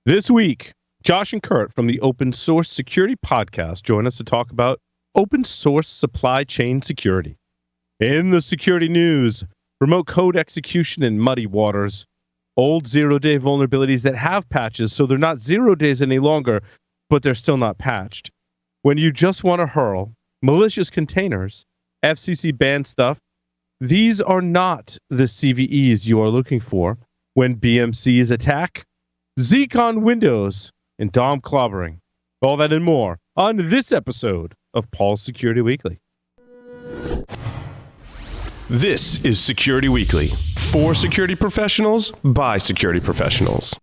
This week, Josh and Kurt from the Open Source Security Podcast join us to talk about open source supply chain security. In the security news, remote code execution in muddy waters, old zero-day vulnerabilities that have patches, so they're not 0 days any longer, but they're still not patched. When you just want to hurl, malicious containers, FCC banned stuff, these are not the CVEs you are looking for when BMCs attack, Zeek on Windows, and DOM clobbering. All that and more on this episode of Paul's Security Weekly. This is Security Weekly, for security professionals, by security professionals.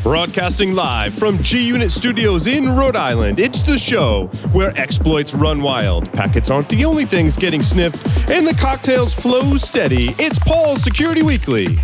Broadcasting live from G-Unit Studios in Rhode Island, it's the show where exploits run wild, packets aren't the only things getting sniffed, and the cocktails flow steady. It's Paul's Security Weekly.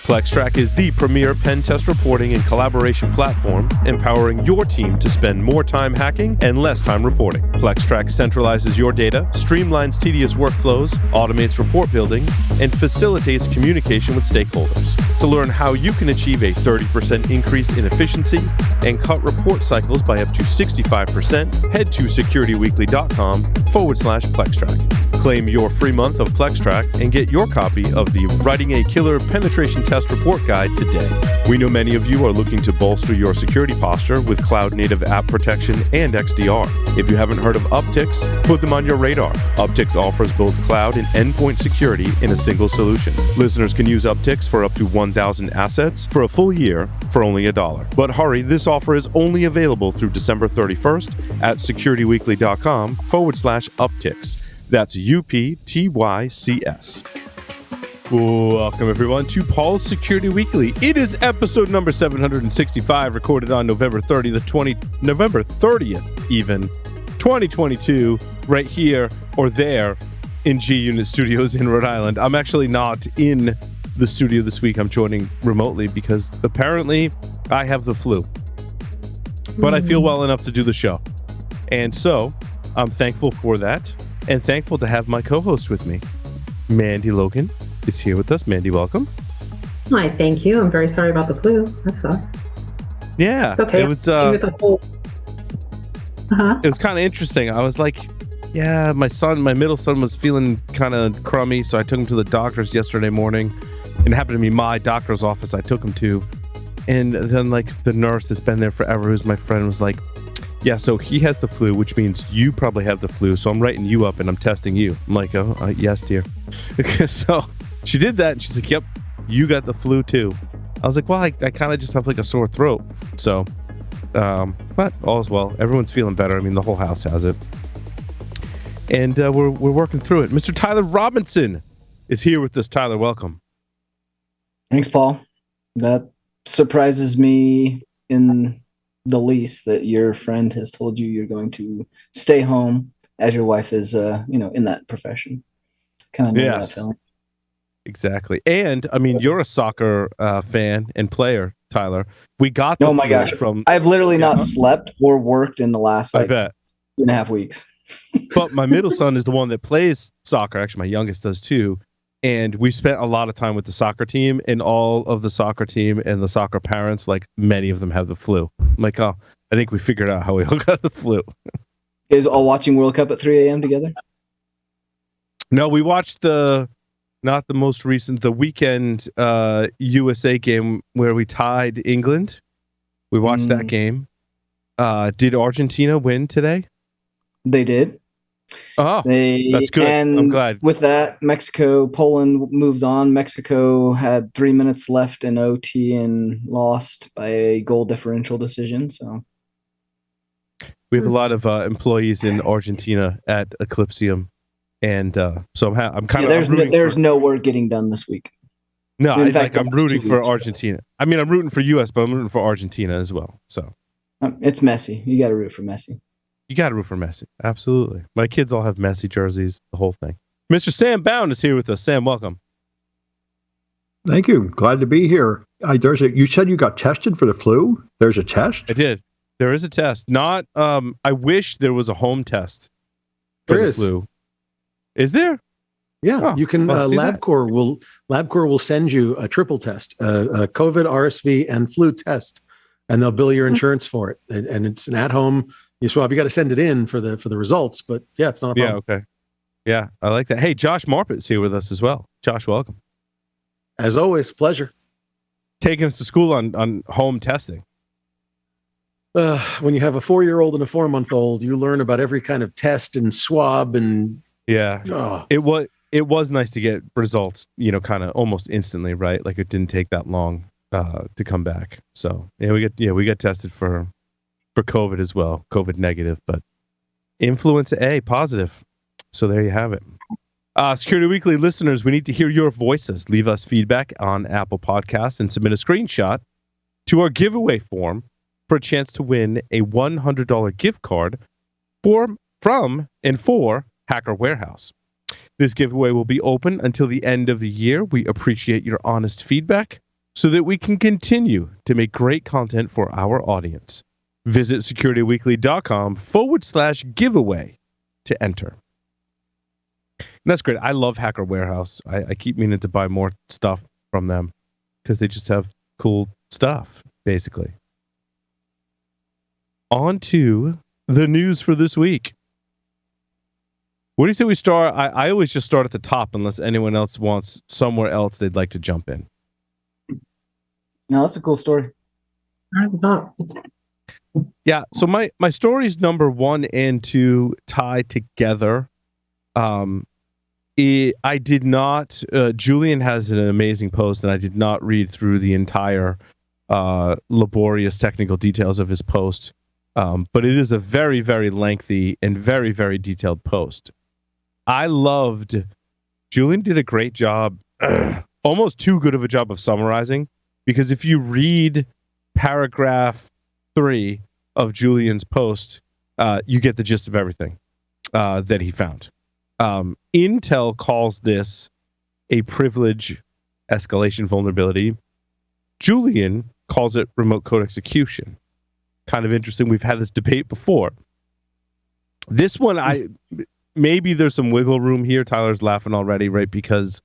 Plextrack is the premier pen test reporting and collaboration platform, empowering your team to spend more time hacking and less time reporting. Plextrack centralizes your data, streamlines tedious workflows, automates report building, and facilitates communication with stakeholders. To learn how you can achieve a 30% increase in efficiency and cut report cycles by up to 65%, head to securityweekly.com/Plextrack. Claim your free month of Plextrack and get your copy of the Writing a Killer Penetration Test Report Guide today. We know many of you are looking to bolster your security posture with cloud-native app protection and XDR. If you haven't heard of Uptycs, put them on your radar. Uptycs offers both cloud and endpoint security in a single solution. Listeners can use Uptycs for up to 1,000 assets for a full year for only $1. But hurry, this offer is only available through December 31st at securityweekly.com/Uptycs. That's UPTYCS. Welcome, everyone, to Paul's Security Weekly. It is episode number 765, recorded on November 30th, 2022, right here or there in G-Unit Studios in Rhode Island. I'm actually not in the studio this week. I'm joining remotely because apparently I have the flu. But I feel well enough to do the show. And so I'm thankful for that. And thankful to have my co-host with me. Mandy Logan is here with us. Mandy, welcome. Hi, thank you. I'm very sorry about the flu. That sucks. Yeah, it's okay. It was kind of interesting. I was like, yeah, my middle son was feeling kind of crummy, so I took him to the doctor's yesterday morning. And it happened to be my doctor's office I took him to. And then like the nurse that's been there forever, who's my friend, was like, yeah, so he has the flu, which means you probably have the flu. So I'm writing you up and I'm testing you. I'm like, oh, yes, dear. So she did that. And she's like, yep, you got the flu too. I was like, well, I kind of just have like a sore throat. So, but all's well. Everyone's feeling better. I mean, the whole house has it. And we're working through it. Mr. Tyler Robinson is here with us. Tyler, welcome. Thanks, Paul. That surprises me in the least that your friend has told you you're going to stay home as your wife is, in that profession. Kind of know that feeling. Exactly. And I mean, you're a soccer fan and player, Tyler. We got oh my gosh from. I've literally not slept or worked in the last I bet 2.5 weeks. But my middle son is the one that plays soccer. Actually, my youngest does too. And we spent a lot of time with the soccer team, and all of the soccer team and the soccer parents, like many of them have the flu. I'm like, oh, I think we figured out how we all got the flu. You guys all watching World Cup at 3 a.m. together? No, we watched the weekend USA game where we tied England. We watched that game. Did Argentina win today? They did. Oh, that's good. And I'm glad. With that, Poland moves on. Mexico had 3 minutes left in OT and lost by a goal differential decision. So we have a lot of employees in Argentina at Eclipsium, and so I'm kind of. There's no work getting done this week. No, I'm rooting for Argentina. I mean, I'm rooting for US, but I'm rooting for Argentina as well. So it's Messi. You got to root for Messi. You got to root for Messi. Absolutely. My kids all have Messi jerseys, the whole thing. Mr. Sam Bound is here with us. Sam, welcome. Thank you. Glad to be here. You said you got tested for the flu? There's a test? I did. There is a test. Not. I wish there was a home test for the flu. Is there? Yeah, Oh, you can. well, see that. LabCorp will send you a triple test, a COVID, RSV, and flu test, and they'll bill your insurance for it. And it's an at-home swab. You got to send it in for the results, but yeah, it's not a problem. Yeah, okay. Yeah, I like that. Hey, Josh Marpet's here with us as well. Josh, welcome. As always, pleasure. Taking us to school on home testing. When you have a 4-year-old and a 4-month-old, you learn about every kind of test and swab and It was nice to get results, kind of almost instantly, right? Like it didn't take that long to come back. So we got tested for COVID as well, COVID negative, but influenza A positive. So there you have it. Security Weekly listeners, we need to hear your voices. Leave us feedback on Apple Podcasts and submit a screenshot to our giveaway form for a chance to win a $100 gift card from and for Hacker Warehouse. This giveaway will be open until the end of the year. We appreciate your honest feedback so that we can continue to make great content for our audience. Visit securityweekly.com/giveaway to enter. And that's great. I love Hacker Warehouse. I keep meaning to buy more stuff from them because they just have cool stuff, basically. On to the news for this week. What do you say we start? I always just start at the top unless anyone else wants somewhere else they'd like to jump in. No, that's a cool story. Yeah, so my stories number 1 and 2 tie together. I did not. Julian has an amazing post, and I did not read through the entire laborious technical details of his post. But it is a very, very lengthy and very, very detailed post. Julian did a great job, almost too good of a job of summarizing, because if you read paragraph 3 of Julian's post, you get the gist of everything that he found. Intel calls this a privilege escalation vulnerability. Julian calls it remote code execution. Kind of interesting. We've had this debate before. This one, maybe there's some wiggle room here. Tyler's laughing already, right? Because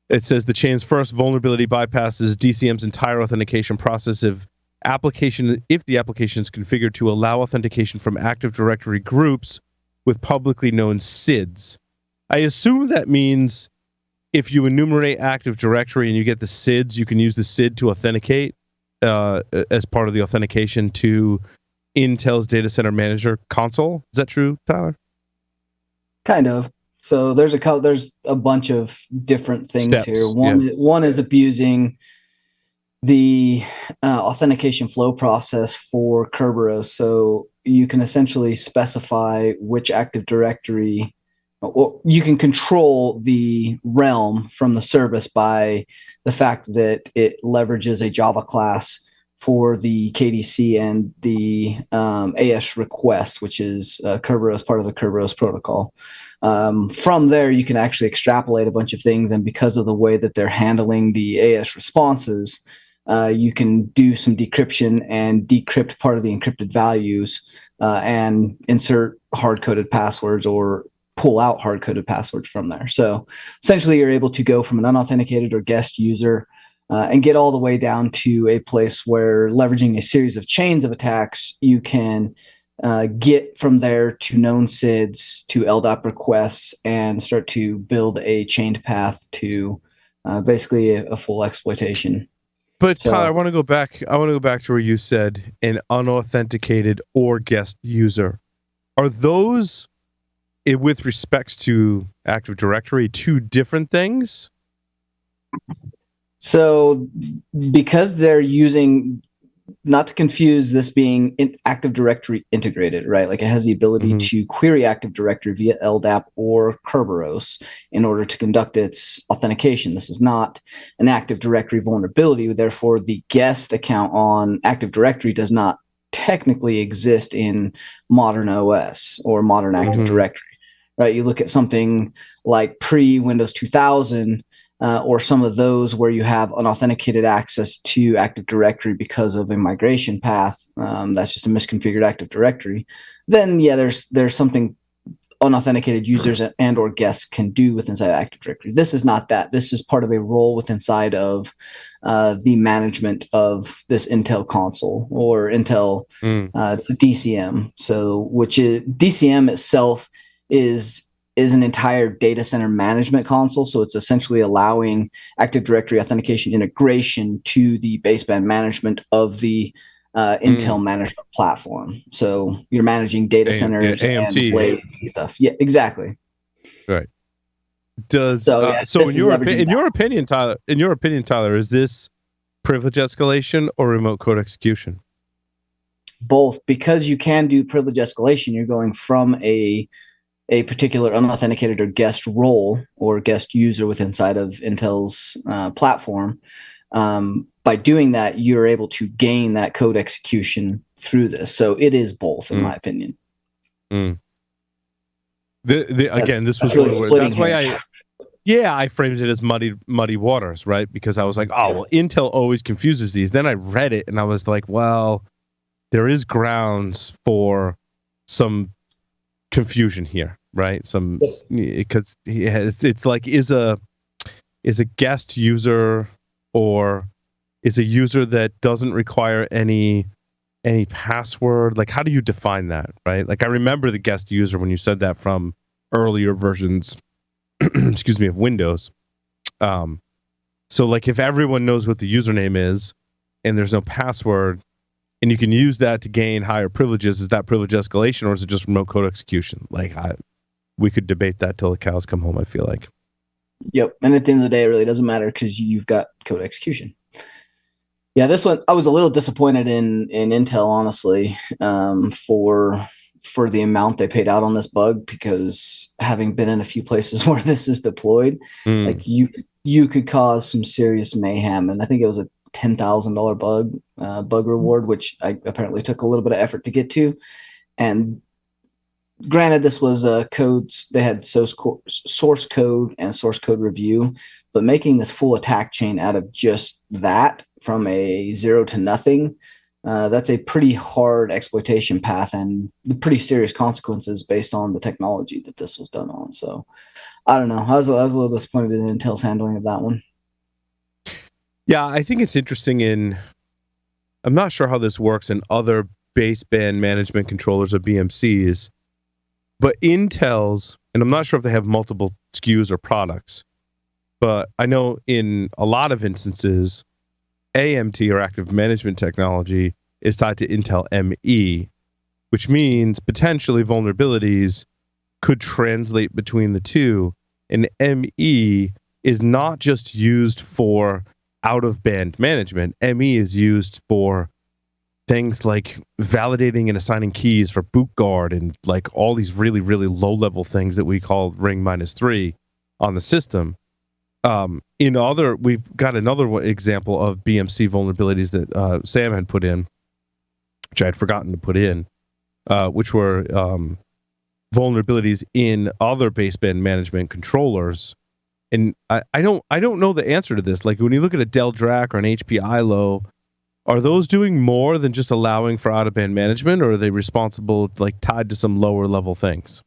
it says the chain's first vulnerability bypasses DCM's entire authentication process if the application is configured to allow authentication from Active Directory groups with publicly known SIDs. I assume that means if you enumerate Active Directory and you get the SIDs, you can use the SID to authenticate as part of the authentication to Intel's Data Center Manager console. Is that true, Tyler? Kind of. So there's a bunch of different things Steps, here. One is abusing the authentication flow process for Kerberos. So you can essentially specify which Active Directory, or you can control the realm from the service by the fact that it leverages a Java class for the KDC and the AS request, which is Kerberos, part of the Kerberos protocol. From there, you can actually extrapolate a bunch of things, and because of the way that they're handling the AS responses, you can do some decryption and decrypt part of the encrypted values and insert hard-coded passwords or pull out hard-coded passwords from there. So essentially, you're able to go from an unauthenticated or guest user and get all the way down to a place where, leveraging a series of chains of attacks, you can get from there to known SIDs, to Ldap requests, and start to build a chained path to basically a full exploitation. But Tyler, I want to go back to where you said an unauthenticated or guest user. Are those, with respects to Active Directory, two different things? So because they're using, not to confuse this being Active Directory integrated, right? Like it has the ability to query Active Directory via Ldap or Kerberos in order to conduct its authentication. This is not an Active Directory vulnerability. Therefore, the guest account on Active Directory does not technically exist in modern OS or modern Active Directory, right? You look at something like pre-Windows 2000, or some of those where you have unauthenticated access to Active Directory because of a migration path, that's just a misconfigured Active Directory, then yeah, there's something unauthenticated users and or guests can do with inside Active Directory. This is not that. This is part of a role with inside of the management of this Intel console or Intel. It's a DCM. So, which is DCM itself is an entire data center management console. So it's essentially allowing Active Directory authentication integration to the baseband management of the Intel management platform. So you're managing data centers and blades and stuff. Yeah, exactly. Right. Does so in your opinion, Tyler, is this privilege escalation or remote code execution? Both, because you can do privilege escalation. You're going from a particular unauthenticated or guest role or guest user with inside of Intel's platform. By doing that, you're able to gain that code execution through this. So it is both, in my opinion. Again, this was really that's why I framed it as muddy waters, right? Because I was like, oh, well, Intel always confuses these. Then I read it and I was like, well, there is grounds for some confusion here, right? Some because it's like is a guest user or is a user that doesn't require any password. Like, how do you define that, right? Like, I remember the guest user when you said that from earlier versions, excuse me, of Windows. So like if everyone knows what the username is and there's no password and you can use that to gain higher privileges, is that privilege escalation or is it just remote code execution? Like we could debate that till the cows come home, I feel like. Yep. And at the end of the day, it really doesn't matter because you've got code execution. Yeah, this one, I was a little disappointed in Intel, honestly, for the amount they paid out on this bug, because having been in a few places where this is deployed, like you could cause some serious mayhem. And I think it was a $10,000 bug reward, which I apparently took a little bit of effort to get to. And granted, this was codes. They had source code and source code review, but making this full attack chain out of just that from a 0 to nothing, that's a pretty hard exploitation path and pretty serious consequences based on the technology that this was done on. So I don't know. I was a little disappointed in Intel's handling of that one. Yeah, I think it's interesting I'm not sure how this works in other baseband management controllers or BMCs, but Intel's, and I'm not sure if they have multiple SKUs or products, but I know in a lot of instances, AMT or active management technology is tied to Intel ME, which means potentially vulnerabilities could translate between the two. And ME is not just used for out-of-band management. ME is used for things like validating and assigning keys for boot guard and like all these really, really low-level things that we call ring -3 on the system. We've got another example of BMC vulnerabilities that Sam had put in, which I had forgotten to put in, which were vulnerabilities in other baseband management controllers. And I don't know the answer to this. Like when you look at a Dell DRAC or an HP ILO, are those doing more than just allowing for out-of-band management, or are they responsible, like tied to some lower level things?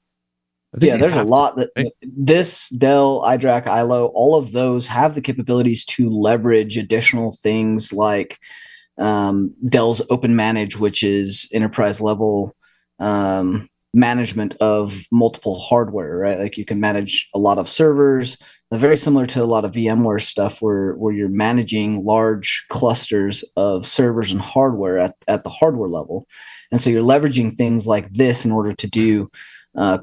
Yeah, there's a lot that this Dell, iDRAC, ILO, all of those have the capabilities to leverage additional things like Dell's Open Manage, which is enterprise level management of multiple hardware, right? Like you can manage a lot of servers, very similar to a lot of VMware stuff where you're managing large clusters of servers and hardware at the hardware level. And so you're leveraging things like this in order to do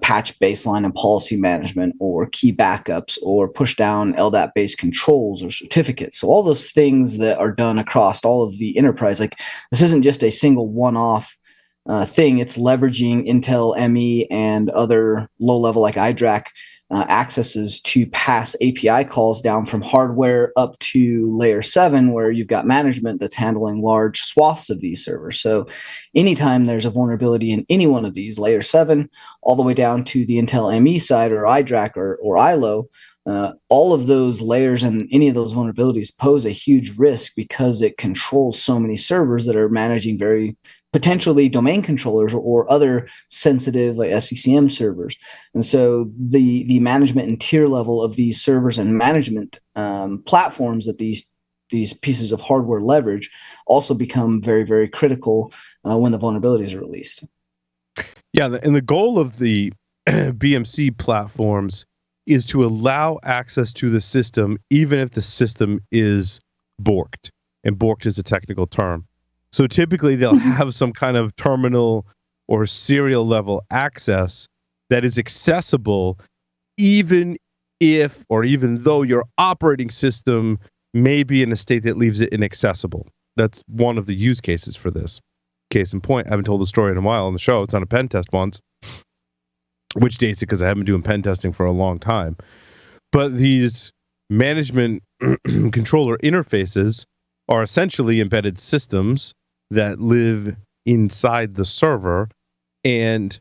patch baseline and policy management or key backups or push down LDAP based controls or certificates. So all those things that are done across all of the enterprise, like this isn't just a single one-off thing. It's leveraging Intel ME and other low-level like iDRAC accesses to pass API calls down from hardware up to layer 7, where you've got management that's handling large swaths of these servers. So anytime there's a vulnerability in any one of these, layer 7 all the way down to the Intel ME side or iDRAC or ILO, all of those layers and any of those vulnerabilities pose a huge risk because it controls so many servers that are managing very potentially domain controllers or other sensitive like SCCM servers. And so the management and tier level of these servers and management platforms that these pieces of hardware leverage also become very, very critical when the vulnerabilities are released. Yeah, and the goal of the BMC platforms is to allow access to the system even if the system is borked. And borked is a technical term. So typically they'll have some kind of terminal or serial level access that is accessible even if or even though your operating system may be in a state that leaves it inaccessible. That's one of the use cases for this. Case in point, I haven't told the story in a while on the show. It's on a pen test once, which dates it because I haven't been doing pen testing for a long time. But these management controller interfaces are essentially embedded systems that live inside the server, and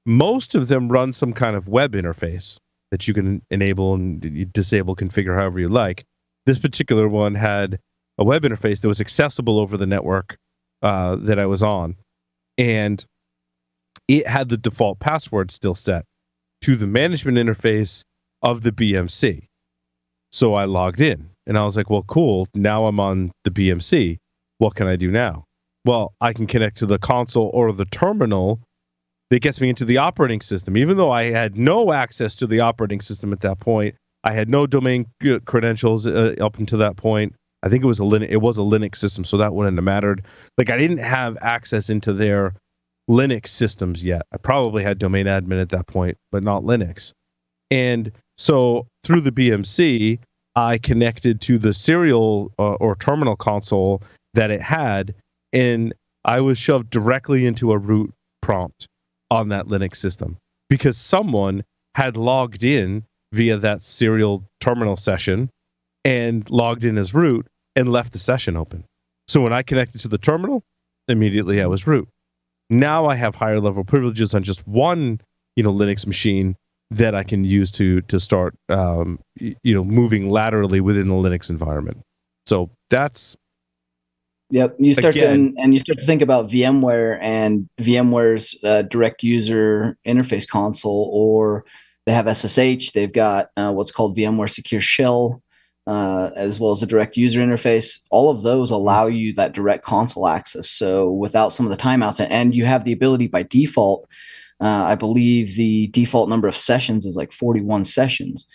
most of them run some kind of web interface that you can enable and disable, configure however you like. This particular one had a web interface that was accessible over the network that I was on, and it had the default password still set to the management interface of the BMC. So I logged in, and I was like, well, cool, now I'm on the BMC. What can I do now? Well, I can connect to the console or the terminal that gets me into the operating system. Even though I had no access to the operating system at that point, I had no domain credentials up until that point. I think it was a Linux system, so that wouldn't have mattered. Like, I didn't have access into their Linux systems yet. I probably had domain admin at that point, but not Linux. And so through the BMC, I connected to the serial or terminal console that it had, and I was shoved directly into a root prompt on that Linux system because someone had logged in via that serial terminal session and logged in as root and left the session open. So when I connected to the terminal, immediately I was root. Now I have higher level privileges on just one, Linux machine that I can use to start, moving laterally within the Linux environment. So that's. Yep, you start to think about VMware and VMware's direct user interface console, or they have SSH. They've got what's called VMware Secure Shell, as well as a direct user interface. All of those allow you that direct console access. So without some of the timeouts, and you have the ability by default. I believe the default number of sessions is like 41 sessions.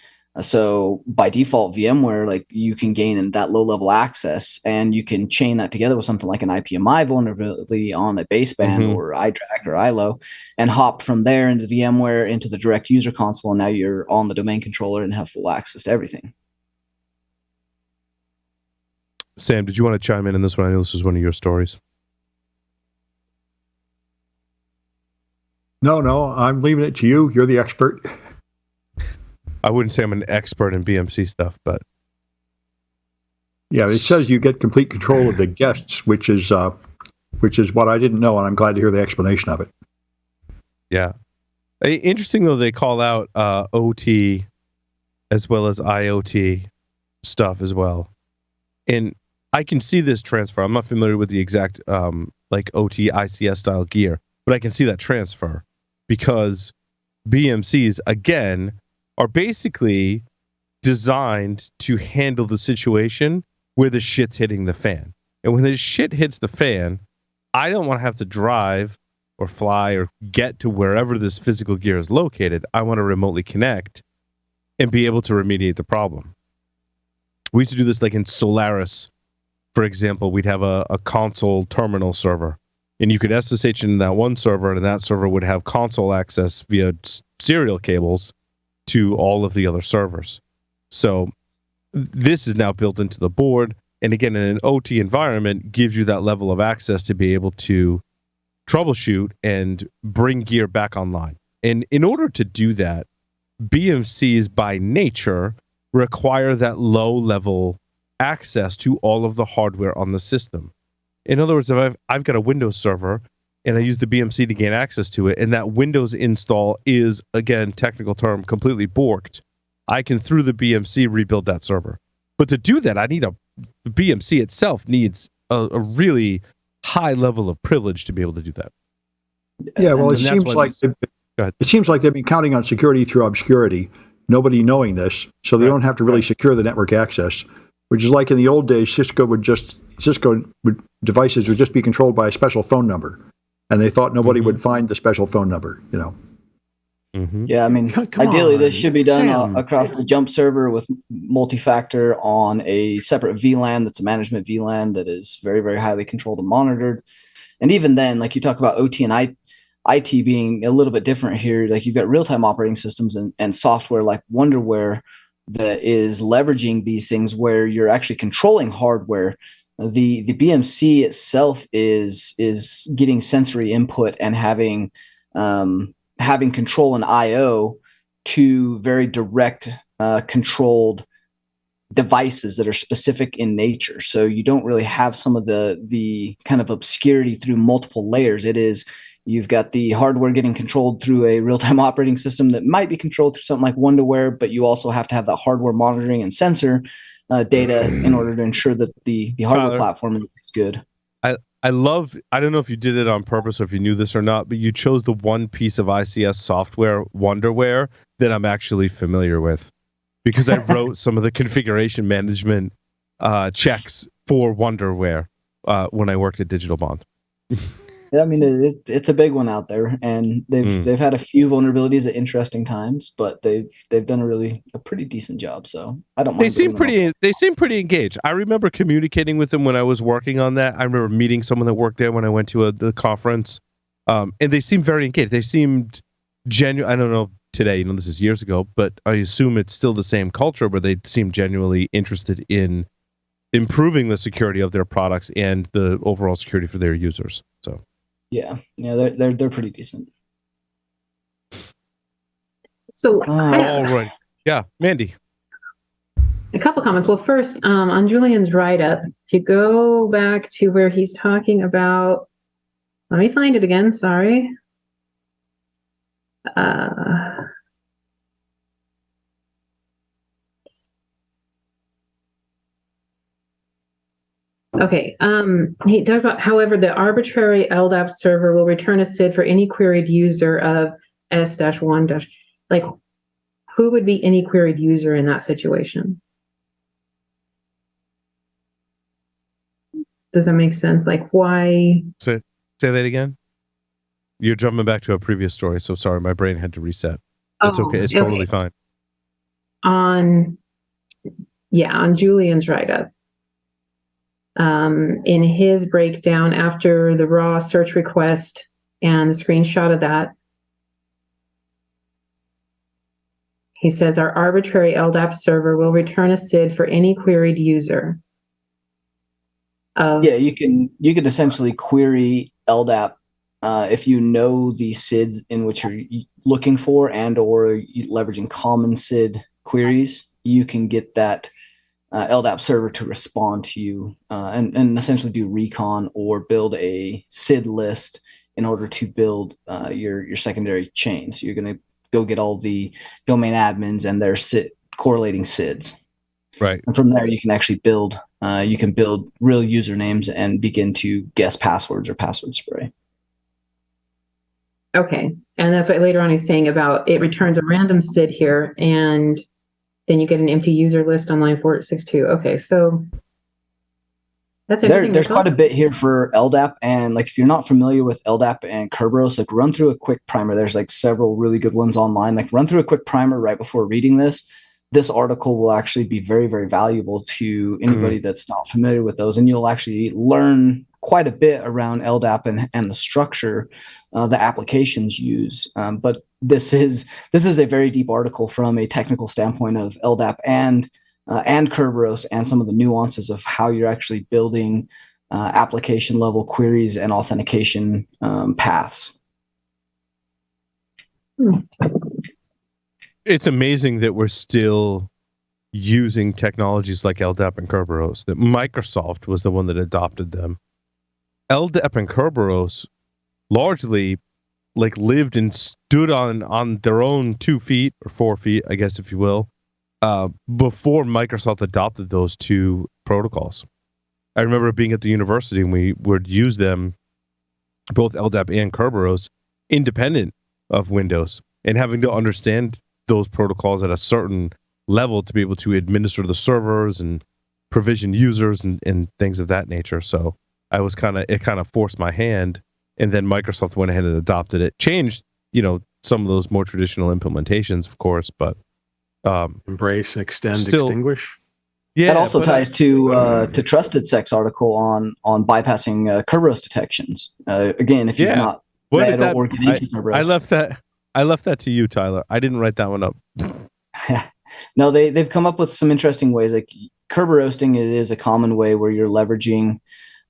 So by default, VMware, like, you can gain in that low-level access, and you can chain that together with something like an IPMI vulnerability on a baseband or iDRAC or ILO, and hop from there into VMware into the direct user console, and now you're on the domain controller and have full access to everything. Sam, did you want to chime in on this one? I know this is one of your stories. No, I'm leaving it to you. You're the expert. I wouldn't say I'm an expert in BMC stuff, but yeah, it says you get complete control of the guests, which is what I didn't know, and I'm glad to hear the explanation of it. Yeah, interesting though. They call out OT as well as IoT stuff as well, and I can see this transfer. I'm not familiar with the exact like OT ICS style gear, but I can see that transfer because BMCs again are basically designed to handle the situation where the shit's hitting the fan. And when the shit hits the fan, I don't want to have to drive or fly or get to wherever this physical gear is located. I want to remotely connect and be able to remediate the problem. We used to do this like in Solaris, for example. We'd have a console terminal server, and you could SSH in that one server, and that server would have console access via serial cables to all of the other servers. So this is now built into the board, and again, in an OT environment, gives you that level of access to be able to troubleshoot and bring gear back online. And in order to do that, BMCs by nature require that low level access to all of the hardware on the system. In other words, if I've got a Windows server and I use the BMC to gain access to it, and that Windows install is, again, technical term, completely borked, I can, through the BMC, rebuild that server. But to do that, the BMC itself needs a really high level of privilege to be able to do that. Yeah, well, And that's why it seems like they've been counting on security through obscurity, nobody knowing this, so they don't have to really secure the network access. Which is like in the old days, Cisco devices would just be controlled by a special phone number, and they thought nobody would find the special phone number. Yeah, I mean, ideally this should be done across the jump server with multi-factor on a separate VLAN that's a management VLAN that is very, very highly controlled and monitored. And even then, like you talk about OT and IT being a little bit different here, like you've got real-time operating systems and software like Wonderware that is leveraging these things where you're actually controlling hardware. The BMC itself is getting sensory input and having control and I/O to very direct controlled devices that are specific in nature. So you don't really have some of the kind of obscurity through multiple layers. It is, you've got the hardware getting controlled through a real-time operating system that might be controlled through something like Wonderware, but you also have to have that hardware monitoring and sensor data in order to ensure that the hardware platform is good. I don't know if you did it on purpose or if you knew this or not, but you chose the one piece of ICS software, Wonderware, that I'm actually familiar with, because I wrote some of the configuration management checks for Wonderware when I worked at Digital Bond. Yeah, I mean, it's a big one out there, and they've had a few vulnerabilities at interesting times, but they've done a pretty decent job. So I don't mind. They seem pretty engaged. I remember communicating with them when I was working on that. I remember meeting someone that worked there when I went to the conference, and they seemed very engaged. They seemed genuine. I don't know today, this is years ago, but I assume it's still the same culture where they seem genuinely interested in improving the security of their products and the overall security for their users. So. Yeah, they're pretty decent. So all right, yeah, Mandy. A couple comments. Well, first, on Julian's write-up, if you go back to where he's talking about, let me find it again. Sorry. Okay. He talks about, however, the arbitrary Ldap server will return a SID for any queried user of S-1-. Like, who would be any queried user in that situation? Does that make sense? Like, why? Say that again. You're jumping back to a previous story, so sorry, my brain had to reset. It's okay. It's totally fine. On Julian's write-up. In his breakdown after the raw search request and the screenshot of that, he says our arbitrary Ldap server will return a SID for any queried user. You can essentially query Ldap if you know the SID in which you're looking for and or leveraging common SID queries. You can get that Ldap server to respond to you and essentially do recon or build a Sid list in order to build your secondary chain. So you're going to go get all the domain admins and their correlating SIDs. Right. And from there, you can actually build real usernames and begin to guess passwords or password spray. Okay. And that's what later on he's saying about it returns a random SID here and then you get an empty user list on line 462. Okay, so that's interesting. There's quite a bit here for Ldap, and like if you're not familiar with Ldap and Kerberos, like run through a quick primer. There's like several really good ones online. Like run through a quick primer right before reading this. This article will actually be very, very valuable to anybody that's not familiar with those, and you'll actually learn quite a bit around Ldap and the structure the applications use. But this is a very deep article from a technical standpoint of Ldap and Kerberos and some of the nuances of how you're actually building application level queries and authentication paths. It's amazing that we're still using technologies like Ldap and Kerberos, that Microsoft was the one that adopted them. Ldap and Kerberos largely lived and stood on their own 2 feet or 4 feet, I guess, if you will, before Microsoft adopted those two protocols. I remember being at the university and we would use them, both LDAP and Kerberos, independent of Windows, and having to understand those protocols at a certain level to be able to administer the servers and provision users and things of that nature. So it kind of forced my hand, and then Microsoft went ahead and adopted it. Changed, some of those more traditional implementations, of course, but embrace, extend, still, extinguish. Yeah, that also ties to Trusted Sec's article on bypassing Kerberos detections. Again, if you've not read or get into Kerberos, I left that to you, Tyler. I didn't write that one up. No, they've come up with some interesting ways. Like Kerberosing, it is a common way where you're leveraging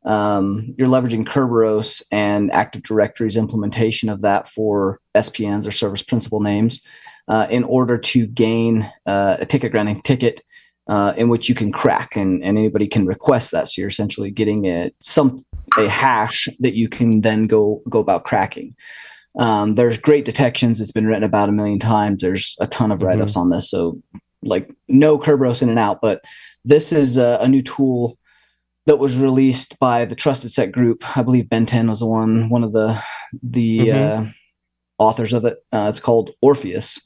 Kerberos and Active Directory's implementation of that for SPNs or service principal names in order to gain a ticket granting ticket in which you can crack and anybody can request that. So you're essentially getting a hash that you can then go about cracking. There's great detections. It's been written about 1 million times. There's a ton of write-ups on this. So like no Kerberos in and out, but this is a new tool that was released by the Trusted Sec group. I believe Ben 10 was one of the authors of it. It's called Orpheus.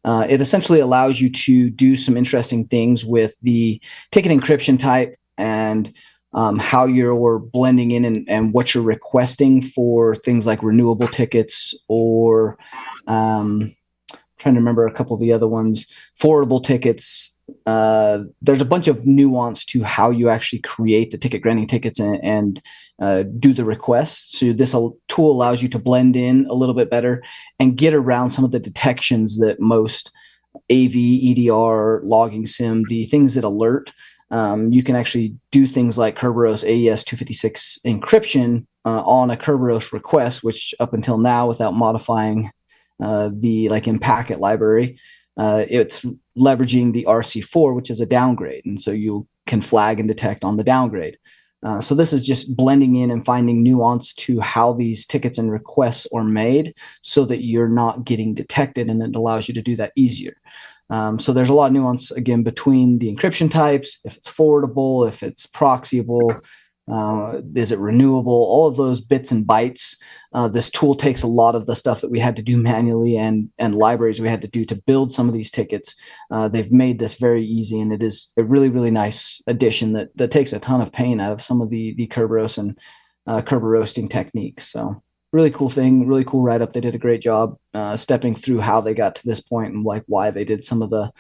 It essentially allows you to do some interesting things with the ticket encryption type and how you're blending in and what you're requesting for things like renewable tickets or trying to remember a couple of the other ones, forwardable tickets. There's a bunch of nuance to how you actually create the ticket granting tickets and do the requests. So this tool allows you to blend in a little bit better and get around some of the detections that most AV, EDR, logging sim, the things that alert. You can actually do things like Kerberos AES 256 encryption on a Kerberos request, which up until now, without modifying the in packet library, it's leveraging the RC4, which is a downgrade. And so you can flag and detect on the downgrade. So this is just blending in and finding nuance to how these tickets and requests are made so that you're not getting detected, and it allows you to do that easier. So there's a lot of nuance, again, between the encryption types, if it's forwardable, if it's proxyable, is it renewable, all of those bits and bytes. This tool takes a lot of the stuff that we had to do manually and libraries we had to do to build some of these tickets. They've made this very easy, and it is a really, really nice addition that takes a ton of pain out of some of the Kerberos and Kerberosing techniques. So really cool thing, really cool write-up. They did a great job stepping through how they got to this point and why they did some of the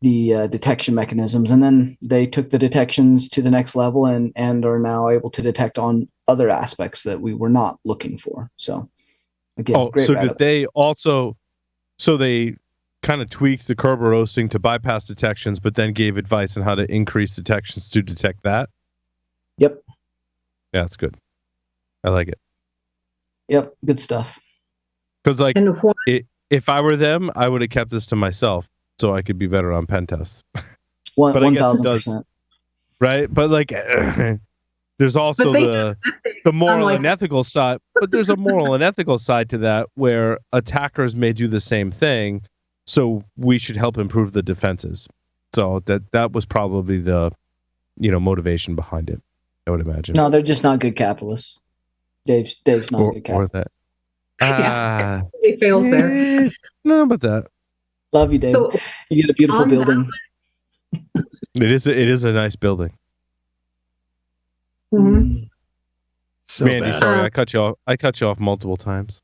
detection mechanisms. And then they took the detections to the next level and are now able to detect on other aspects that we were not looking for. So again, great write-up. They kind of tweaked the Kerberosing to bypass detections, but then gave advice on how to increase detections to detect that? Yep. Yeah, that's good. I like it. Yep, good stuff. Because if I were them, I would have kept this to myself so I could be better on pen tests. 1,000%. Right? But there's also the moral and ethical side. But there's a moral and ethical side to that where attackers may do the same thing. So we should help improve the defenses. So that was probably the motivation behind it, I would imagine. No, they're just not good capitalists. Dave's not a good capitalist. Or that. He fails there. No, about that. Love you, Dave. So, you get a beautiful building. It is a nice building. Mm-hmm. So Mandy, bad. sorry, I cut you off multiple times.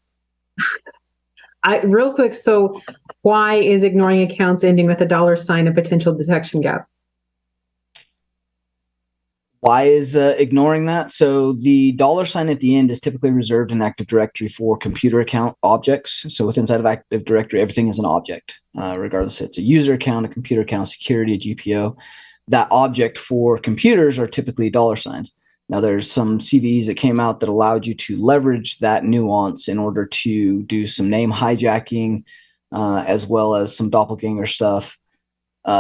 Real quick. So, why is ignoring accounts ending with $sign a potential detection gap? Why is ignoring that? So the $sign at the end is typically reserved in Active Directory for computer account objects. So inside of Active Directory, everything is an object, regardless if it's a user account, a computer account, security, a GPO. That object for computers are typically $signs. Now there's some CVEs that came out that allowed you to leverage that nuance in order to do some name hijacking, as well as some doppelganger stuff.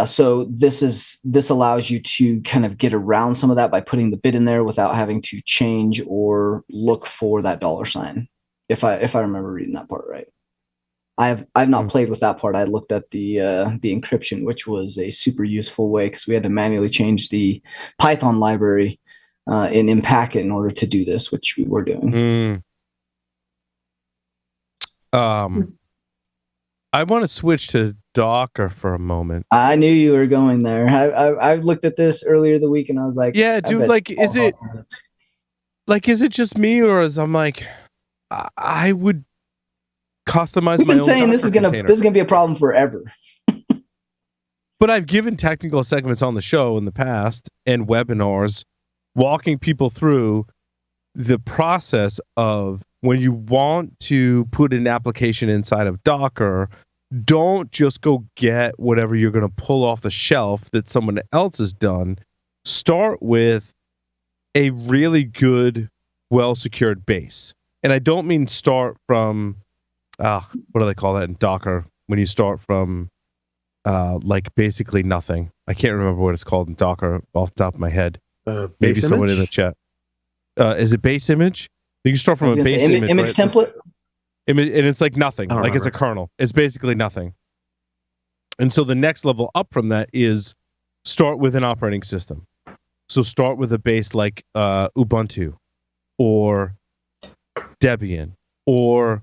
So this allows you to kind of get around some of that by putting the bit in there without having to change or look for that $sign. If I remember reading that part right, I've not played with that part. I looked at the encryption, which was a super useful way because we had to manually change the Python library in Packet in order to do this, which we were doing. I want to switch to Docker for a moment. I knew you were going there. I looked at this earlier the week and I was like, yeah, dude, like, is it just me, or is I'm like, I would customize We've my been own saying Docker container. this is gonna be a problem forever. But I've given technical segments on the show in the past and webinars walking people through the process of when you want to put an application inside of Docker, don't just go get whatever you're going to pull off the shelf that someone else has done. Start with a really good, well-secured base. And I don't mean start from, what do they call that in Docker? When you start from, like, basically nothing. I can't remember what it's called in Docker off the top of my head. Maybe someone in the chat. Is it base image? You can start from a base image, image right? template. Image, and it's like nothing. Like remember. It's a kernel. It's basically nothing. And so the next level up from that is start with an operating system. So start with a base like Ubuntu or Debian, or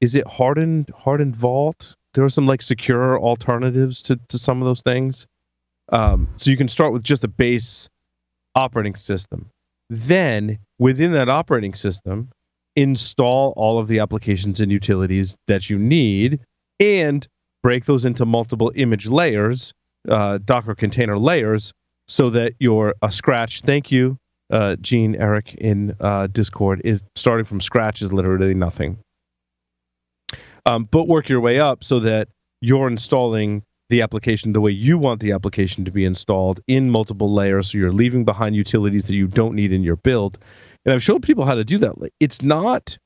is it hardened Vault? There are some like secure alternatives to some of those things. So you can start with just a base operating system. Then within that operating system, install all of the applications and utilities that you need and break those into multiple image layers, Docker container layers, so that you're a scratch. Thank you, Gene, Eric in Discord. Is starting from scratch is literally nothing. But work your way up so that you're installing the application the way you want the application to be installed in multiple layers, so you're leaving behind utilities that you don't need in your build. And I've showed people how to do that. It's not,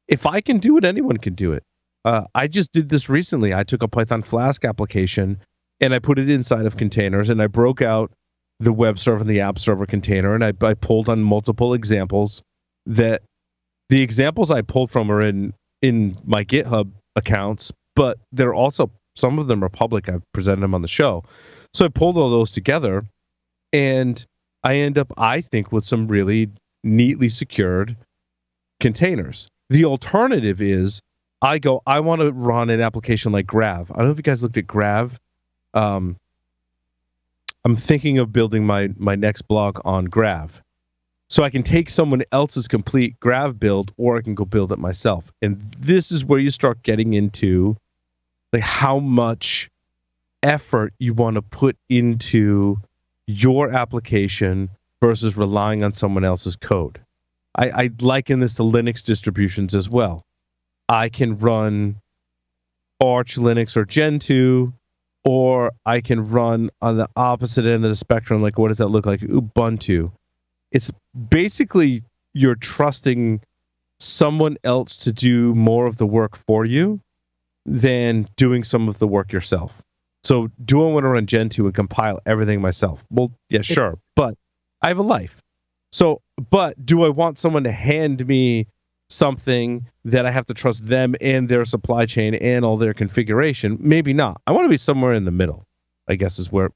if I can do it, anyone can do it. I just did this recently. I took a Python Flask application and I put it inside of containers, and I broke out the web server and the app server container, and I pulled on multiple examples. That the examples I pulled from are in my GitHub accounts, but they're also, some of them are public. I've presented them on the show. So I pulled all those together, and I end up, I think, with some really neatly secured containers. The alternative is I want to run an application like Grav. I don't know if you guys looked at Grav. I'm thinking of building my next blog on Grav. So I can take someone else's complete Grav build, or I can go build it myself. And this is where you start getting into like how much effort you want to put into your application versus relying on someone else's code. I liken this to Linux distributions as well. I can run Arch Linux or Gentoo, or I can run on the opposite end of the spectrum, like what does that look like? Ubuntu. It's basically you're trusting someone else to do more of the work for you than doing some of the work yourself. So do I want to run Gentoo and compile everything myself? Well, yeah, sure, but I have a life. So, but do I want someone to hand me something that I have to trust them and their supply chain and all their configuration? Maybe not. I want to be somewhere in the middle, I guess, is where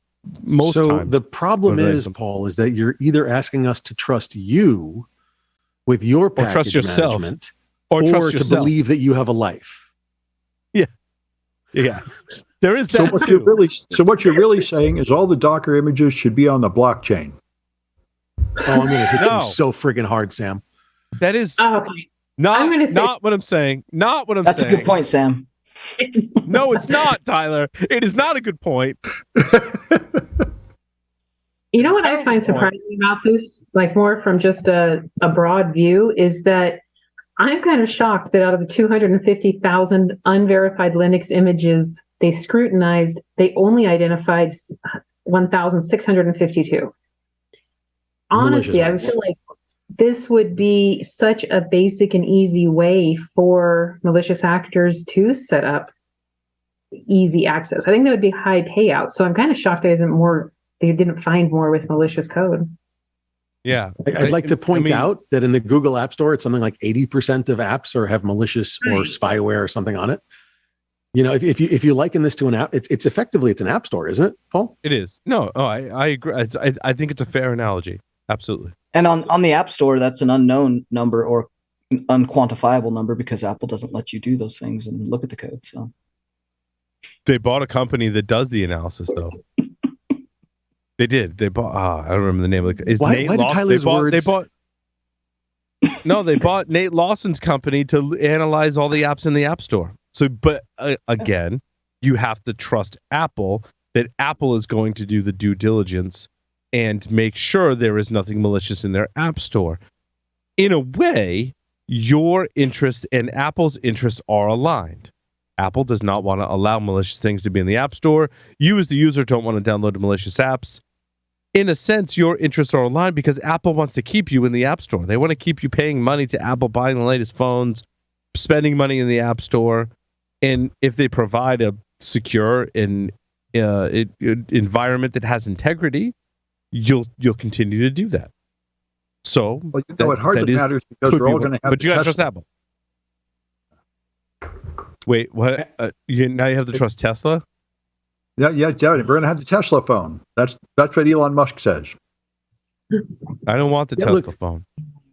most times. The problem is, Paul, is that you're either asking us to trust you with your package trust yourself, management, or to yourself. believe that you have a life. Yeah. Yes. There is that So what you're really saying is all the Docker images should be on the blockchain. Oh, I'm going to hit you so friggin' hard, Sam. That is Okay. not what I'm saying. Not what I'm saying. That's a good point, Sam. No, it's not, Tyler. It is not a good point. You know what I find surprising about this, like more from just a broad view, is that I'm kind of shocked that out of the 250,000 unverified Linux images they scrutinized, they only identified 1,652. Honestly, I feel like this would be such a basic and easy way for malicious actors to set up easy access. I think that would be high payout. So I'm kind of shocked there isn't more. They didn't find more with malicious code. Yeah. I'd like to point out that in the Google App Store, it's something like 80% of apps have malicious or spyware or something on it. You know, if you liken this to an app, it's effectively an app store, isn't it, Paul? It is. No, I agree. I think it's a fair analogy. absolutely. And on the App Store, that's an unknown number or unquantifiable number because Apple doesn't let you do those things and look at the code. So They bought a company that does the analysis, though. They did. They bought. I don't remember the name of the. Is Why Nate did Lawson? Tyler's words? They bought. No, they bought Nate Lawson's company to analyze all the apps in the App Store. So, but again, you have to trust Apple that Apple is going to do the due diligence and make sure there is nothing malicious in their App Store. In a way, your interest and Apple's interests are aligned. Apple does not want to allow malicious things to be in the App Store. You, as the user, don't want to download malicious apps. In a sense, your interests are aligned because Apple wants to keep you in the App Store. They want to keep you paying money to Apple, buying the latest phones, spending money in the App Store. And if they provide a secure and environment that has integrity, you'll continue to do that. So, well, you know, it hardly matters because we're all going to have. But you got to trust Apple. Wait, what? Now you have to trust Tesla? Yeah. We're going to have the Tesla phone. That's what Elon Musk says. I don't want the Tesla phone.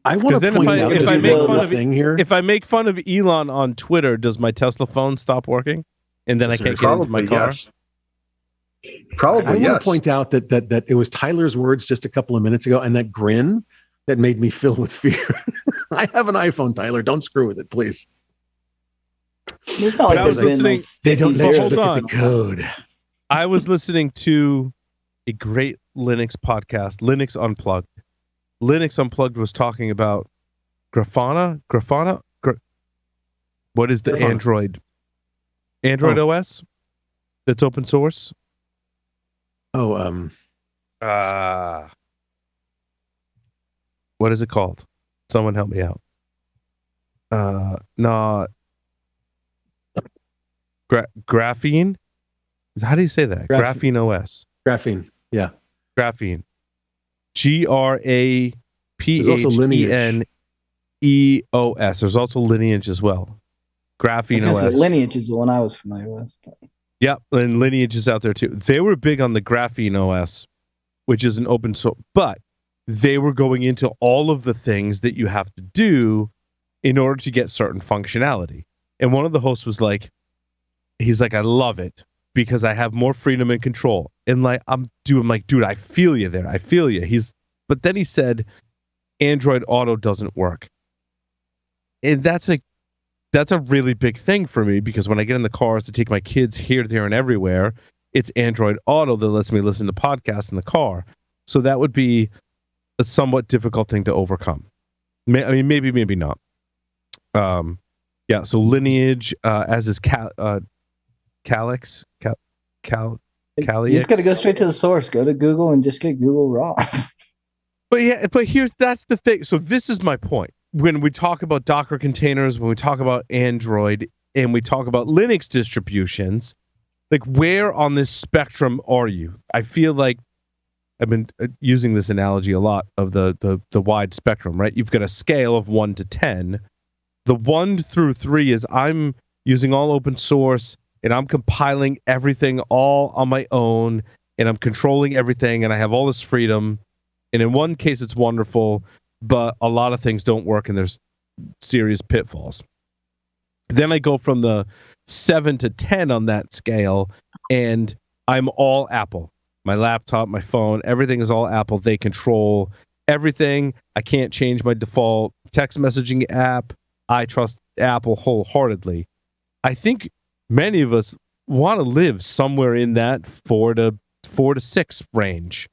I want to point out if I make fun of Elon on Twitter, does my Tesla phone stop working? And then I can't get into my car? Yes. Probably, I want to point out that it was Tyler's words just a couple of minutes ago, and that grin that made me fill with fear. I have an iPhone, Tyler. Don't screw with it, please. It's not like they don't let you look at the code. I was listening to a great Linux podcast, Linux Unplugged. Linux Unplugged was talking about Grafana. What is the Grafana. Android OS that's open source? What is it called? Someone help me out. Graphene? How do you say that? Graphene OS. Graphene, yeah. Graphene. GRAPHENEOS. There's also Lineage as well. Graphene OS. Lineage is the one I was familiar with. Yep, and Lineage is out there too. They were big on the Graphene OS, which is an open source, but they were going into all of the things that you have to do in order to get certain functionality. And one of the hosts was like, he's like, I love it because I have more freedom and control. And like, dude, I feel you there. I feel you. But then he said, Android Auto doesn't work. And that's a really big thing for me because when I get in the cars to take my kids here, there, and everywhere, it's Android Auto that lets me listen to podcasts in the car. So that would be a somewhat difficult thing to overcome. I mean, maybe not. Yeah. So Lineage, as is Calyx. You just got to go straight to the source. Go to Google and just get Google Raw. But that's the thing. So this is my point. When we talk about Docker containers, when we talk about Android, and we talk about Linux distributions, like where on this spectrum are you? I feel like I've been using this analogy a lot of the wide spectrum, right? You've got a scale of 1 to 10. The 1 through 3 is I'm using all open source and I'm compiling everything all on my own and I'm controlling everything and I have all this freedom. And in one case, it's wonderful, but a lot of things don't work and there's serious pitfalls. Then I go from the 7 to 10 on that scale and I'm all Apple. My laptop, my phone, everything is all Apple. They control everything. I can't change my default text messaging app. I trust Apple wholeheartedly. I think many of us want to live somewhere in that 4 to 6 range.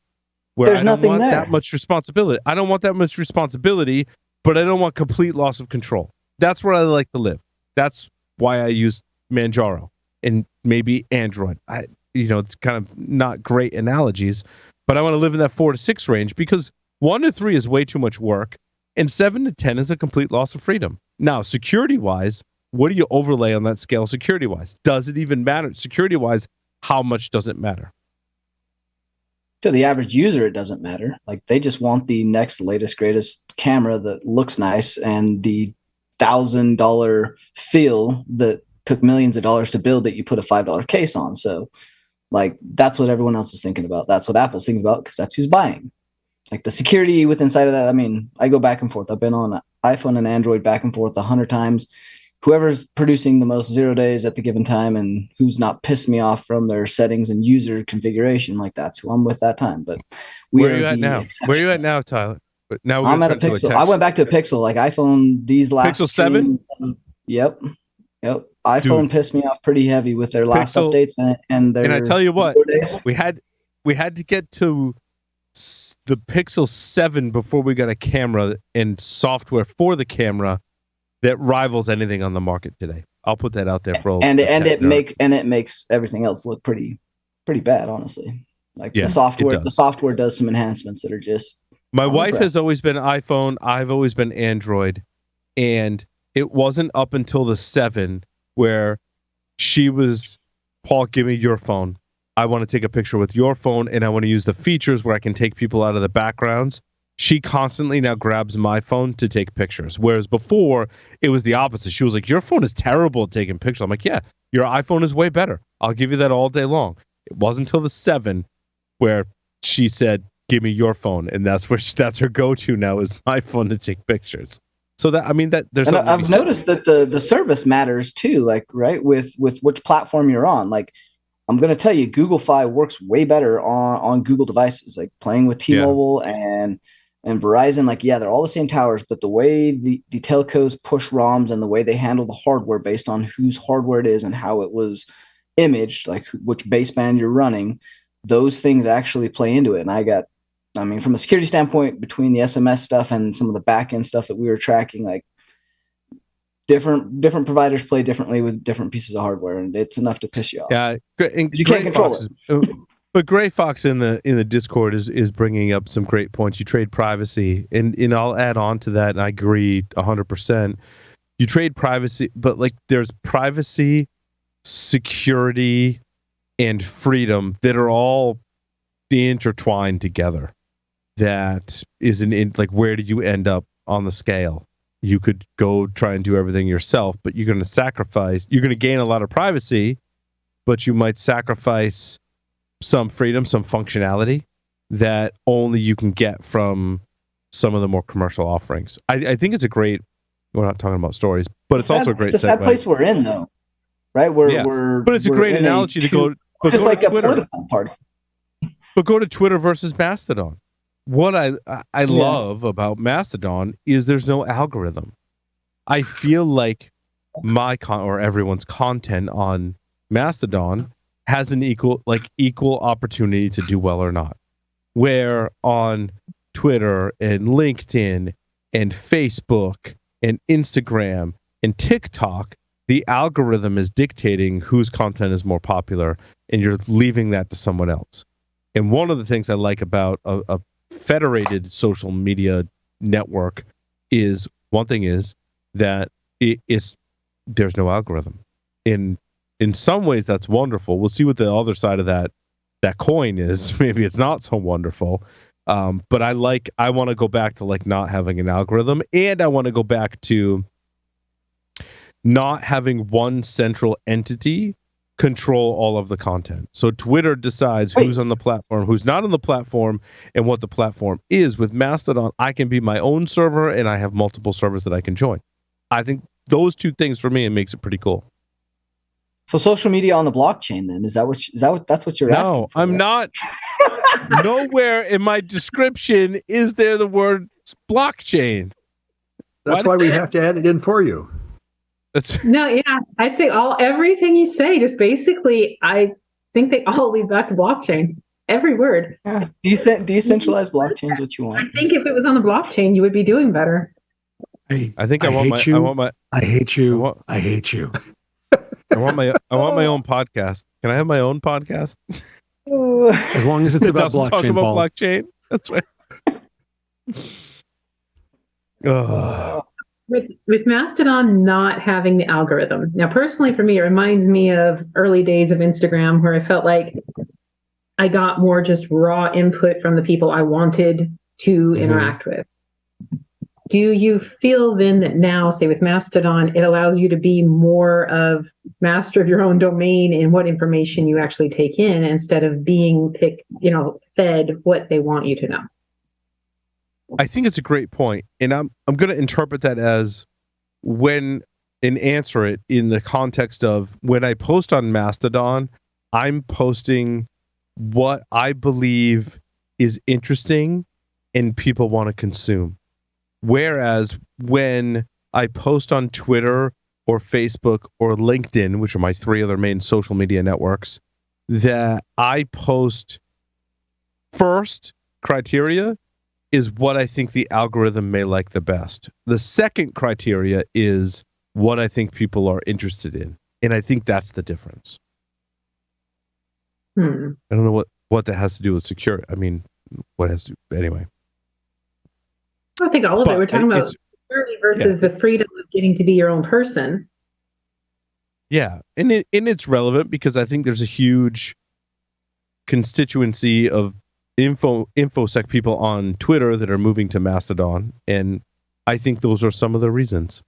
Where There's I don't nothing want there. that much responsibility. I don't want that much responsibility, but I don't want complete loss of control. That's where I like to live. That's why I use Manjaro and maybe Android. It's kind of not great analogies, but I want to live in that 4 to 6 range because 1 to 3 is way too much work, and 7 to 10 is a complete loss of freedom. Now, security-wise, what do you overlay on that scale security-wise? Does it even matter? Security-wise, how much does it matter? To the average user, it doesn't matter. Like they just want the next latest, greatest camera that looks nice and the $1,000 feel that took millions of dollars to build that you put a $5 case on. So like that's what everyone else is thinking about. That's what Apple's thinking about because that's who's buying. like the security with inside of that. I mean, I go back and forth. I've been on iPhone and Android back and forth 100 times. Whoever's producing the most 0 days at the given time and who's not pissed me off from their settings and user configuration, like that's who I'm with that time. But where are you at now? Where are you at now, Tyler? But now I'm at a Pixel. I went back to a Pixel. Like iPhone, these last Pixel 7. Yep. iPhone pissed me off pretty heavy with their last updates and their. And I tell you what, we had to get to the Pixel 7 before we got a camera and software for the camera that rivals anything on the market today. I'll put that out there for all. And it makes everything else look pretty bad, honestly. Like the software does some enhancements that are just. My wife has always been iPhone. I've always been Android, and it wasn't up until the 7 where she was, Paul, give me your phone. I want to take a picture with your phone, and I want to use the features where I can take people out of the backgrounds. She constantly now grabs my phone to take pictures, whereas before it was the opposite. She was like, your phone is terrible at taking pictures. I'm like, yeah, your iPhone is way better. I'll give you that all day long. It wasn't until the 7 where she said, give me your phone, and that's her go-to now is my phone to take pictures. So that, I mean, that there's. And I've noticed that the service matters too. Like, right, with which platform you're on. Like, I'm going to tell you, Google Fi works way better on Google devices. Like playing with T-Mobile and Verizon. Like, yeah, they're all the same towers, but the way the telcos push ROMs and the way they handle the hardware based on whose hardware it is and how it was imaged, like which baseband you're running, those things actually play into it. And from a security standpoint, between the SMS stuff and some of the back-end stuff that we were tracking, like different providers play differently with different pieces of hardware, and it's enough to piss you off. Yeah, and you can't control it. But Gray Fox in the Discord is bringing up some great points. You trade privacy, and I'll add on to that, and I agree 100%. You trade privacy, but like there's privacy, security, and freedom that are all intertwined together. That is like, where do you end up on the scale? You could go try and do everything yourself, but you're going to gain a lot of privacy, but you might sacrifice some freedom, some functionality that only you can get from some of the more commercial offerings. I think it's a great, we're not talking about stories, but it's also a great. It's a sad place we're in, though, right? But it's a great analogy to go. Just like a political party. But go to Twitter versus Mastodon. What I love about Mastodon is there's no algorithm. I feel like or everyone's content on Mastodon has an equal opportunity to do well or not. Where on Twitter and LinkedIn and Facebook and Instagram and TikTok, the algorithm is dictating whose content is more popular, and you're leaving that to someone else. And one of the things I like about a federated social media network is that there's no algorithm. In some ways, that's wonderful. We'll see what the other side of that coin is. Maybe it's not so wonderful. But I want to go back to like not having an algorithm, and I want to go back to not having one central entity control all of the content. So Twitter decides who's on the platform, who's not on the platform, and what the platform is. With Mastodon, I can be my own server, and I have multiple servers that I can join. I think those two things for me, it makes it pretty cool. So social media on the blockchain, then that's what you're asking? No, I'm not. Nowhere in my description is there the word blockchain. That's why we have to add it in for you. No, yeah, I'd say everything you say, just basically, I think they all lead back to blockchain. Every word. Yeah, decentralized blockchain is what you want. I think if it was on the blockchain, you would be doing better. I want my own podcast. Can I have my own podcast? As long as it's about blockchain, talk about blockchain. That's right. With Mastodon not having the algorithm. Now, personally, for me, it reminds me of early days of Instagram, where I felt like I got more just raw input from the people I wanted to interact with. Do you feel then that now, say with Mastodon, it allows you to be more of master of your own domain in what information you actually take in, instead of being fed what they want you to know? I think it's a great point, and I'm going to interpret that as and answer it in the context of when I post on Mastodon, I'm posting what I believe is interesting and people want to consume. Whereas when I post on Twitter or Facebook or LinkedIn, which are my 3 other main social media networks, that I post first criteria is what I think the algorithm may like the best. The second criteria is what I think people are interested in. And I think that's the difference. I don't know what that has to do with security. I mean, what has to do, anyway. I think all of it. We're talking about security versus the freedom of getting to be your own person. Yeah. And it's relevant because I think there's a huge constituency of infosec people on Twitter that are moving to Mastodon, and I think those are some of the reasons.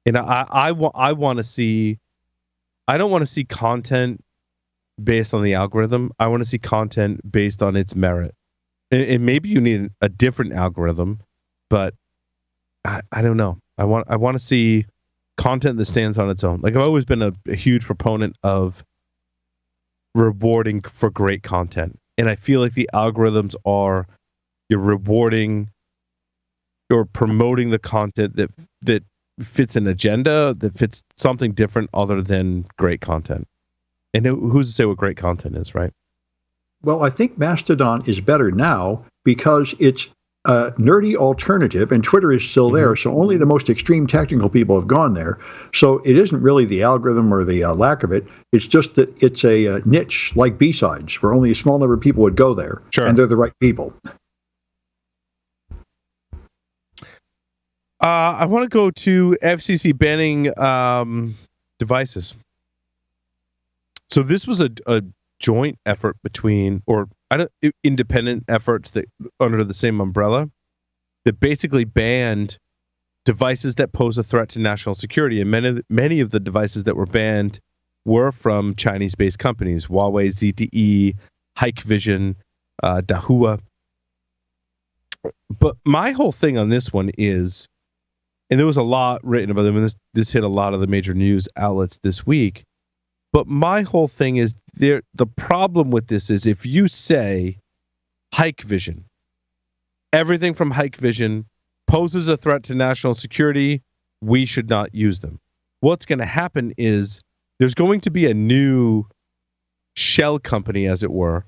And I want to see, I don't want to see content based on the algorithm. I want to see content based on its merit. And maybe you need a different algorithm, but I don't know. I want to see content that stands on its own. Like, I've always been a huge proponent of rewarding for great content. And I feel like the algorithms are, you're rewarding, you're promoting the content that fits an agenda, that fits something different other than great content. And who's to say what great content is, right? Well, I think Mastodon is better now because it's a nerdy alternative, and Twitter is still there. So only the most extreme technical people have gone there. So it isn't really the algorithm or the lack of it. It's just that it's a niche like B-Sides, where only a small number of people would go there. Sure. And they're the right people. I want to go to FCC banning devices. So this was a joint effort between, or independent efforts that under the same umbrella that basically banned devices that pose a threat to national security. And many of the devices that were banned were from Chinese-based companies: Huawei, ZTE, Hikvision, Dahua. But my whole thing on this one is, and there was a lot written about them, and this hit a lot of the major news outlets this week. But my whole thing is, the problem with this is, if you say Hikvision, everything from Hikvision poses a threat to national security, we should not use them. What's going to happen is there's going to be a new shell company, as it were,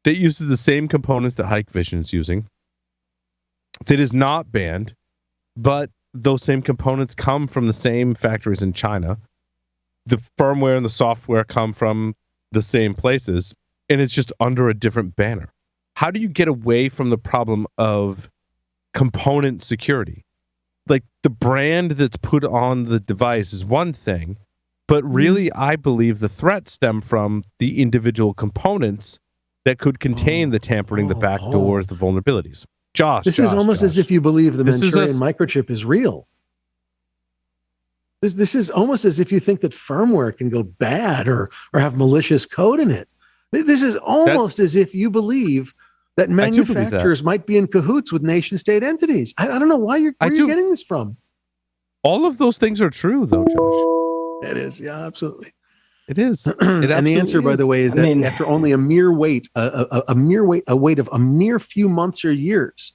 that uses the same components that Hikvision is using, that is not banned, but those same components come from the same factories in China. The firmware and the software come from the same places, and it's just under a different banner. How do you get away from the problem of component security? Like, the brand that's put on the device is one thing, but really, I believe the threats stem from the individual components that could contain the tampering, the backdoors, the vulnerabilities. This is almost as if you believe the Manchurian microchip is real. This is almost as if you think that firmware can go bad or have malicious code in it. This is almost as if you believe that manufacturers might be in cahoots with nation-state entities. I don't know where you're getting this from. All of those things are true, though, Josh. It is, yeah, absolutely. It is. And the answer, by the way, is that after only a mere wait of a mere few months or years,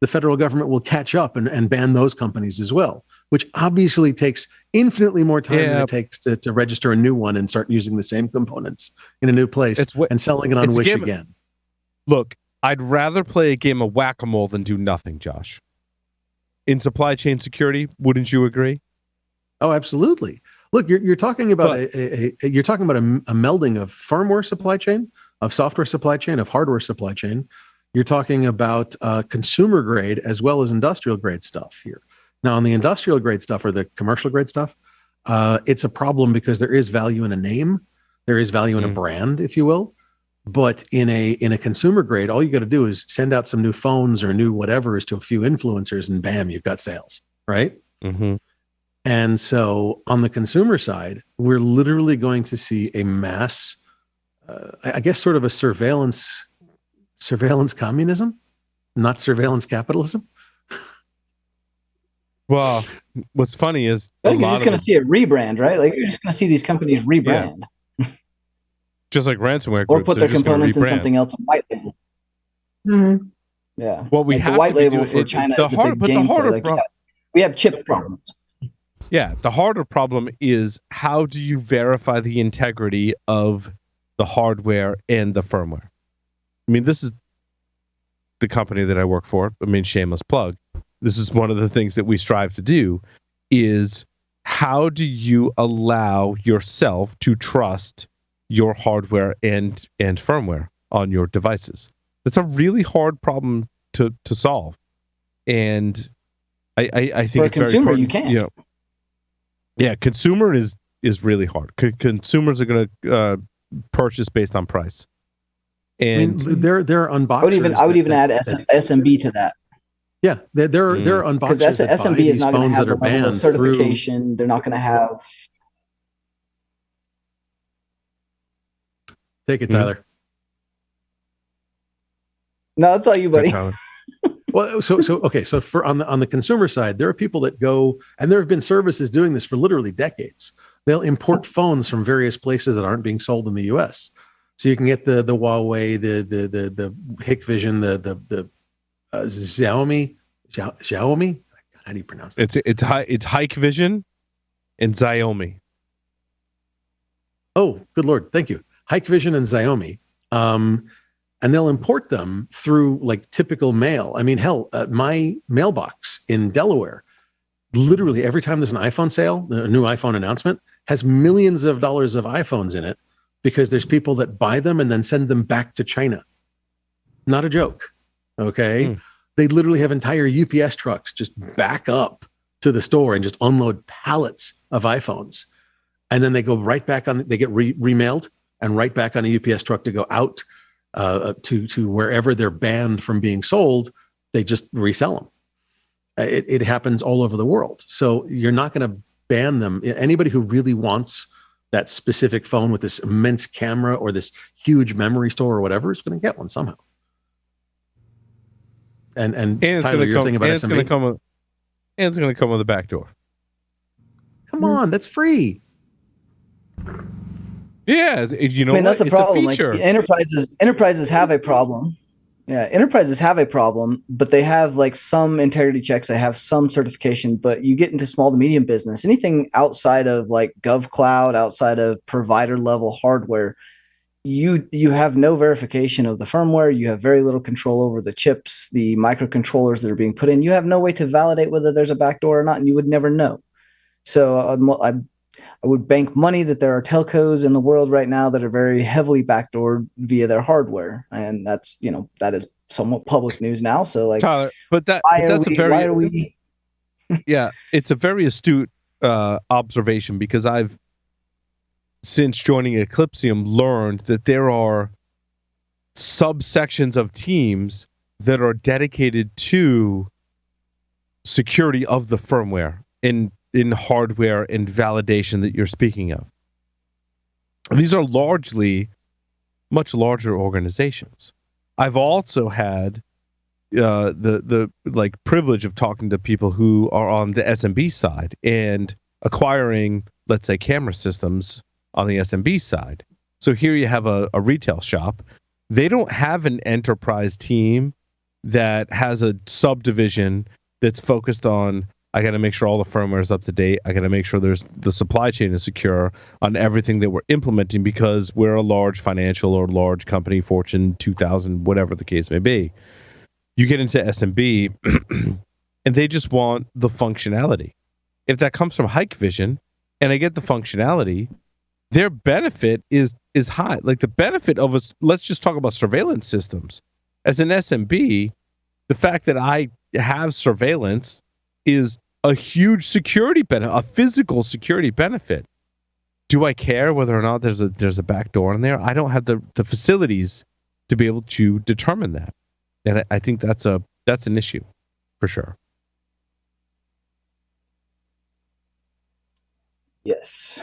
the federal government will catch up and ban those companies as well, which obviously takes infinitely more time than it takes to register a new one and start using the same components in a new place and selling it on Wish again. Look, I'd rather play a game of whack-a-mole than do nothing, Josh. In supply chain security, wouldn't you agree? Oh, absolutely. Look, you're talking about a melding of firmware supply chain, of software supply chain, of hardware supply chain. You're talking about consumer grade as well as industrial grade stuff here. Now, on the industrial grade stuff or the commercial grade stuff, it's a problem because there is value in a name, there is value in a brand, if you will. But in a consumer grade, all you got to do is send out some new phones or new whatever's to a few influencers, and bam, you've got sales, right? And so on the consumer side, we're literally going to see a mass, I guess, sort of a surveillance communism, not surveillance capitalism, Well, what's funny is I think you're just going to see a rebrand, right? Like you're just going to see these companies rebrand, just like ransomware or groups, put they're their just gonna components in rebrand. something else and white label. Mhm. Yeah. What we Like have the white to be label doing- for it- China the is a hard- big but the game play. harder Like, pro- we have chip problems. Yeah, the harder problem is how do you verify the integrity of the hardware and the firmware? I mean, this is the company that I work for. I mean, shameless plug. This is one of the things that we strive to do is how do you allow yourself to trust your hardware and firmware on your devices? That's a really hard problem to solve. And I think For a it's very consumer, important. you can't. Yeah, consumer is really hard. Consumers are going to purchase based on price. And I mean, there are unboxers. I would even add SMB to that. Yeah, there are Because unboxers that buy SMB these is not going phones to have that the are level of banned through. certification. They're not going to have. Take it, Tyler. No, that's all you, buddy. Well, so okay. So for on the consumer side, there are people that go, and there have been services doing this for literally decades. They'll import phones from various places that aren't being sold in the U.S. So you can get the Huawei, the Hikvision, the Xiaomi. How do you pronounce that? It's Hikvision and Xiaomi. Oh, good Lord. Thank you. Hikvision and Xiaomi. And they'll import them through like typical mail. I mean, hell, my mailbox in Delaware, literally every time there's an iPhone sale, a new iPhone announcement, has millions of dollars of iPhones in it because there's people that buy them and then send them back to China. Not a joke. Okay. They literally have entire UPS trucks just back up to the store and just unload pallets of iPhones. And then they go right back on, they get remailed and right back on a UPS truck to go out to wherever they're banned from being sold. They just resell them. It happens all over the world. So you're not going to ban them. Anybody who really wants that specific phone with this immense camera or this huge memory store or whatever is going to get one somehow. And Tyler, your thing about SMB? It's going to come with a back door. Come on, that's free. Yeah, you know, I mean, that's the problem. Like enterprises have a problem. Yeah, enterprises have a problem, but they have like some integrity checks. They have some certification, but you get into small to medium business, anything outside of like GovCloud, outside of provider level hardware, you have no verification of the firmware. You have very little control over the chips, the microcontrollers that are being put in. You have no way to validate whether there's a backdoor or not, and you would never know. So I would bank money that there are telcos in the world right now that are very heavily backdoored via their hardware, and that's that is somewhat public news now. So like, Tyler, why are we? Yeah, it's a very astute observation because I've since joining Eclipsium learned that there are subsections of teams that are dedicated to security of the firmware in hardware and validation that you're speaking of. These are largely much larger organizations. I've also had the like privilege of talking to people who are on the SMB side and acquiring, let's say, camera systems on the SMB side. So here you have a retail shop. They don't have an enterprise team that has a subdivision that's focused on, I got to make sure all the firmware is up to date. I got to make sure the supply chain is secure on everything that we're implementing because we're a large financial or large company, Fortune 2000, whatever the case may be. You get into SMB and they just want the functionality. If that comes from Hikvision and I get the functionality, their benefit is high. Like the benefit of us, let's just talk about surveillance systems. As an SMB, the fact that I have surveillance is a huge security benefit, a physical security benefit. Do I care whether or not there's a back door in there? I don't have the facilities to be able to determine that. And I think that's an issue for sure. Yes.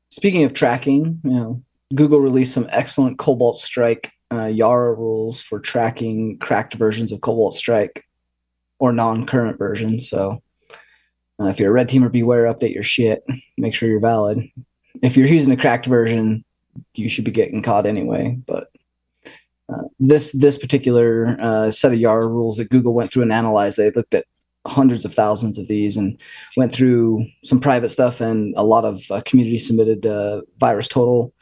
Speaking of tracking, Google released some excellent Cobalt Strike Yara rules for tracking cracked versions of Cobalt Strike or non-current versions. So If you're a red teamer, beware, update your shit. Make sure you're valid. If you're using a cracked version, you should be getting caught anyway. But this particular set of YARA rules that Google went through and analyzed, they looked at hundreds of thousands of these and went through some private stuff and a lot of community submitted virus total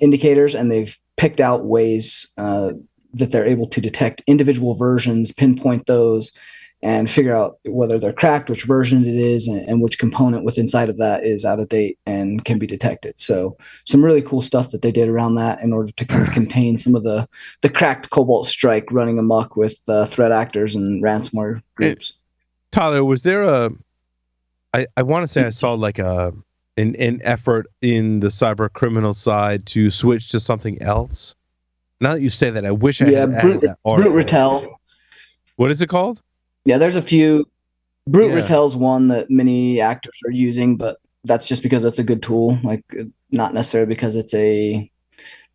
indicators, and they've picked out ways that they're able to detect individual versions, pinpoint those, and figure out whether they're cracked, which version it is, and which component within inside of that is out of date and can be detected. So some really cool stuff that they did around that in order to kind of contain some of the cracked Cobalt Strike running amok with threat actors and ransomware groups. Tyler, was there I want to say I saw like an effort in the cyber criminal side to switch to something else? Now that you say that, I wish I had added that article. Brute Retell. What is it called? Yeah, there's a few. Brute Retell's one that many actors are using, but that's just because it's a good tool, like not necessarily because it's a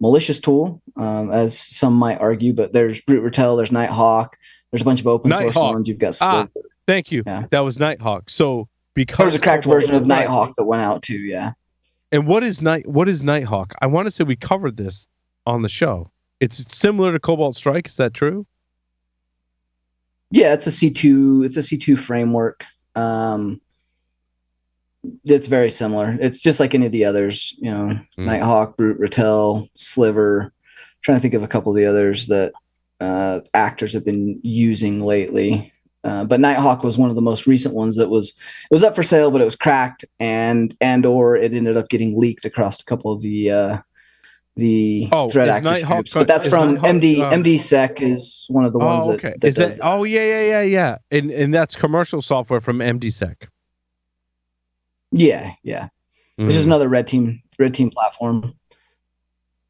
malicious tool, as some might argue. But there's Brute Retell, there's Nighthawk, there's a bunch of open source ones. You've got Sliver. Thank you. Yeah. That was Nighthawk. So because there's a cracked version of Nighthawk that went out too. Yeah. And what is Nighthawk? I want to say we covered this on the show. It's similar to Cobalt Strike. Is that true? Yeah, it's a C2. It's a C2 framework. It's very similar. It's just like any of the others. You know, Nighthawk, Brute Retell, Sliver. I'm trying to think of a couple of the others that actors have been using lately. But Nighthawk was one of the most recent ones that was up for sale, but it was cracked or it ended up getting leaked across a couple of the threat actors groups. But that's from MDSec is one of the ones that is does that. Oh yeah. And that's commercial software from MDSec. Yeah. This is another red team platform.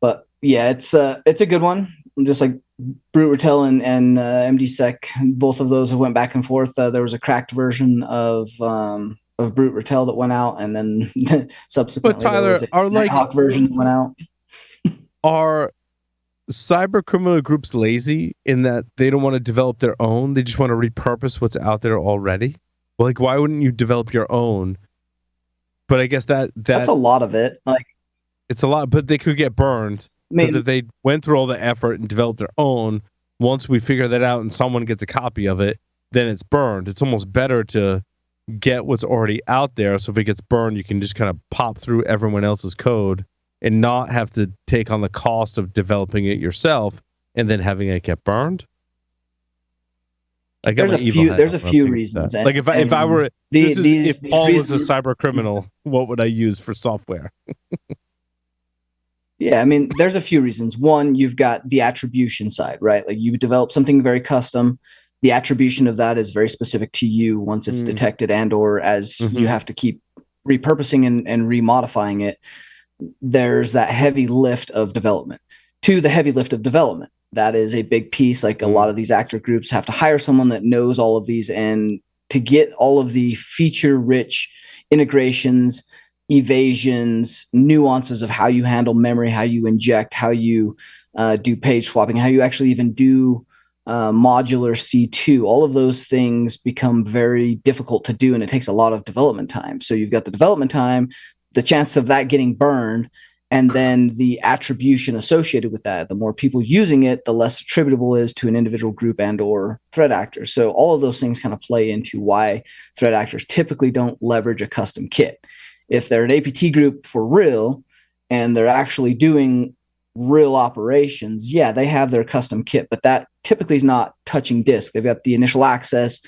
But yeah, it's a good one. Just like Brute Retell and MDSec, both of those have went back and forth. There was a cracked version of Brute Retell that went out, and then subsequently but Tyler, there was a Nighthawk version that went out. Are cyber criminal groups lazy in that they don't want to develop their own? They just want to repurpose what's out there already? Well, like, why wouldn't you develop your own? But I guess that's a lot of it. Like, it's a lot, but they could get burned. Because if they went through all the effort and developed their own, once we figure that out and someone gets a copy of it, then it's burned. It's almost better to get what's already out there. So if it gets burned, you can just kind of pop through everyone else's code and not have to take on the cost of developing it yourself and then having it get burned. There's a few reasons. Like if I were if Paul was a cyber criminal, what would I use for software? Yeah, I mean, there's a few reasons. One, you've got the attribution side, right? Like you develop something very custom. The attribution of that is very specific to you once it's detected or as you have to keep repurposing and remodifying it. There's that heavy lift of development. To the heavy lift of development, that is a big piece. Like a lot of these actor groups have to hire someone that knows all of these, and to get all of the feature-rich integrations, evasions, nuances of how you handle memory, how you inject, how you do page swapping, how you actually even do modular C2. All of those things become very difficult to do, and it takes a lot of development time. So you've got the development time, the chance of that getting burned, and then the attribution associated with that. The more people using it, the less attributable it is to an individual group and or threat actors. So all of those things kind of play into why threat actors typically don't leverage a custom kit. If they're an APT group for real and they're actually doing real operations, yeah, they have their custom kit, but that typically is not touching disk. They've got the initial access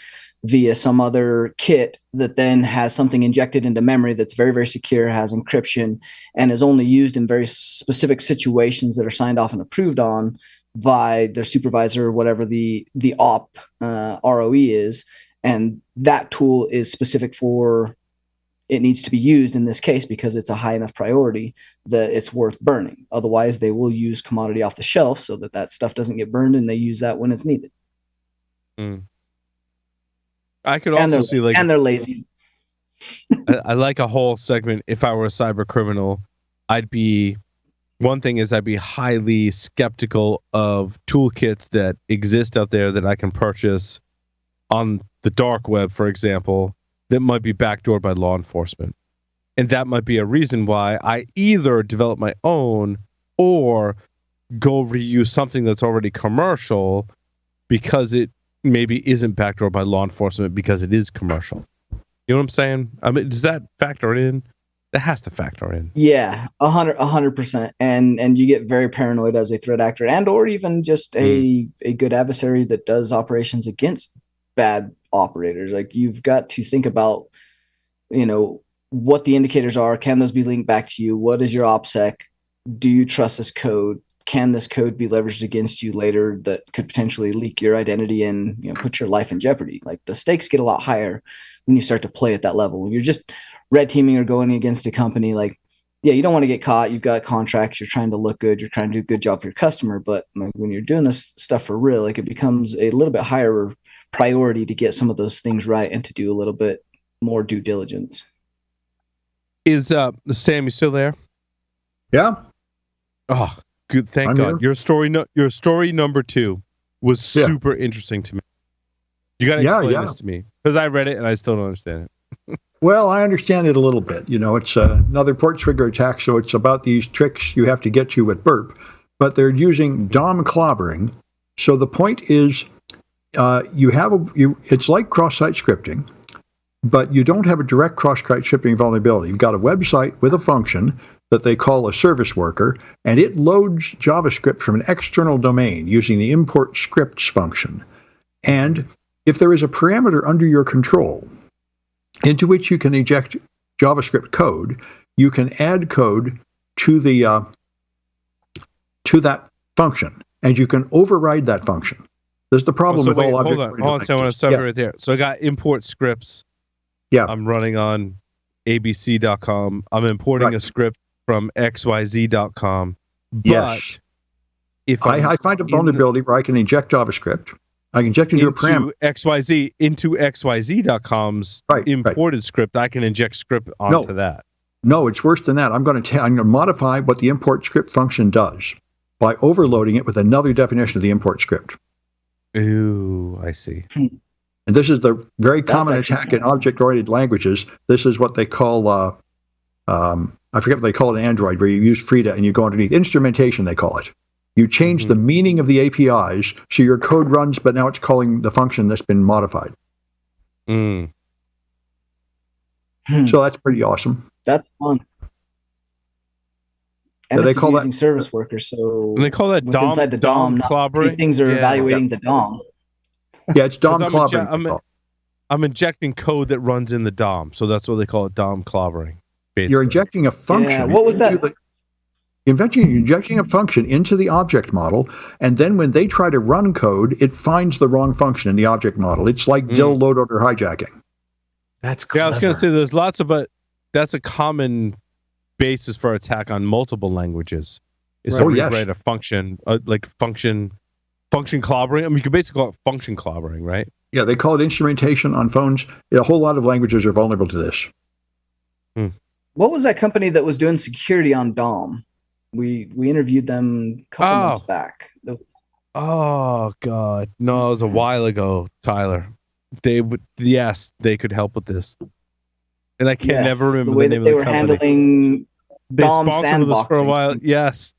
via some other kit that then has something injected into memory that's very, very secure, has encryption, and is only used in very specific situations that are signed off and approved on by their supervisor or whatever the op ROE is. And that tool is specific for it needs to be used in this case because it's a high enough priority that it's worth burning. Otherwise, they will use commodity off the shelf so that stuff doesn't get burned, and they use that when it's needed. I could also see and they're lazy. I like a whole segment. If I were a cyber criminal, I'd be highly skeptical of toolkits that exist out there that I can purchase on the dark web, for example, that might be backdoored by law enforcement. And that might be a reason why I either develop my own or go reuse something that's already commercial because it maybe isn't backdoored by law enforcement because it is commercial. You know what I'm saying? I mean, does that factor in? That has to factor in. Yeah, 100%. And you get very paranoid as a threat actor and or even just a good adversary that does operations against bad operators. Like, you've got to think about, what the indicators are. Can those be linked back to you? What is your OPSEC? Do you trust this code? Can this code be leveraged against you later that could potentially leak your identity and put your life in jeopardy? Like, the stakes get a lot higher when you start to play at that level. When you're just red teaming or going against a company, like, yeah, you don't want to get caught. You've got contracts. You're trying to look good. You're trying to do a good job for your customer. But when you're doing this stuff for real, like, it becomes a little bit higher priority to get some of those things right and to do a little bit more due diligence. Is Sam, you still there? Yeah. Oh, good. Thank God. Your story number 2 was super interesting to me. You got to explain this to me because I read it and I still don't understand it. Well, I understand it a little bit. It's another port trigger attack, so it's about these tricks you have to get to with burp, but they're using DOM clobbering. So the point is, it's like cross-site scripting, but you don't have a direct cross-site scripting vulnerability. You've got a website with a function that they call a service worker, and it loads JavaScript from an external domain using the import scripts function. And if there is a parameter under your control into which you can inject JavaScript code, you can add code to the to that function, and you can override that function. There's the problem with all object. Hold on. So I want to stop right there. So I got import scripts. Yeah. I'm running on abc.com. I'm importing a script from xyz.com. But yes. If I find a vulnerability where I can inject JavaScript, I can inject into a parameter. into xyz.com's imported script, I can inject script onto that. No, it's worse than that. I'm going to modify what the import script function does by overloading it with another definition of the import script. Ooh, I see. And this is the very common attack in object-oriented languages. This is what they call, I forget what they call it in Android, where you use Frida and you go underneath. Instrumentation, they call it. You change the meaning of the APIs, so your code runs, but now it's calling the function that's been modified. So that's pretty awesome. That's fun. And they call using service workers, so and they call that DOM, inside the DOM clobbering. Things are evaluating the DOM. Yeah, it's DOM clobbering. I'm injecting code that runs in the DOM, so that's what they call it, DOM clobbering. Basically. You're injecting a function. Yeah, what was that? You're injecting a function into the object model, and then when they try to run code, it finds the wrong function in the object model. It's like DIL loadout or hijacking. That's clever. Yeah, I was going to say there's lots of that's a common basis for attack on multiple languages. Is to rewrite a function, like function clobbering. I mean, you could basically call it function clobbering, right? Yeah, they call it instrumentation on phones. A whole lot of languages are vulnerable to this. What was that company that was doing security on DOM? We interviewed them a couple months back. Oh God, no, it was a while ago, Tyler. They could help with this, and I can't never remember the way that they were handling DOM sandboxing for a while. Yes.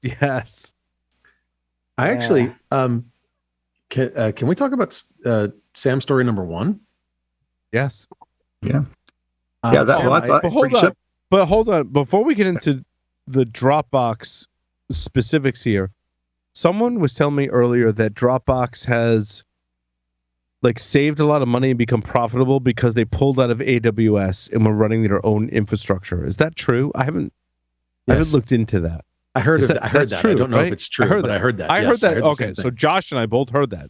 I actually can we talk about Sam story number 1? Yes. Yeah. But hold on, before we get into the Dropbox specifics here, someone was telling me earlier that Dropbox has saved a lot of money and become profitable because they pulled out of AWS and were running their own infrastructure. Is that true? I haven't looked into that. I heard that. True, I don't know if it's true, but I heard that. I heard that. Okay, so Josh and I both heard that.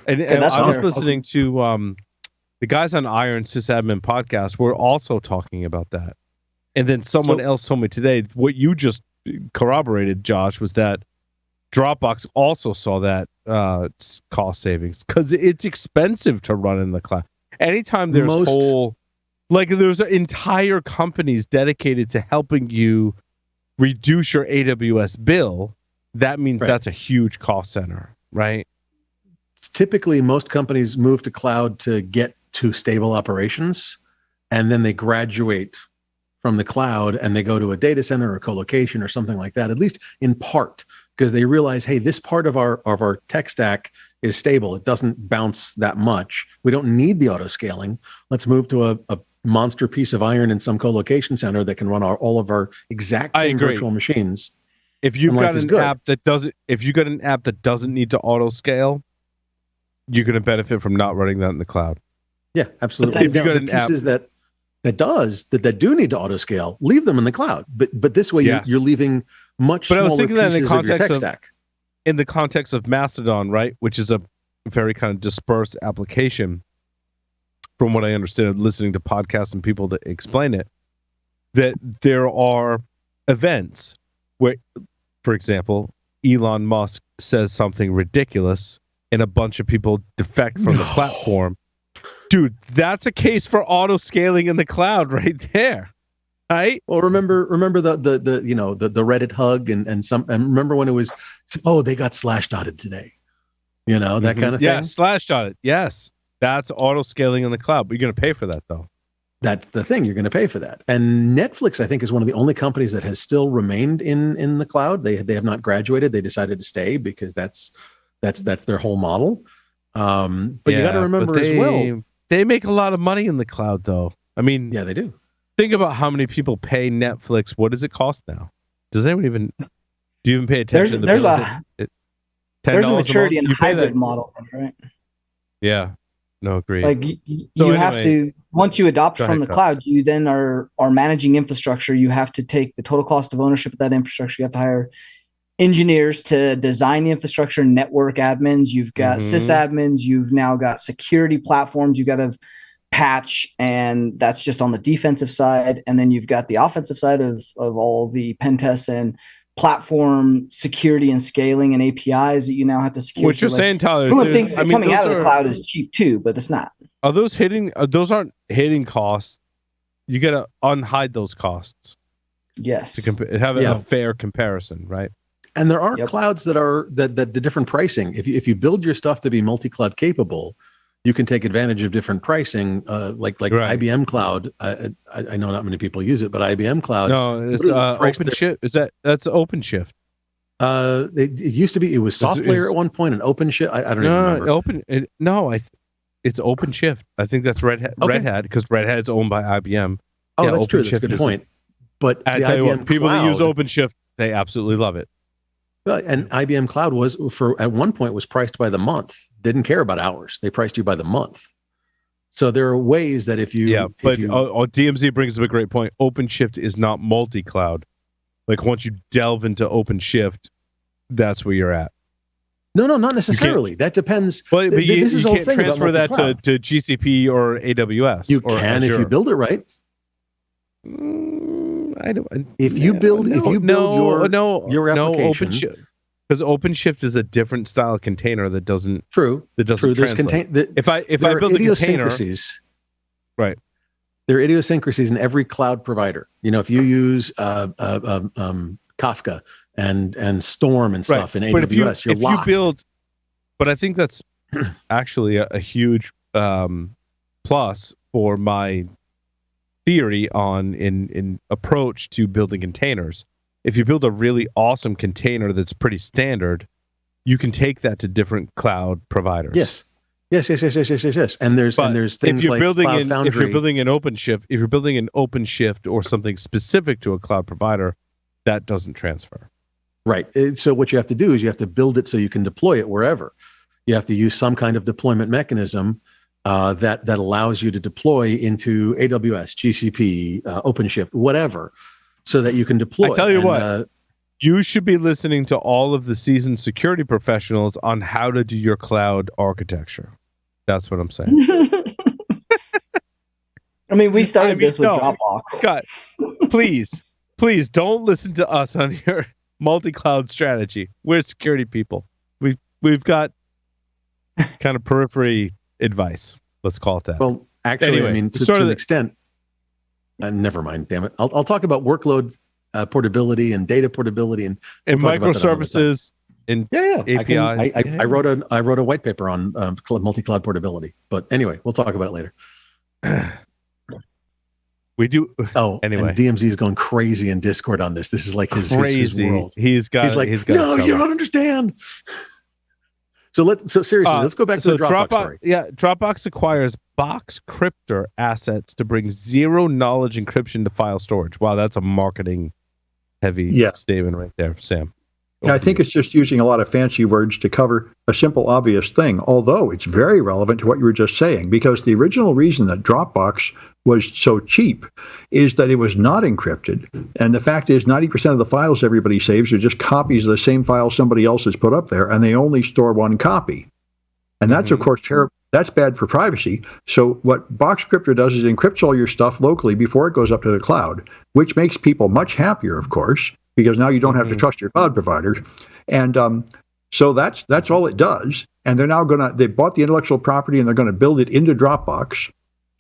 And I was listening to the guys on Iron Sysadmin podcast were also talking about that. And then someone else told me today, what you just corroborated, Josh, was that Dropbox also saw that cost savings because it's expensive to run in the cloud. Anytime there's there's entire companies dedicated to helping you reduce your AWS bill, that means that's a huge cost center, right? Typically, most companies move to cloud to get to stable operations, and then they graduate from the cloud and they go to a data center or co-location or something like that, at least in part, because they realize, hey, this part of our tech stack is stable. It doesn't bounce that much. We don't need the auto scaling. Let's move to a monster piece of iron in some co-location center that can run all of our exact same virtual machines. If you've got an app that doesn't need to auto scale, you're going to benefit from not running that in the cloud. Yeah, absolutely. If you got an pieces that do need to auto scale, leave them in the cloud. But this way, you're leaving much smaller pieces of your tech stack. In the context of Mastodon, right, which is a very kind of dispersed application, from what I understand, listening to podcasts and people that explain it, that there are events where, for example, Elon Musk says something ridiculous and a bunch of people defect from the platform. Dude, that's a case for auto scaling in the cloud right there. Right? Well, remember the Reddit hug and remember when it was, they got slash dotted today. That kind of thing. Yeah, slash dotted. Yes. That's auto scaling in the cloud. But you're going to pay for that though. That's the thing. You're going to pay for that. And Netflix, I think, is one of the only companies that has still remained in the cloud. They have not graduated. They decided to stay because that's their whole model. But you got to remember as well, they make a lot of money in the cloud though. I mean, yeah, they do. Think about how many people pay Netflix. What does it cost now? Does anyone even? Do you even pay attention? There's a maturity and hybrid model, right? Yeah, no, agree. Like you have to, once you adopt from the cloud, you then are managing infrastructure. You have to take the total cost of ownership of that infrastructure. You have to hire engineers to design the infrastructure, network admins. You've got sysadmins. You've now got security platforms. You've got to patch, and that's just on the defensive side. And then you've got the offensive side of all the pen tests and platform security and scaling and APIs that you now have to secure. What you're saying, Tyler, one of the things coming out of the cloud is cheap too, but it's not. Are those hitting? Those aren't hitting costs. You got to unhide those costs. Yes. To have a fair comparison, right? And there are clouds that are that the different pricing. If you build your stuff to be multi-cloud capable, you can take advantage of different pricing, like IBM Cloud. I know not many people use it, but IBM Cloud. No, it's OpenShift. That's OpenShift. It used to be. It was SoftLayer at one point, and OpenShift. I don't even remember. It's OpenShift. I think that's Red Hat. Okay. Red Hat, because Red Hat is owned by IBM. Oh, yeah, that's true. That's a good point. But the IBM people that use OpenShift, they absolutely love it. And IBM Cloud was at one point was priced by the month. Didn't care about hours. They priced you by the month. So there are ways that DMZ brings up a great point. OpenShift is not multi-cloud. Like once you delve into OpenShift, that's where you're at. No, not necessarily. That depends. Well, but you can't transfer that to GCP or AWS. You can if you build it right. If you build your application, because OpenShift is a different style of container that doesn't translate. If I build a container, right? There are idiosyncrasies in every cloud provider. If you use Kafka and Storm and stuff in AWS, you're locked. But I think that's actually a huge plus for my theory in approach to building containers. If you build a really awesome container that's pretty standard, you can take that to different cloud providers. Yes. And there's things like Cloud Foundry. If you're building an OpenShift or something specific to a cloud provider, that doesn't transfer. Right. So what you have to do is you have to build it so you can deploy it wherever. You have to use some kind of deployment mechanism that allows you to deploy into AWS, GCP, OpenShift, whatever, so that you can deploy. I tell you what, you should be listening to all of the seasoned security professionals on how to do your cloud architecture. That's what I'm saying. I mean, we started this with Dropbox. Scott, please don't listen to us on your multi-cloud strategy. We're security people. We've got kind of periphery advice. Let's call it that. Well, actually, anyway, I mean, to an extent, never mind. Damn it. I'll talk about workload portability and data portability and microservices. and Yeah. APIs. I wrote a white paper on multi-cloud portability. But anyway, we'll talk about it later. We do. Oh, anyway, and DMZ is going crazy in Discord on this. This is like his world. He's like, no, you don't understand. So seriously, let's go back to the Dropbox story. Yeah, Dropbox acquires Box Cryptor assets to bring zero knowledge encryption to file storage. Wow, that's a marketing heavy statement right there, Sam. Yeah, I think it's just using a lot of fancy words to cover a simple, obvious thing, although it's very relevant to what you were just saying, because the original reason that Dropbox was so cheap is that it was not encrypted. And the fact is 90% of the files everybody saves are just copies of the same file somebody else has put up there, and they only store one copy. And that's, of course, terrible. That's bad for privacy. So what Box Cryptor does is encrypts all your stuff locally before it goes up to the cloud, which makes people much happier, of course, because now you don't have to trust your cloud providers. And so that's all it does. And they're now they bought the intellectual property and they're going to build it into Dropbox.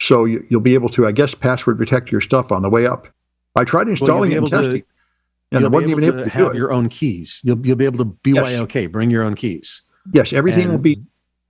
So you'll be able to, I guess, password protect your stuff on the way up. I tried installing it and testing. And I wasn't even able to have your own keys. You'll be able to BYOK, bring your own keys. Yes, everything will be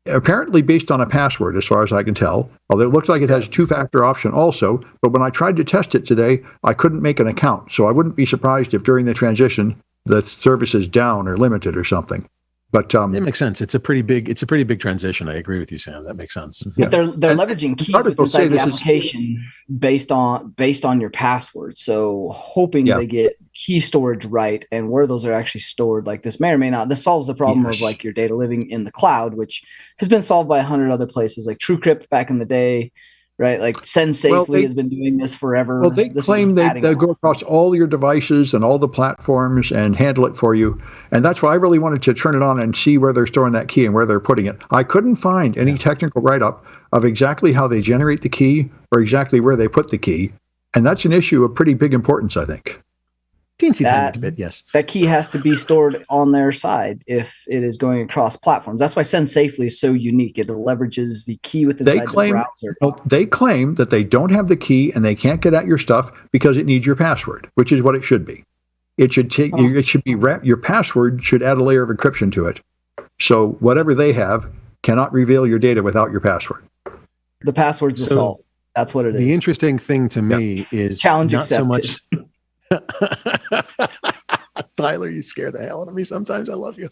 apparently based on a password, as far as I can tell. Although it looks like it has a two-factor option also. But when I tried to test it today, I couldn't make an account. So I wouldn't be surprised if during the transition the service is down or limited or something. But it makes sense. It's a pretty big transition. I agree with you, Sam. That makes sense. But they're leveraging keys inside the application based on your password. So hoping they get key storage right and where those are actually stored. Like this may or may not. This solves the problem of like your data living in the cloud, which has been solved by 100 other places, like TrueCrypt back in the day. Right, like Send Safely has been doing this forever. Well, they claim they go across all your devices and all the platforms and handle it for you. And that's why I really wanted to turn it on and see where they're storing that key and where they're putting it. I couldn't find any technical write-up of exactly how they generate the key or exactly where they put the key. And that's an issue of pretty big importance, I think. Tiny bit, yes. That key has to be stored on their side if it is going across platforms. That's why Send Safely is so unique. It leverages the key within the browser. Well, they claim that they don't have the key and they can't get at your stuff because it needs your password, which is what it should be. It should take your password should add a layer of encryption to it. So whatever they have cannot reveal your data without your password. The password's the salt. That's what it is. The interesting thing to me is challenge not accepted. So much. Tyler, you scare the hell out of me sometimes. I love you.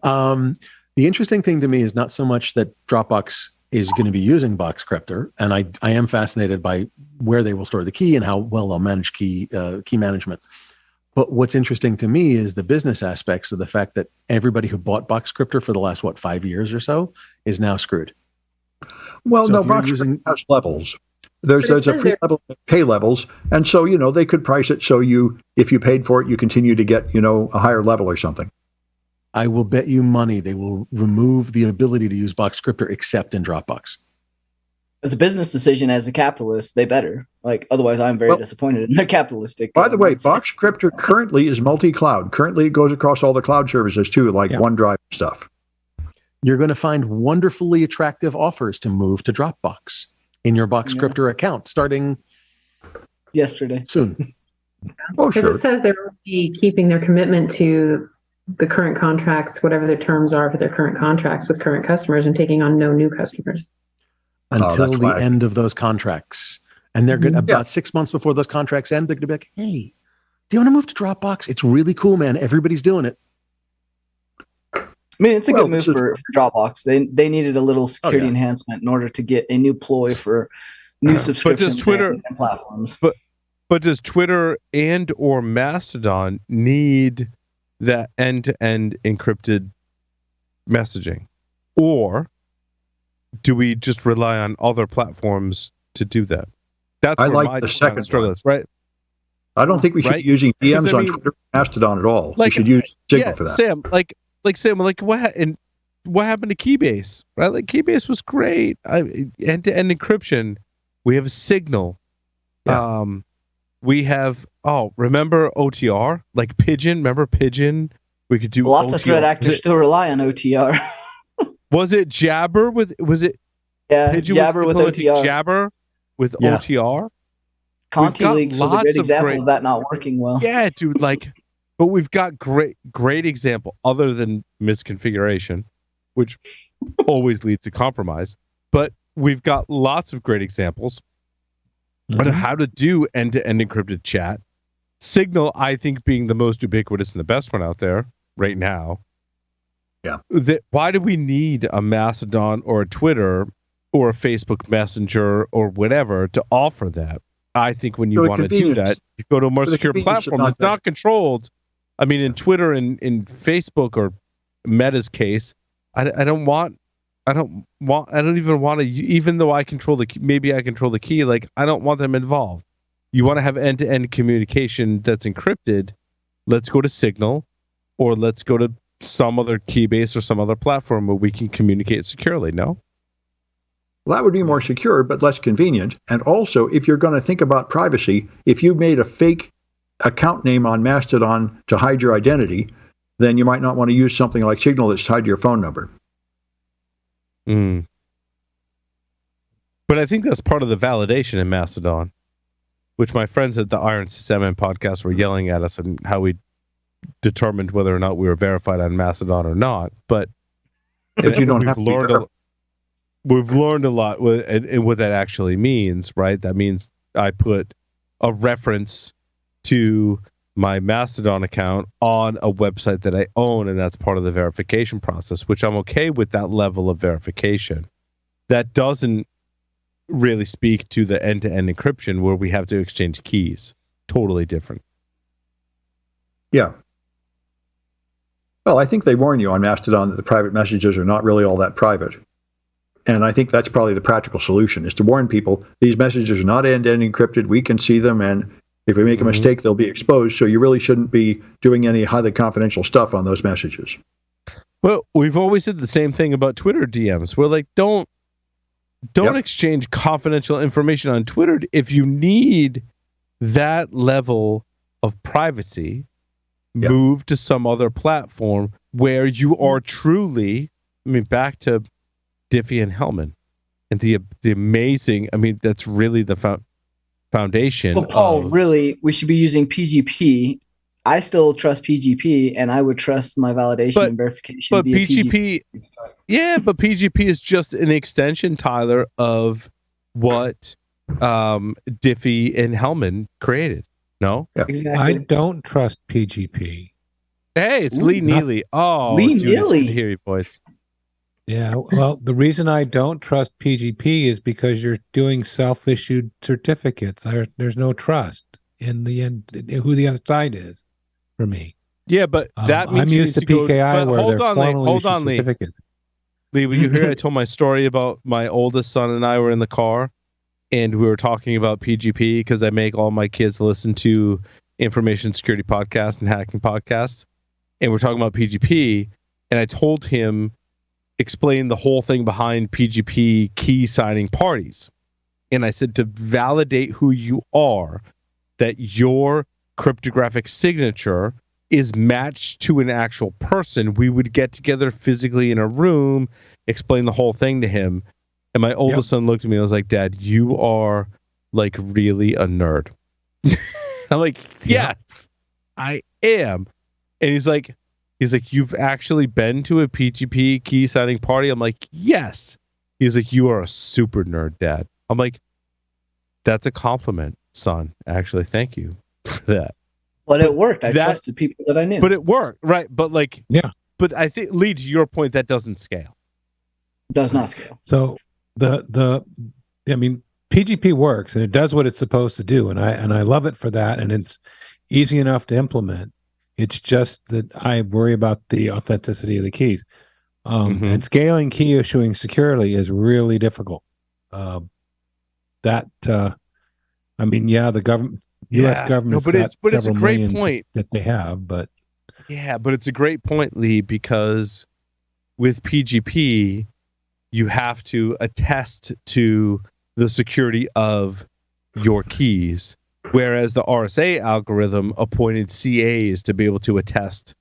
The interesting thing to me is not so much that Dropbox is going to be using Box Cryptor, and I am fascinated by where they will store the key and how well they'll manage key management. But what's interesting to me is the business aspects of the fact that everybody who bought Box Cryptor for the last 5 years or so is now screwed. Well, so no, Box Cryptor has levels. There's a free level, pay levels, and so they could price it so if you paid for it, you continue to get a higher level or something. I will bet you money they will remove the ability to use Box Cryptor except in Dropbox. As a business decision, as a capitalist, they better. Otherwise, I'm very disappointed in their capitalistic. By the way, Box Cryptor currently is multi-cloud. Currently, it goes across all the cloud services too, like OneDrive stuff. You're going to find wonderfully attractive offers to move to Dropbox in your Box Cryptor account starting yesterday. Soon. Because it says they're only keeping their commitment to the current contracts, whatever the terms are for their current contracts with current customers, and taking on no new customers. Until the end of those contracts. And they're going about 6 months before those contracts end, they're going to be like, hey, do you want to move to Dropbox? It's really cool, man. Everybody's doing it. I mean, it's a good move for Dropbox. They needed a little security enhancement in order to get a new ploy for new subscriptions and platforms. But does Twitter and or Mastodon need that end-to-end encrypted messaging? Or do we just rely on other platforms to do that? That's I like the second one. Right? I don't think we should be using DMs on Twitter and Mastodon at all. We should use Signal for that. Sam, what happened to Keybase? Right? Like Keybase was great. End-to-end encryption. We have Signal. Yeah. We have remember OTR? Like Pigeon. Remember Pigeon? We could do lots OTR. of threat actors still rely on OTR. Was it Jabber Pigeon Jabber with OTR? Jabber with OTR. Conti Leaks was a great example of that not working well. Yeah, dude. But But we've got great example other than misconfiguration, which always leads to compromise. But we've got lots of great examples on how to do end-to-end encrypted chat. Signal, I think, being the most ubiquitous and the best one out there right now. Yeah. Why do we need a Mastodon or a Twitter or a Facebook Messenger or whatever to offer that? I think when you want to do that, you go to a more secure platform that's not controlled. I mean, in Twitter and in Facebook or Meta's case, I don't even want to, even though I control maybe I control the key, like I don't want them involved. You want to have end-to-end communication that's encrypted, let's go to Signal, or let's go to some other keybase or some other platform where we can communicate securely, no? Well, that would be more secure, but less convenient. And also, if you're going to think about privacy, if you made a fake account name on Mastodon to hide your identity, then you might not want to use something like Signal that's tied to your phone number. But I think that's part of the validation in Mastodon, which my friends at the Iron Sysadmin podcast were yelling at us and how we determined whether or not we were verified on Mastodon or not. But you don't have to. We've learned a lot and what that actually means, right? That means I put a reference to my Mastodon account on a website that I own, and that's part of the verification process, which I'm okay with that level of verification. That doesn't really speak to the end-to-end encryption where we have to exchange keys. Totally different. Yeah. Well, I think they warn you on Mastodon that the private messages are not really all that private. And I think that's probably the practical solution, is to warn people these messages are not end-to-end encrypted. We can see them, and if we make a mistake, they'll be exposed. So you really shouldn't be doing any highly confidential stuff on those messages. Well, we've always said the same thing about Twitter DMs. We're like, don't exchange confidential information on Twitter. If you need that level of privacy, move to some other platform where you are truly, back to Diffie and Hellman and the amazing, that's really the foundation. So Paul, really, we should be using PGP. I still trust PGP, and I would trust my validation and verification. But PGP, but PGP is just an extension, Tyler, of what Diffie and Hellman created. No, exactly. I don't trust PGP. Hey, it's Lee Neely. Oh, Lee Judas, Neely. good to hear your voice. Yeah, well, the reason I don't trust PGP is because you're doing self-issued certificates. There's no trust in the end who the other side is for me. Yeah, but that means I'm used to PKI where they're formally issued certificates. Lee, were you here? I told my story about my oldest son and I were in the car, and we were talking about PGP because I make all my kids listen to information security podcasts and hacking podcasts, and we're talking about PGP, and I told him, explain the whole thing behind PGP key signing parties. And I said, to validate who you are, that your cryptographic signature is matched to an actual person, we would get together physically in a room, explain the whole thing to him. And my oldest son looked at me and was like, Dad, you are like really a nerd. I'm like, yes, I am. And he's like, you've actually been to a PGP key signing party? I'm like, yes. He's like, you are a super nerd, Dad. I'm like, that's a compliment, son. Actually, thank you for that. But it worked. I trusted people that I knew. But it worked, right? But but I think, Lee, to your point, that doesn't scale. It does not scale. So PGP works and it does what it's supposed to do, and I love it for that, and it's easy enough to implement. It's just that I worry about the authenticity of the keys. And scaling key issuing securely is really difficult. The government, U.S. government's got it's a great millions point that they have, but it's a great point, Lee, because with PGP, you have to attest to the security of your keys. Whereas the RSA algorithm appointed CAs to be able to attest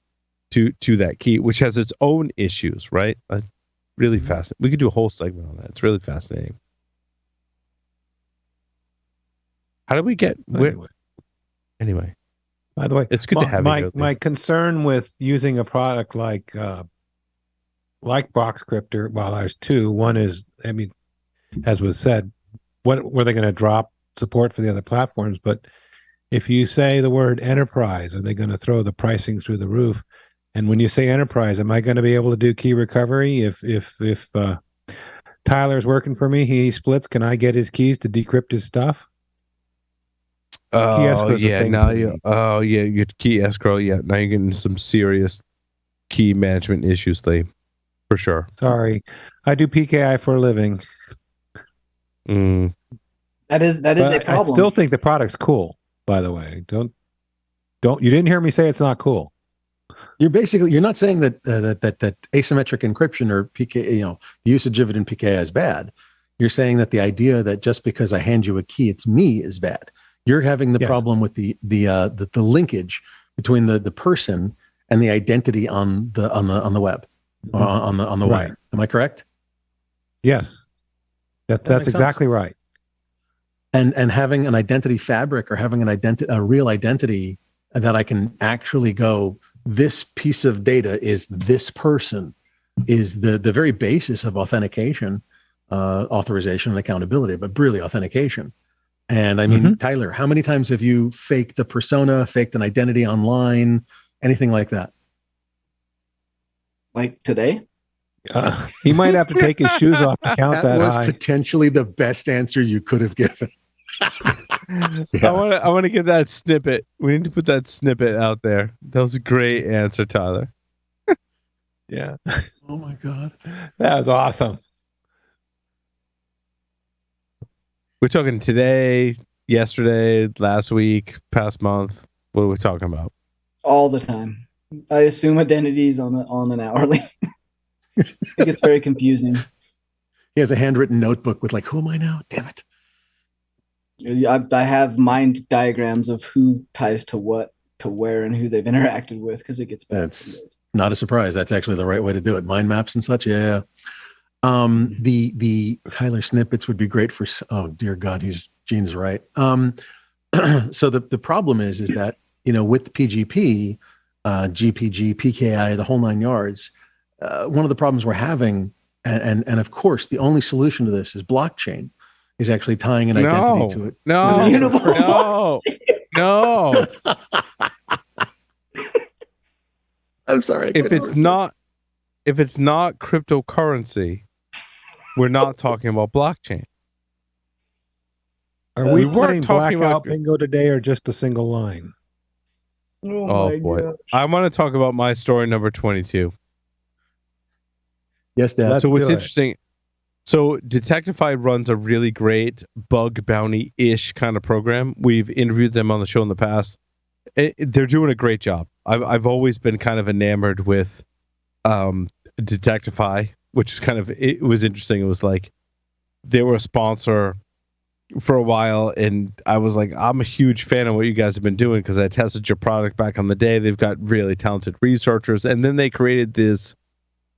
to that key, which has its own issues, right? Really fascinating. We could do a whole segment on that. It's really fascinating. How did we get... Anyway. By the way, It's good to have you here, my concern with using a product like Boxcryptor, well, there's two. One is, I mean, as was said, what were they going to drop support for the other platforms? But if you say the word enterprise, are they going to throw the pricing through the roof? And when you say enterprise, am I going to be able to do key recovery if Tyler's working for me, he splits? Can I get his keys to decrypt his stuff? Oh yeah, your key escrow. Yeah, now you're getting some serious key management issues, Lee, for sure. Sorry, I do PKI for a living. That is a problem. I still think the product's cool. By the way, don't. You didn't hear me say it's not cool. You're not saying that that asymmetric encryption or PK, the usage of it in PKI is bad. You're saying that the idea that just because I hand you a key, it's me is bad. You're having the problem with the linkage between the person and the identity on the web, on the wire. Am I correct? Yes, that's exactly right. And having an identity fabric or having a real identity that I can actually go, this piece of data is this person, is the very basis of authentication, authorization, and accountability, but really authentication. And I mean, Tyler, how many times have you faked a persona, faked an identity online, anything like that? Like today? He might have to take his shoes off to count that was high. Potentially the best answer you could have given. I want to get that snippet. We need to put that snippet out there. That was a great answer, Tyler. Yeah. Oh my God. That was awesome. We're talking today, yesterday, last week, past month. What are we talking about? All the time. I assume identities on an hourly. I think it's very confusing. He has a handwritten notebook with who am I now? Damn it. I have mind diagrams of who ties to what, to where, and who they've interacted with because it gets bad. That's not a surprise. That's actually the right way to do it. Mind maps and such. Yeah. The Tyler snippets would be great for, oh dear God, Gene's right. So the problem is that, with PGP, GPG, PKI, the whole 9 yards, one of the problems we're having, and of course, the only solution to this is blockchain, is actually tying an identity to it. No. I'm sorry. If it's not cryptocurrency, we're not talking about blockchain. Are we playing blackout bingo today or just a single line? Oh boy. Gosh. I want to talk about my story number 22. Yes, Dad. So what's interesting, so Detectify runs a really great bug bounty-ish kind of program. We've interviewed them on the show in the past. They're doing a great job. I've always been kind of enamored with Detectify, which is it was interesting. It was like they were a sponsor for a while, and I was like, I'm a huge fan of what you guys have been doing because I tested your product back on the day. They've got really talented researchers, and then they created this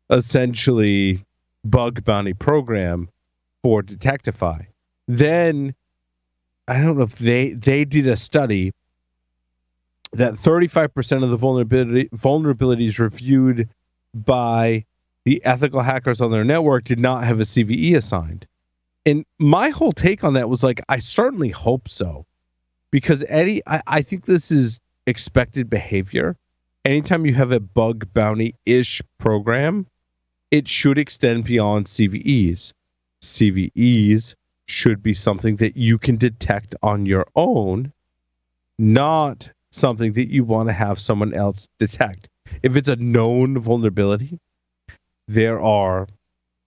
essentially bug bounty program for Detectify. Then I don't know if they did a study that 35% of the vulnerabilities reviewed by the ethical hackers on their network did not have a CVE assigned. And my whole take on that was like, I certainly hope so. Because I think this is expected behavior. Anytime you have a bug bounty-ish program, it should extend beyond CVEs. CVEs should be something that you can detect on your own, not something that you want to have someone else detect. If it's a known vulnerability, there are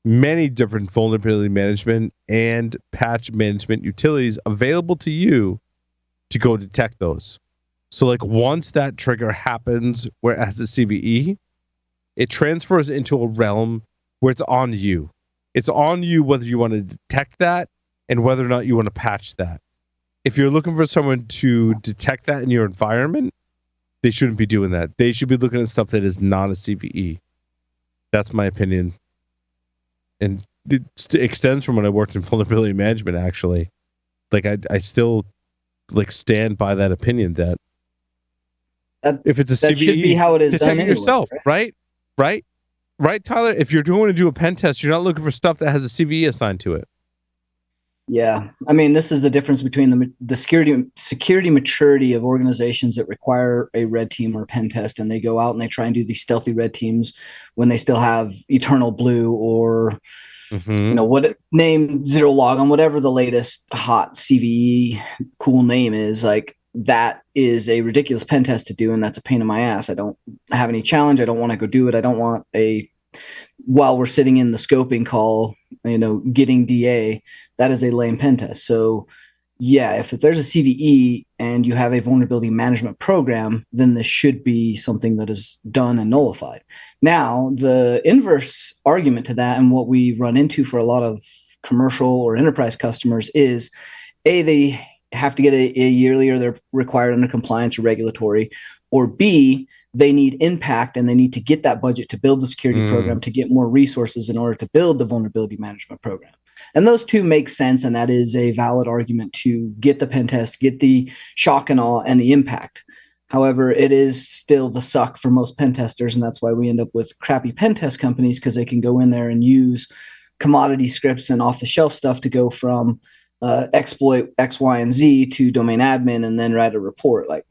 many different vulnerability management and patch management utilities available to you to go detect those. So once that trigger happens, whereas a CVE, it transfers into a realm where it's on you. It's on you whether you want to detect that and whether or not you want to patch that. If you're looking for someone to detect that in your environment, they shouldn't be doing that. They should be looking at stuff that is not a CVE. That's my opinion. And it extends from when I worked in vulnerability management, actually. I still stand by that opinion that If it's a that CVE, should be how it is protect done anyway, yourself, right, Tyler? If you're doing to do a pen test, you're not looking for stuff that has a CVE assigned to it. Yeah, I mean, this is the difference between the security maturity of organizations that require a red team or a pen test, and they go out and they try and do these stealthy red teams when they still have Eternal Blue or what name Zero Log on whatever the latest hot CVE cool name is. Like, that is a ridiculous pen test to do, and that's a pain in my ass. I don't have any challenge. I don't want to go do it. I don't want while we're sitting in the scoping call, getting DA, that is a lame pen test. So yeah, if there's a CVE and you have a vulnerability management program, then this should be something that is done and nullified. Now, the inverse argument to that, and what we run into for a lot of commercial or enterprise customers, is they have to get a yearly, or they're required under compliance or regulatory, or B, they need impact and they need to get that budget to build the security program, to get more resources in order to build the vulnerability management program. And those two make sense, and that is a valid argument to get the pen test, get the shock and awe and the impact. However, it is still the suck for most pen testers, and that's why we end up with crappy pen test companies, because they can go in there and use commodity scripts and off-the-shelf stuff to go from exploit X, Y, and Z to domain admin and then write a report. Like,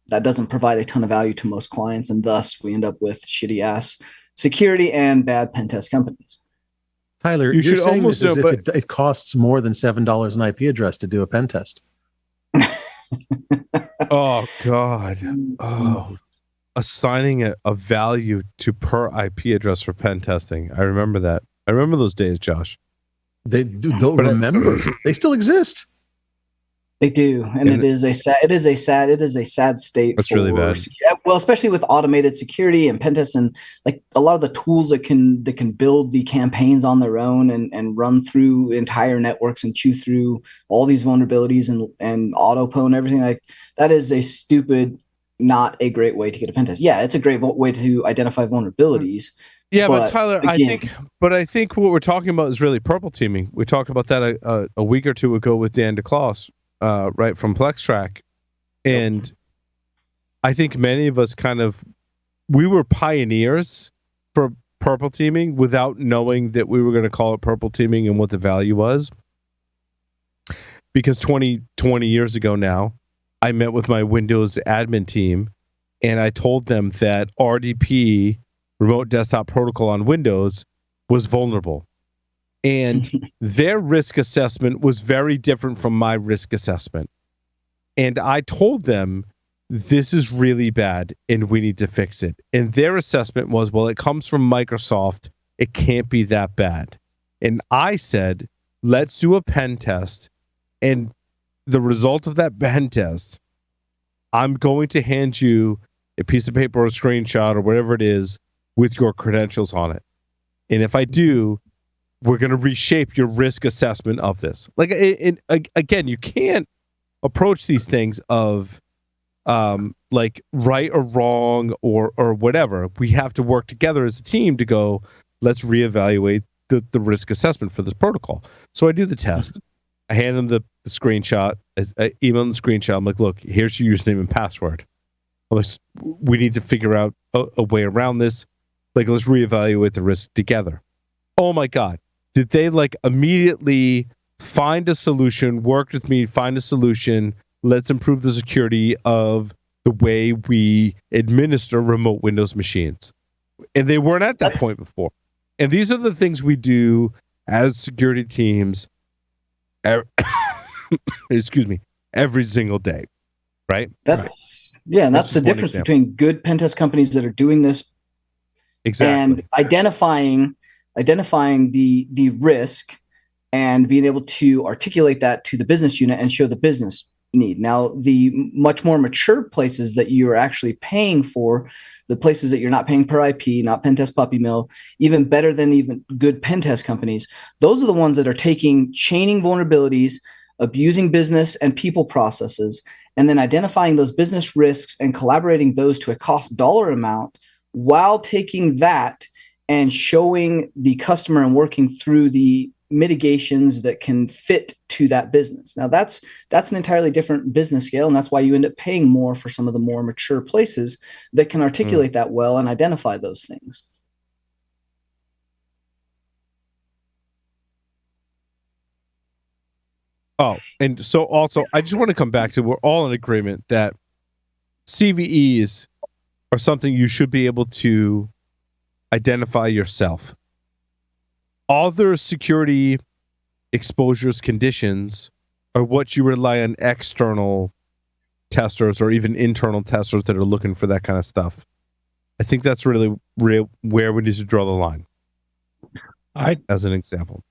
that doesn't provide a ton of value to most clients, and thus we end up with shitty ass security and bad pen test companies. Tyler, you're saying this as if it costs more than $7 an IP address to do a pen test. Oh God! Oh, assigning a value to per IP address for pen testing. I remember that. I remember those days, Josh. They don't remember. They still exist. They do, and it is a sad state. That's really bad. Well, especially with automated security and pen tests, and like a lot of the tools that can build the campaigns on their own and run through entire networks and chew through all these vulnerabilities and auto-pwn everything. Like, that is a stupid, not a great way to get a pen test. Yeah, it's a great way to identify vulnerabilities. Yeah, but Tyler, again, I think what we're talking about is really purple teaming. We talked about that a week or two ago with Dan DeClaus. Right from PlexTrack, and I think many of us we were pioneers for purple teaming without knowing that we were going to call it purple teaming and what the value was. Because 20 years ago now, I met with my Windows admin team, and I told them that RDP, Remote Desktop Protocol on Windows, was vulnerable. And their risk assessment was very different from my risk assessment. And I told them, this is really bad and we need to fix it. And their assessment was, well, it comes from Microsoft. It can't be that bad. And I said, let's do a pen test. And the result of that pen test, I'm going to hand you a piece of paper or a screenshot or whatever it is with your credentials on it. And if I do, we're going to reshape your risk assessment of this. Like, again, you can't approach these things of like right or wrong or whatever. We have to work together as a team to go, let's reevaluate the risk assessment for this protocol. So I do the test. I hand them the screenshot. I email them the screenshot. I'm like, look, here's your username and password. We need to figure out a way around this. Like, let's reevaluate the risk together. Oh my God. Did they immediately find a solution, work with me, find a solution, let's improve the security of the way we administer remote Windows machines. And they weren't at that point before. And these are the things we do as security teams, excuse me, every single day, right? That's the difference between good pen test companies that are doing this and identifying the risk and being able to articulate that to the business unit and show the business need. Now, the much more mature places that you're actually paying for, the places that you're not paying per IP, not pen test puppy mill, even better than even good pen test companies, those are the ones that are chaining vulnerabilities, abusing business and people processes, and then identifying those business risks and collaborating those to a cost dollar amount, while taking that and showing the customer and working through the mitigations that can fit to that business. Now that's an entirely different business scale, and that's why you end up paying more for some of the more mature places that can articulate that well and identify those things. Oh, and so also, I just want to come back to, we're all in agreement that CVEs are something you should be able to identify yourself. Other security exposures conditions are what you rely on external testers or even internal testers that are looking for that kind of stuff. I think that's really where we need to draw the line. As an example.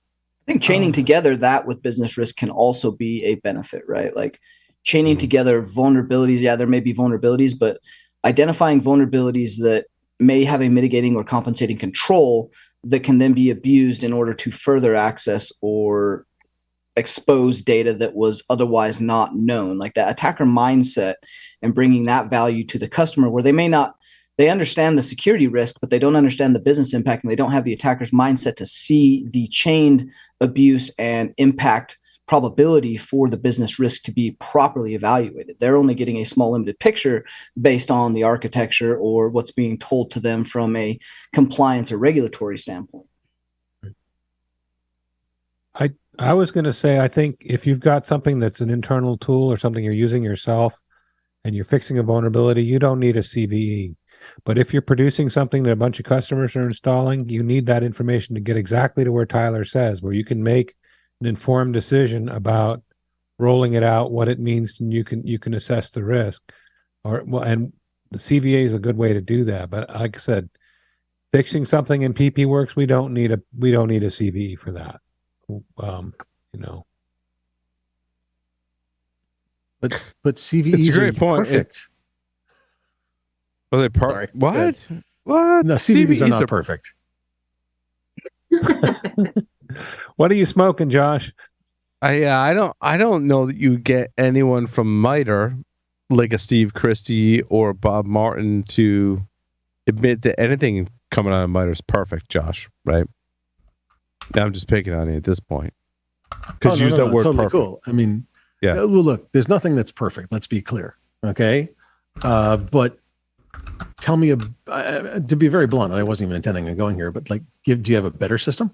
I think chaining together that with business risk can also be a benefit, right? Like chaining together vulnerabilities. Yeah, there may be vulnerabilities, but identifying vulnerabilities that may have a mitigating or compensating control that can then be abused in order to further access or expose data that was otherwise not known. Like that attacker mindset and bringing that value to the customer where they understand the security risk, but they don't understand the business impact, and they don't have the attacker's mindset to see the chained abuse and impact probability for the business risk to be properly evaluated. They're only getting a small limited picture based on the architecture or what's being told to them from a compliance or regulatory standpoint. I was going to say, I think if you've got something that's an internal tool or something you're using yourself and you're fixing a vulnerability, you don't need a CVE. But if you're producing something that a bunch of customers are installing, you need that information to get exactly to where Tyler says, where you can make an informed decision about rolling it out, what it means, and you can assess the risk. And the CVA is a good way to do that. But like I said, fixing something in PP Works, we don't need a CVE for that. But CVEs are perfect. Are they perfect? What? What? No, CVEs are not perfect. What are you smoking, Josh? I don't know that you get anyone from MITRE, like a Steve Christie or Bob Martin, to admit that anything coming out of MITRE is perfect, Josh, right? I'm just picking on you at this point. Because use that word totally perfect. Cool. I mean, yeah. Well, look, there's nothing that's perfect. Let's be clear. Okay. But tell me, to be very blunt, I wasn't even intending on going here, but like, do you have a better system?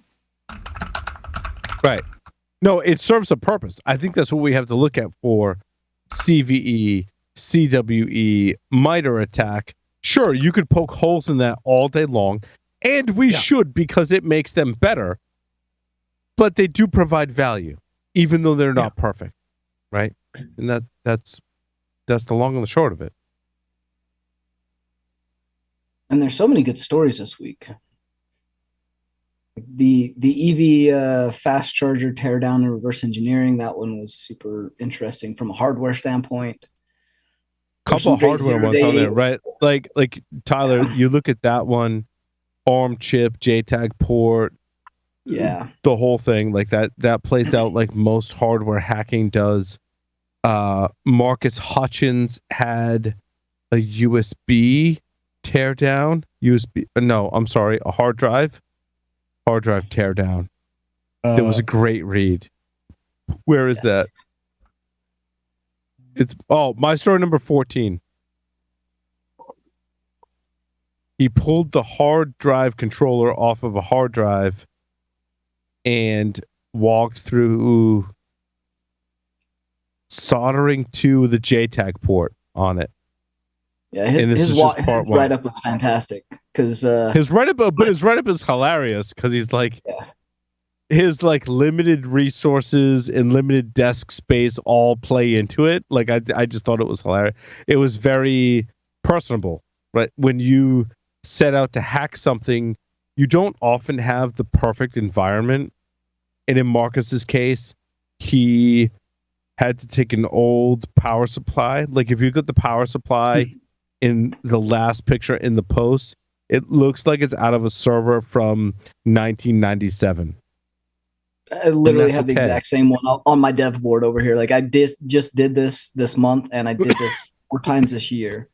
Right. No, it serves a purpose. I think that's what we have to look at for CVE, CWE, MITRE attack. Sure, you could poke holes in that all day long, and we should, because it makes them better. But they do provide value, even though they're not perfect, right? And that's the long and the short of it. And there's so many good stories this week. The EV fast charger teardown and reverse engineering, that one was super interesting from a hardware standpoint. Couple hardware ones on there, right? Like Tyler, you look at that one, ARM chip, JTAG port, the whole thing, like that plays out like most hardware hacking does. Marcus Hutchins had a USB teardown. A hard drive teardown. There was a great read. Where is that? It's my story number 14. He pulled the hard drive controller off of a hard drive and walked through soldering to the JTAG port on it. Yeah, his write-up was fantastic because his write-up is hilarious because he's like, his like limited resources and limited desk space all play into it. Like I just thought it was hilarious. It was very personable, right? When you set out to hack something, you don't often have the perfect environment. And in Marcus's case, he had to take an old power supply. Like if you look at the power supply in the last picture in the post, it looks like it's out of a server from 1997. I literally have the exact same one on my dev board over here. Like I just did this month, and I did this 4 times this year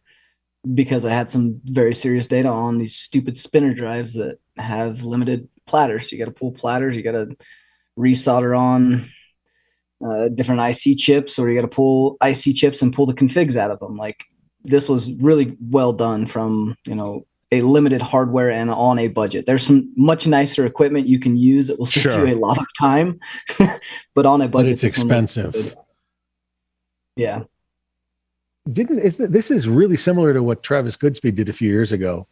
because I had some very serious data on these stupid spinner drives that have limited platters. So you got to pull platters, you got to resolder on different IC chips, or you got to pull IC chips and pull the configs out of them. Like, this was really well done from, a limited hardware and on a budget. There's some much nicer equipment you can use that will save you a lot of time, but on a budget, but it's expensive. Yeah. This is really similar to what Travis Goodspeed did a few years ago.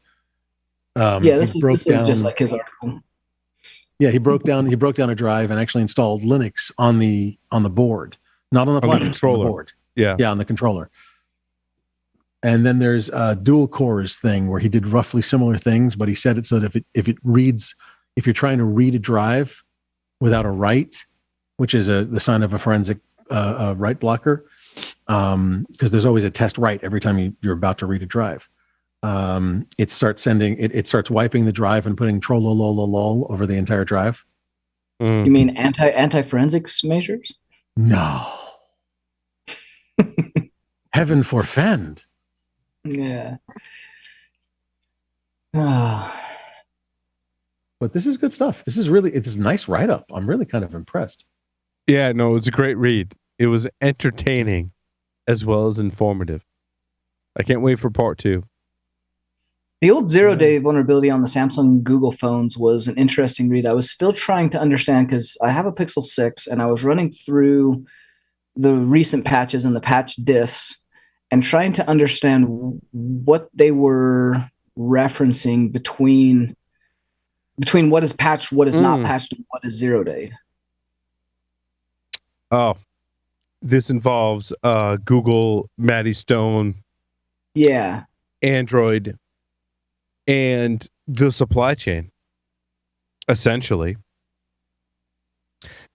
This is just like his article. Yeah, he broke down a drive and actually installed Linux on the board, not on the platform, on the board. Yeah, on the controller. And then there's a dual cores thing where he did roughly similar things, but he said it so that if you're trying to read a drive without a write, which is the sign of a forensic write blocker, because there's always a test write every time you're about to read a drive. It starts wiping the drive and putting trollololol over the entire drive. You mean anti-forensics measures? No. Heaven forfend. Yeah. But this is good stuff. It's a nice write-up. I'm really kind of impressed. Yeah, no, it was a great read. It was entertaining as well as informative. I can't wait for part 2. The old zero-day vulnerability on the Samsung and Google phones was an interesting read. I was still trying to understand, because I have a Pixel 6, and I was running through the recent patches and the patch diffs and trying to understand what they were referencing between what is patched, what is not patched, and what is zero-day. Oh, this involves Google, Maddie Stone, Android, and the supply chain, essentially.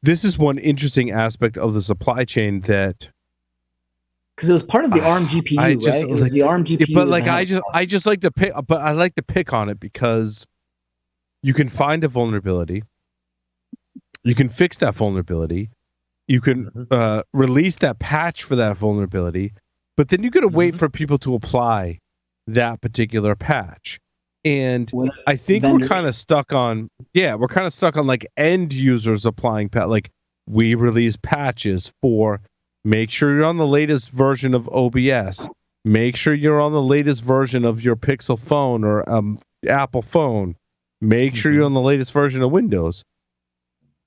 This is one interesting aspect of the supply chain that, because it was part of the ARM GPU, right? It was the ARM GPU. But like, I just like to pick, but I like to pick on it because you can find a vulnerability, you can fix that vulnerability, you can release that patch for that vulnerability, but then you got to wait for people to apply that particular patch. And I think we're kind of stuck on, like end users applying like, we release patches for, make sure you're on the latest version of OBS, make sure you're on the latest version of your Pixel phone or Apple phone, make sure you're on the latest version of Windows.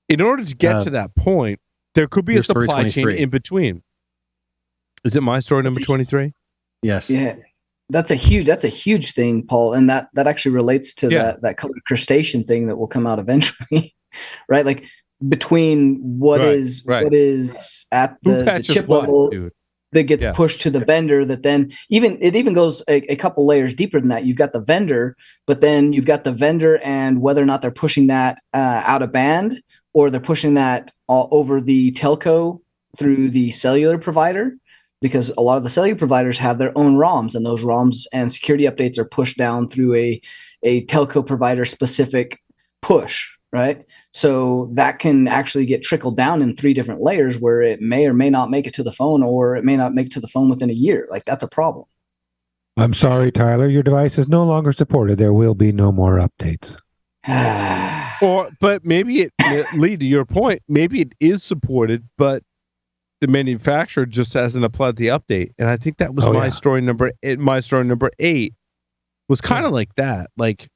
In order to get to that point, there could be a supply chain in between. Is it my story number 23? Yes. Yeah. That's a huge thing, Paul, and that actually relates to that colored crustacean thing that will come out eventually, right? Like, between what is at the chip level that gets pushed to the vendor, that then it even goes a couple layers deeper than that. You've got the vendor, but then you've got the vendor and whether or not they're pushing that out of band, or they're pushing that over the telco through the cellular provider. Because a lot of the cellular providers have their own ROMs, and those ROMs and security updates are pushed down through a telco provider specific push, right? So that can actually get trickled down in 3 different layers, where it may or may not make it to the phone, or it may not make it to the phone within a year. Like, that's a problem. I'm sorry, Tyler, your device is no longer supported. There will be no more updates. But maybe Lee, to your point, maybe it is supported, but the manufacturer just hasn't applied the update. And I think that was my story number 8 was kind of like that. Like,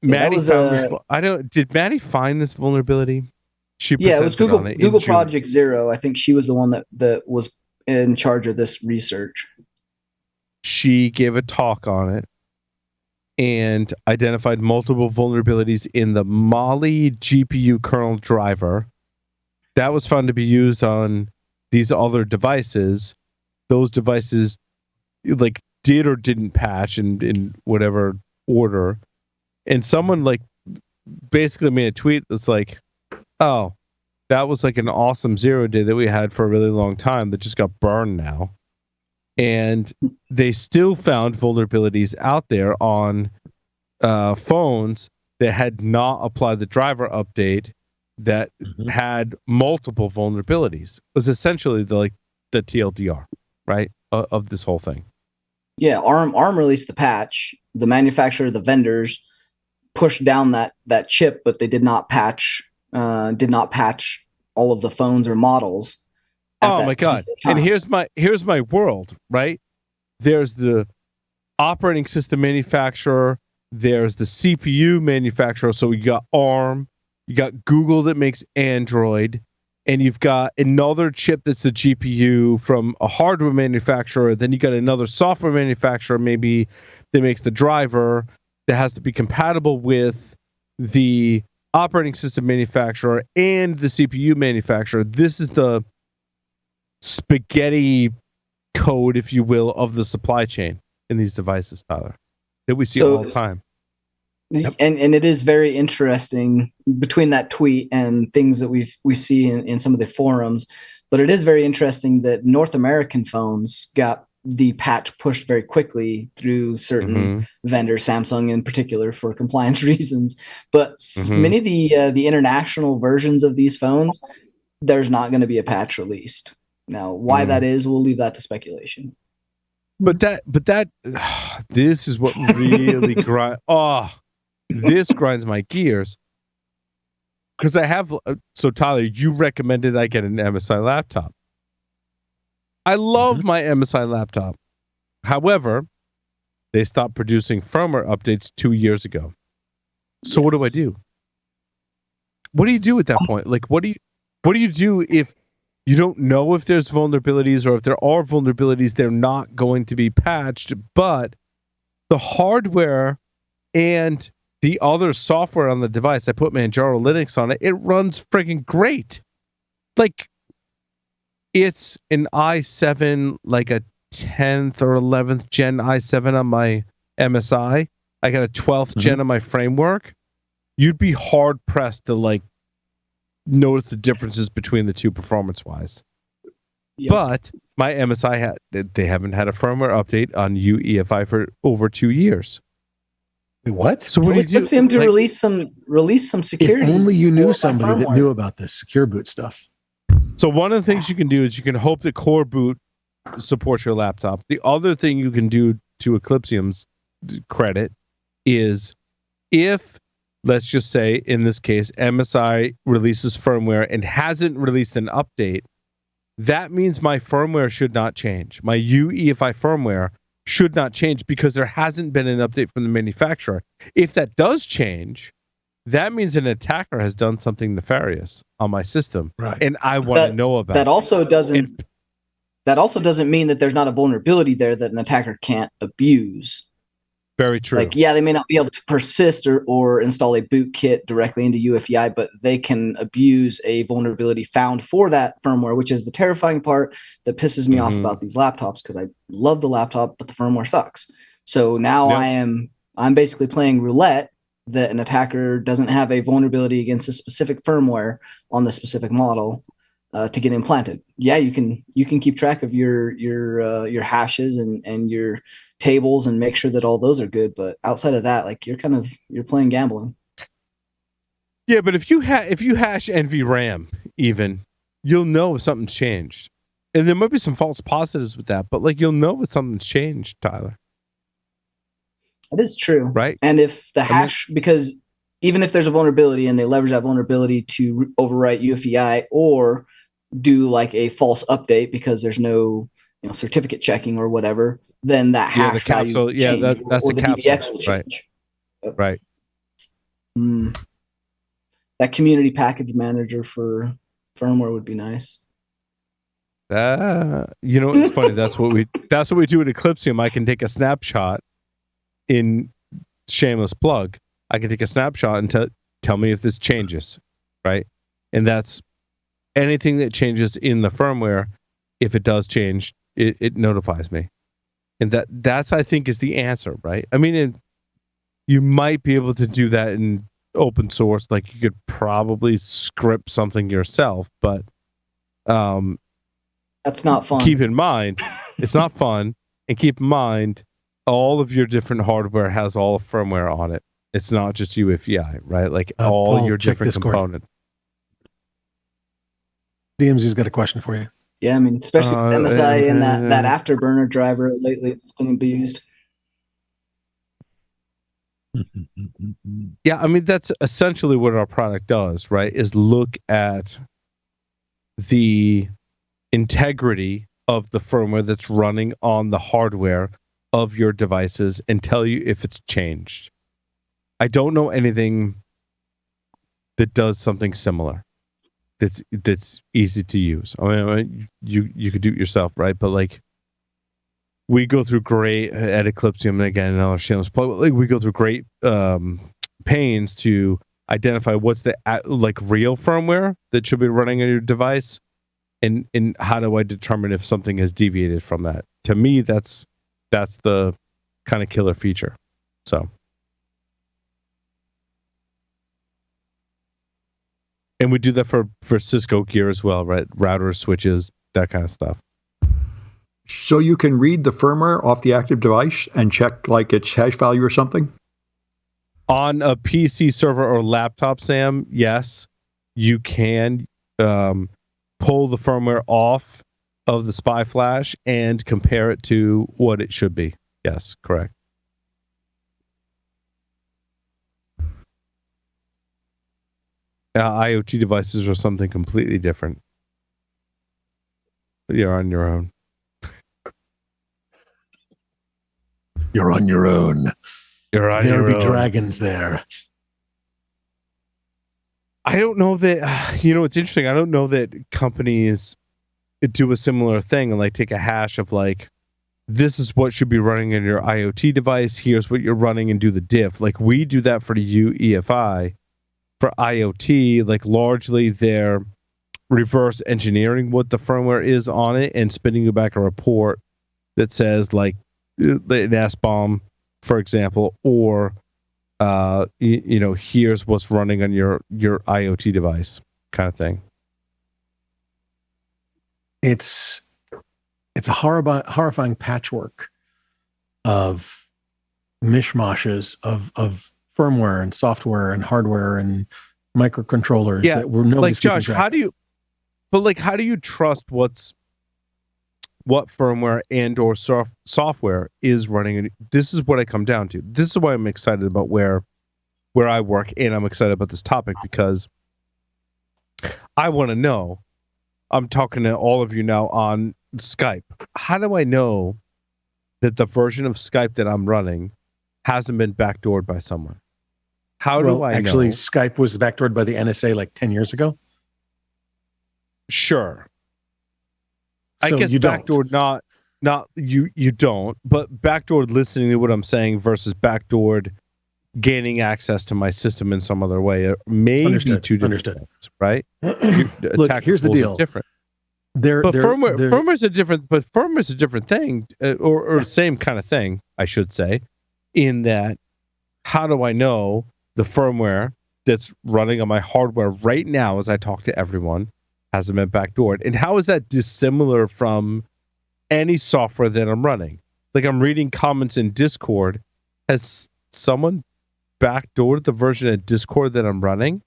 Maddie did Maddie find this vulnerability? It was Google Project Zero. I think she was the one that was in charge of this research. She gave a talk on it and identified multiple vulnerabilities in the Mali GPU kernel driver. That was found to be used on these other devices. Those devices, like, did or didn't patch in whatever order. And someone, like, basically made a tweet that's like, oh, that was like an awesome 0-day that we had for a really long time that just got burned now. And they still found vulnerabilities out there on phones that had not applied the driver update that had multiple vulnerabilities. Was essentially the TLDR, right, of this whole thing. Yeah, ARM released the patch. The manufacturer, the vendors, pushed down that chip, but they did not patch did not patch all of the phones or models. Oh my God. And here's my world, right? There's the operating system manufacturer, there's the CPU manufacturer. So you got ARM, you got Google that makes Android, and you've got another chip that's the GPU from a hardware manufacturer. Then you got another software manufacturer, maybe, that makes the driver that has to be compatible with the operating system manufacturer and the CPU manufacturer. This is the spaghetti code, if you will, of the supply chain in these devices, Tyler, that we see all the time. Yep. And it is very interesting between that tweet and things that we see in some of the forums, but it is very interesting that North American phones got the patch pushed very quickly through certain vendors, Samsung in particular, for compliance reasons. But many of the international versions of these phones, there's not going to be a patch released. Now, why that is, we'll leave that to speculation. But this is what really this grinds my gears. Because I have, so Tyler, you recommended I get an MSI laptop. I love my MSI laptop. However, they stopped producing firmware updates 2 years ago. So what do I do? What do you do at that point? Like, what do you do if you don't know if there's vulnerabilities, or if there are vulnerabilities, they're not going to be patched, but the hardware and the other software on the device, I put Manjaro Linux on it, it runs friggin' great. Like, it's an i7, like a 10th or 11th gen i7 on my MSI. I got a 12th gen on my framework. You'd be hard pressed to like notice the differences between the two performance wise. Yep. But my MSI they haven't had a firmware update on UEFI for over 2 years. What? So what do you do? Them to release some security. If only you knew somebody that knew about this secure boot stuff. So one of the things you can do is you can hope that Core Boot supports your laptop. The other thing you can do, to Eclipsium's credit, is if, let's just say in this case, MSI releases firmware and hasn't released an update, that means my firmware should not change. My UEFI firmware should not change because there hasn't been an update from the manufacturer. If that does change, that means an attacker has done something nefarious on my system, right? And I want to know about that. It. That also doesn't mean that there's not a vulnerability there that an attacker can't abuse. Very true. Like, yeah, they may not be able to persist or install a bootkit directly into UEFI, but they can abuse a vulnerability found for that firmware, which is the terrifying part that pisses me off about these laptops, because I love the laptop, but the firmware sucks. So now I'm basically playing roulette that an attacker doesn't have a vulnerability against a specific firmware on the specific model to get implanted. Yeah, you can keep track of your hashes and your tables and make sure that all those are good, but outside of that, like, you're playing gambling. Yeah, but if you hash NVRAM, even, you'll know if something's changed. And there might be some false positives with that, but like, you'll know if something's changed, Tyler. That is true. Right. And if the hash, because even if there's a vulnerability and they leverage that vulnerability to overwrite UEFI or do like a false update because there's no certificate checking or whatever, then that hash value will change, that's or the DBX will change. Right. That community package manager for firmware would be nice. It's funny. That's what we do at Eclipsium. I can take a snapshot in shameless plug. I can take a snapshot and tell me if this changes, right? And that's anything that changes in the firmware. If it does change, it notifies me. And that's I think is the answer, right? I mean, you might be able to do that in open source. Like, you could probably script something yourself, but that's not fun. Keep in mind, it's not fun. And keep in mind, all of your different hardware has all of firmware on it. It's not just UEFI, right? Like, all Paul, your different components. DMZ's got a question for you. Yeah, I mean, especially with MSI and that afterburner driver lately that's been abused. Yeah, I mean, that's essentially what our product does, right? Is look at the integrity of the firmware that's running on the hardware of your devices and tell you if it's changed. I don't know anything that does something similar that's easy to use. I mean, you could do it yourself, right? But like, we go through great at Eclipsium, again, another shameless plug. Like, we go through great pains to identify what's the like real firmware that should be running on your device, and how do I determine if something has deviated from that. To me, that's the kind of killer feature. So, and we do that for Cisco gear as well, right? Routers, switches, that kind of stuff. So you can read the firmware off the active device and check like its hash value or something? On a PC server or laptop, Sam, yes, you can pull the firmware off of the SPI flash and compare it to what it should be. Yes, correct. IoT devices are something completely different. You're on your own. You're on your own. You're on There'll your be own. dragons there. I don't know that, it's interesting. I don't know that companies do a similar thing and like take a hash of like, this is what should be running in your IoT device. Here's what you're running and do the diff. Like, we do that for UEFI. For IoT, like, largely they're reverse engineering what the firmware is on it and spinning you back a report that says like an SBOM, for example, or here's what's running on your IoT device, kind of thing. It's a horrifying patchwork of mishmashes of firmware and software and hardware and microcontrollers that we're like, Josh, how do you trust what firmware and or software is running? This is what I come down to. This is why I'm excited about where I work, and I'm excited about this topic because I want to know. I'm talking to all of you now on Skype. How do I know that the version of Skype that I'm running hasn't been backdoored by someone? How do I actually know? Skype was backdoored by the NSA like 10 years ago? Sure. So I guess you don't. backdoored, not you don't, but backdoored listening to what I'm saying versus backdoored gaining access to my system in some other way. Maybe two different things, right? Look, here's the deal. Different. Firmware's a different thing, or same kind of thing, I should say, in that, how do I know the firmware that's running on my hardware right now as I talk to everyone hasn't been backdoored? And how is that dissimilar from any software that I'm running? Like, I'm reading comments in Discord. Has someone backdoored the version of Discord that I'm running?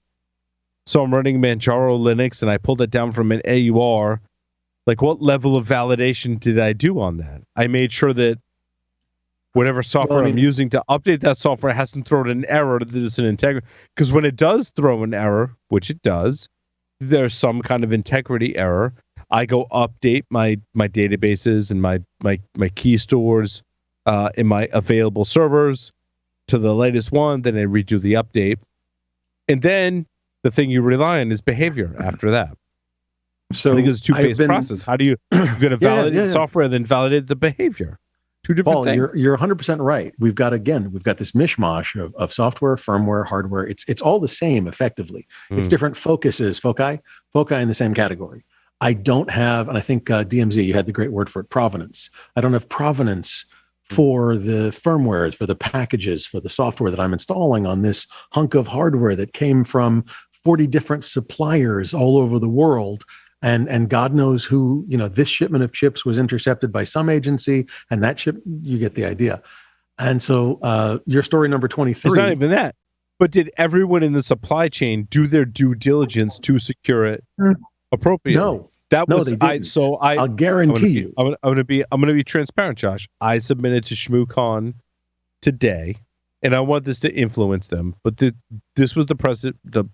So I'm running Manjaro Linux and I pulled it down from an AUR. Like, what level of validation did I do on that? I made sure that whatever software I'm using to update that software hasn't thrown an error that is an integrity. Because when it does throw an error, which it does, there's some kind of integrity error. I go update my databases and my key stores in my available servers to the latest one. Then I redo the update. And then the thing you rely on is behavior after that. So I think it's a two-phase process. How do you going to validate software, then validate the behavior? Two different things. You're 100% right. We've got this mishmash of software, firmware, hardware. It's all the same effectively. It's different foci in the same category. I don't have, and I think DMZ, you had the great word for it, provenance. I don't have provenance for the firmwares, for the packages, for the software that I'm installing on this hunk of hardware that came from 40 different suppliers all over the world. And God knows who, this shipment of chips was intercepted by some agency, and that ship, you get the idea. And so your story number 23. It's not even that. But did everyone in the supply chain do their due diligence to secure it appropriately? No. They didn't. I'll guarantee you. I'm gonna be transparent, Josh. I submitted to ShmooCon today and I want this to influence them. But this was the precedent, the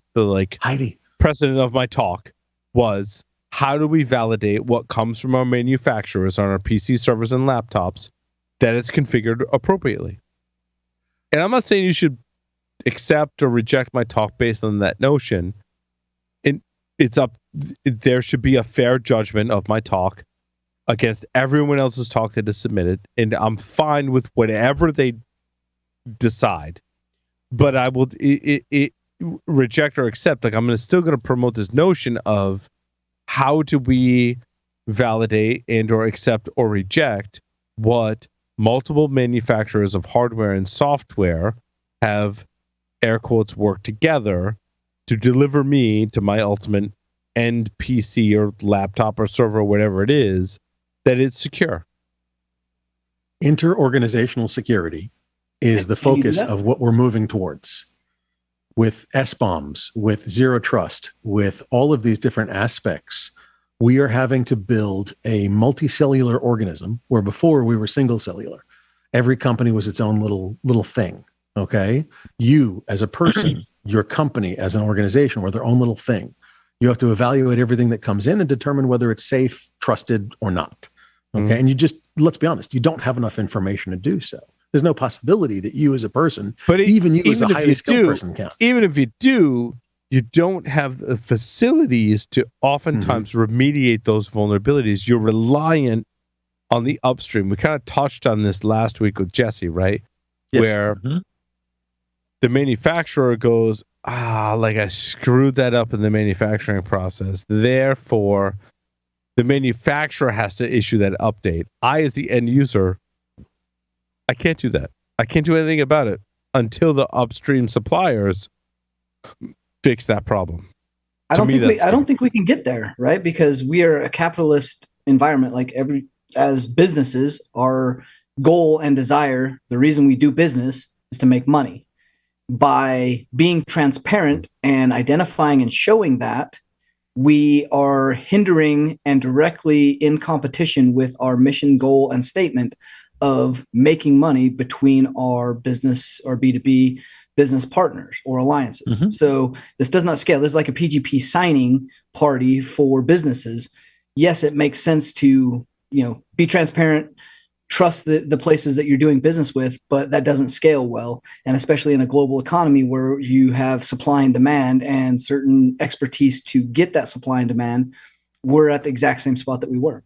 Heidi. precedent of my talk was, how do we validate what comes from our manufacturers on our PC servers and laptops that it's configured appropriately? And I'm not saying you should accept or reject my talk based on that notion. There should be a fair judgment of my talk against everyone else's talk that is submitted, and I'm fine with whatever they decide. But I will reject or accept. Like, I'm still going to promote this notion of how do we validate and or accept or reject what multiple manufacturers of hardware and software have, air quotes, worked together to deliver me to my ultimate end PC or laptop or server or whatever it is, that it's secure. Inter-organizational security is the focus of what we're moving towards. With SBOMs, with zero trust, with all of these different aspects, we are having to build a multicellular organism where before we were single cellular. Every company was its own little thing. Okay. You as a person, your company as an organization were their own little thing. You have to evaluate everything that comes in and determine whether it's safe, trusted, or not. Okay. And let's be honest, you don't have enough information to do so. There's no possibility that you as a person, even you as a highly skilled person, can. Even if you do, you don't have the facilities to oftentimes remediate those vulnerabilities. You're reliant on the upstream. We kind of touched on this last week with Jesse, right? Yes. Where the manufacturer goes, I screwed that up in the manufacturing process. Therefore, the manufacturer has to issue that update. I, as the end user, I can't do that. I can't do anything about it until the upstream suppliers fix that problem. I don't think we can get there, right? Because we are a capitalist environment. Like as businesses, our goal and desire, the reason we do business is to make money. By being transparent and identifying and showing that, we are hindering and directly in competition with our mission, goal, and statement of making money between our business or B2B business partners or alliances. So this does not scale. This is like a PGP signing party for businesses. Yes, it makes sense to, be transparent, trust the places that you're doing business with, but that doesn't scale well. And especially in a global economy where you have supply and demand and certain expertise to get that supply and demand, we're at the exact same spot that we were.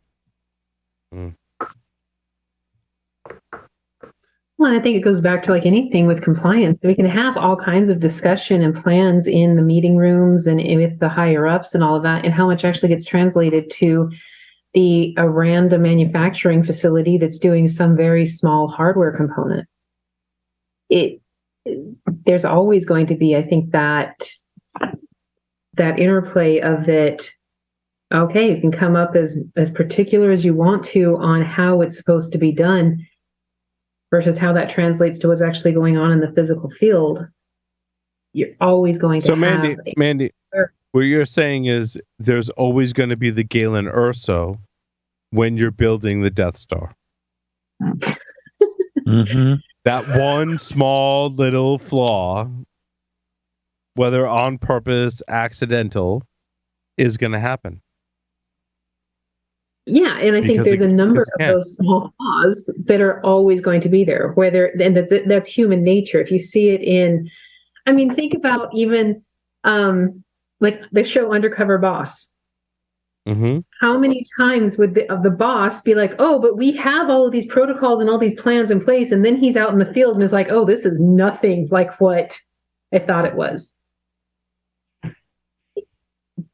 Well, I think it goes back to like anything with compliance. We can have all kinds of discussion and plans in the meeting rooms and with the higher ups and all of that, and how much actually gets translated to a random manufacturing facility that's doing some very small hardware component. There's always going to be, I think, that interplay of that. Okay, you can come up as particular as you want to on how it's supposed to be done versus how that translates to what's actually going on in the physical field. You're always going to have... Mandy, what you're saying is there's always going to be the Galen Erso when you're building the Death Star. That one small little flaw, whether on purpose, accidental, is going to happen. Yeah, and I think there's a number of those small flaws that are always going to be there. And that's human nature. If you see it in, think about even like the show Undercover Boss. How many times would the boss be like, "Oh, but we have all of these protocols and all these plans in place," and then he's out in the field and is like, "Oh, this is nothing like what I thought it was."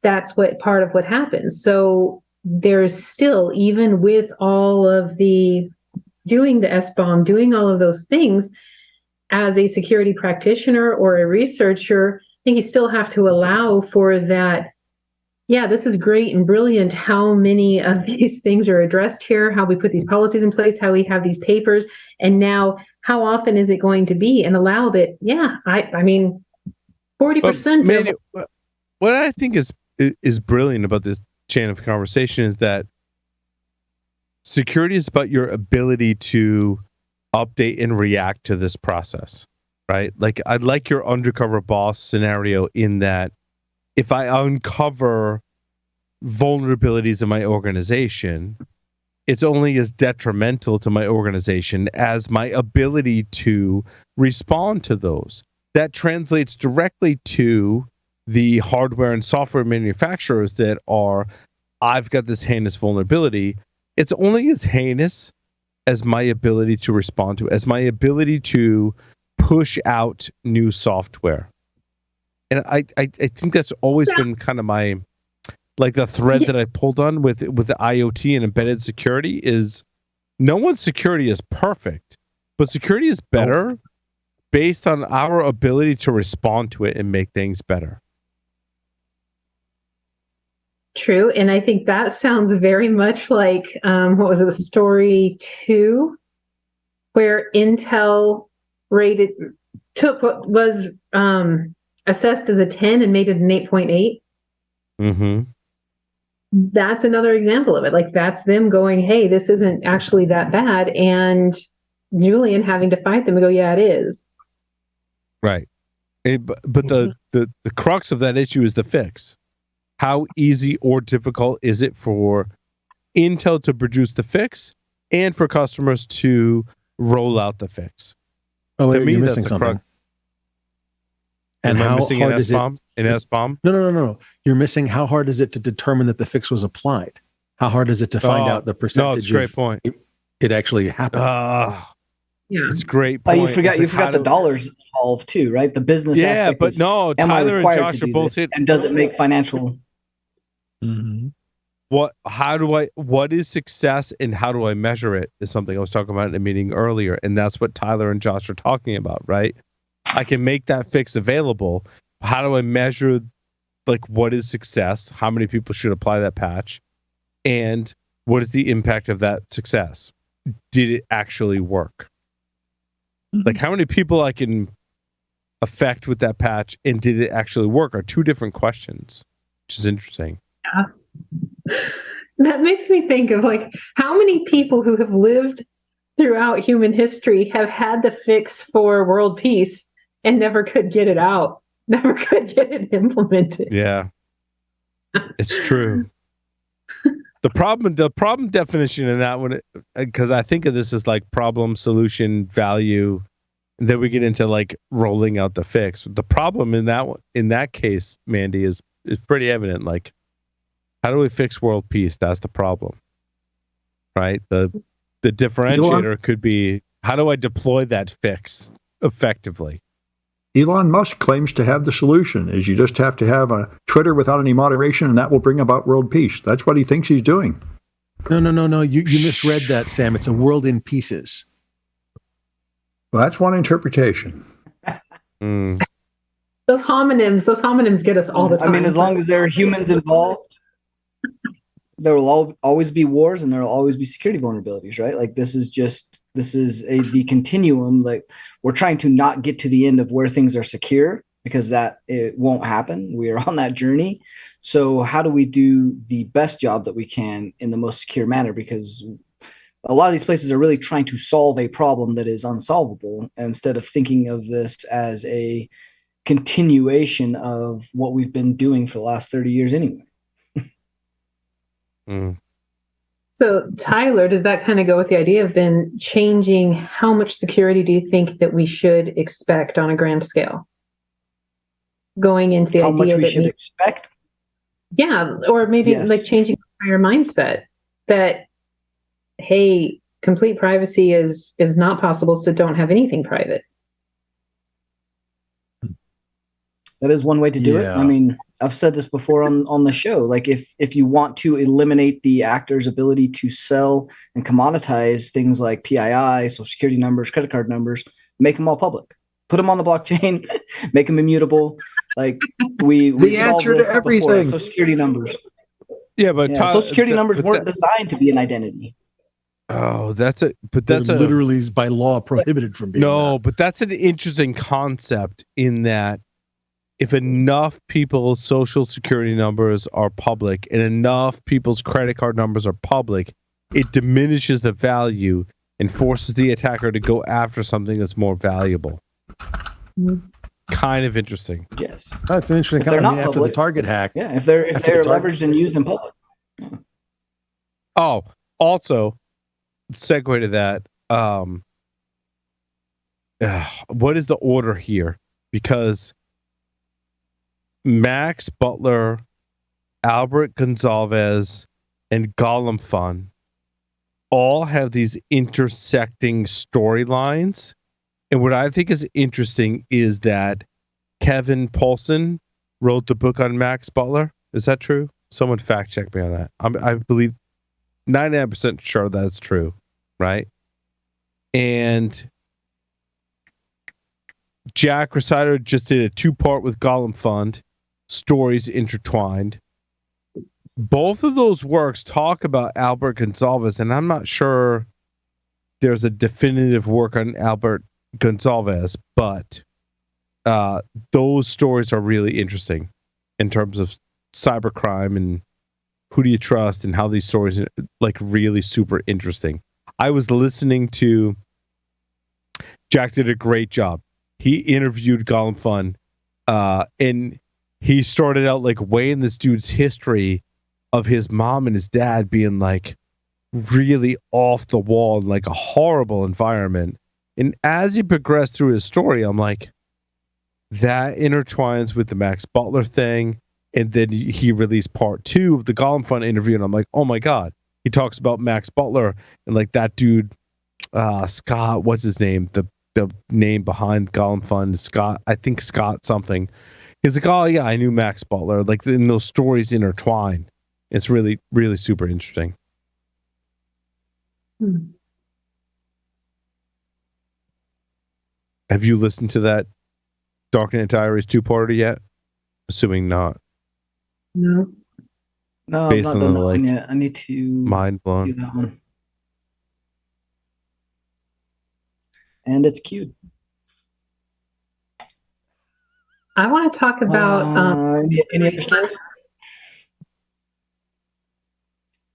That's part of what happens. So there's still, even with all of the doing the SBOM, doing all of those things, as a security practitioner or a researcher, I think you still have to allow for that. Yeah, this is great and brilliant how many of these things are addressed here, how we put these policies in place, how we have these papers, and now how often is it going to be, and allow that. Yeah, 40% of what I think is brilliant about this chain of conversation is that security is about your ability to update and react to this process, right? Like I like your undercover boss scenario in that if I uncover vulnerabilities in my organization, it's only as detrimental to my organization as my ability to respond to those. That translates directly to the hardware and software manufacturers that are, I've got this heinous vulnerability. It's only as heinous as my ability to respond to, as my ability to push out new software. And I think that's always been kind of my, like the thread that I pulled on with the IoT and embedded security is no one's security is perfect, but security is better based on our ability to respond to it and make things better. True. And I think that sounds very much like, what was it, the story 2, where Intel took what was assessed as a 10 and made it an 8.8. Mm-hmm. That's another example of it. Like that's them going, hey, this isn't actually that bad. And Julian having to fight them and go, yeah, it is. Right. But the crux of that issue is the fix. How easy or difficult is it for Intel to produce the fix and for customers to roll out the fix? Oh, wait, to me, you're that's missing something. crux. And Am I how missing hard an is it? S-bomb? An S-bomb? No. You're missing how hard is it to determine that the fix was applied? How hard is it to find out the percentage? No, it's a great point. It actually happened. Yeah. It's a great Oh, point. you forgot the dollars involved too, right? The business aspect. But no, am I Tyler and required Josh to are do both this? hit. And does it make financial? Mm-hmm. What is success and how do I measure it is something I was talking about in a meeting earlier, and that's what Tyler and Josh are talking about, right? I can make that fix available. How do I measure, like, what is success? How many people should apply that patch? And what is the impact of that success? Did it actually work? Mm-hmm. Like, how many people I can affect with that patch and did it actually work are two different questions, which is interesting. Yeah. That makes me think of like how many people who have lived throughout human history have had the fix for world peace and never could get it out, never could get it implemented. Yeah, it's true. The problem definition in that one, because I think of this as like problem, solution, value, and then we get into like rolling out the fix. The problem in that case, Mandy, is pretty evident. Like, how do we fix world peace? That's the problem, right? The differentiator could be, how do I deploy that fix effectively? Elon Musk claims to have the solution, is you just have to have a Twitter without any moderation, and that will bring about world peace. That's what he thinks he's doing. No. You misread that, Sam. It's a world in pieces. Well, that's one interpretation. Those homonyms get us all the time. I mean, as long as there are humans involved, there will always be wars and there will always be security vulnerabilities, right? Like this is the continuum. Like we're trying to not get to the end of where things are secure because that it won't happen. We are on that journey. So how do we do the best job that we can in the most secure manner? Because a lot of these places are really trying to solve a problem that is unsolvable instead of thinking of this as a continuation of what we've been doing for the last 30 years anyway. So Tyler, does that kind of go with the idea of then changing how much security do you think that we should expect on a grand scale? Going into the how idea much we that should expect? Yeah, or maybe like changing our mindset that, hey, complete privacy is not possible, so don't have anything private. That is one way to do it. I mean, I've said this before on the show. Like if you want to eliminate the actor's ability to sell and commoditize things like PII, social security numbers, credit card numbers, make them all public. Put them on the blockchain, make them immutable. Like we the answer to everything. Before, social security numbers. Yeah, but social security numbers weren't designed to be an identity. Oh, that's it. But that's literally by law prohibited from being. No, but that's an interesting concept in that if enough people's social security numbers are public and enough people's credit card numbers are public, it diminishes the value and forces the attacker to go after something that's more valuable. Kind of interesting. Yes. That's an interesting. If they're not after the public. Target hack. Yeah, if they're leveraged and used in public. Oh, also, segue to that. What is the order here? Because Max Butler, Albert Gonzalez, and Gollum Fun all have these intersecting storylines. And what I think is interesting is that Kevin Paulson wrote the book on Max Butler. Is that true? Someone fact check me on that. I believe 99% sure that's true, right? And Jack Rosider just did a 2-part with Gollum Fund, stories intertwined. Both of those works talk about Albert Gonzalez, and I'm not sure there's a definitive work on Albert Gonzalez, but those stories are really interesting in terms of cybercrime and who do you trust and how these stories are like really super interesting. I was listening to Jack did a great job. He interviewed Gollum Fun, and he started out like weighing this dude's history of his mom and his dad being like really off the wall in like a horrible environment. And as he progressed through his story, I'm like, that intertwines with the Max Butler thing. And then he released part 2 of the Gollum Fun interview, and I'm like, oh my God. He talks about Max Butler and like that dude, Scott, what's his name? The name behind Gollum Fun is Scott, I think Scott something. He's like, oh yeah, I knew Max Butler. Like in those stories intertwine. It's really, really super interesting. Have you listened to that Darknet Diaries 2-parter yet? Assuming not. No. No, Based I've not on done the, that like, one yet. I need to Mind do blown. that one. And it's cute. I want to talk about Any other stories?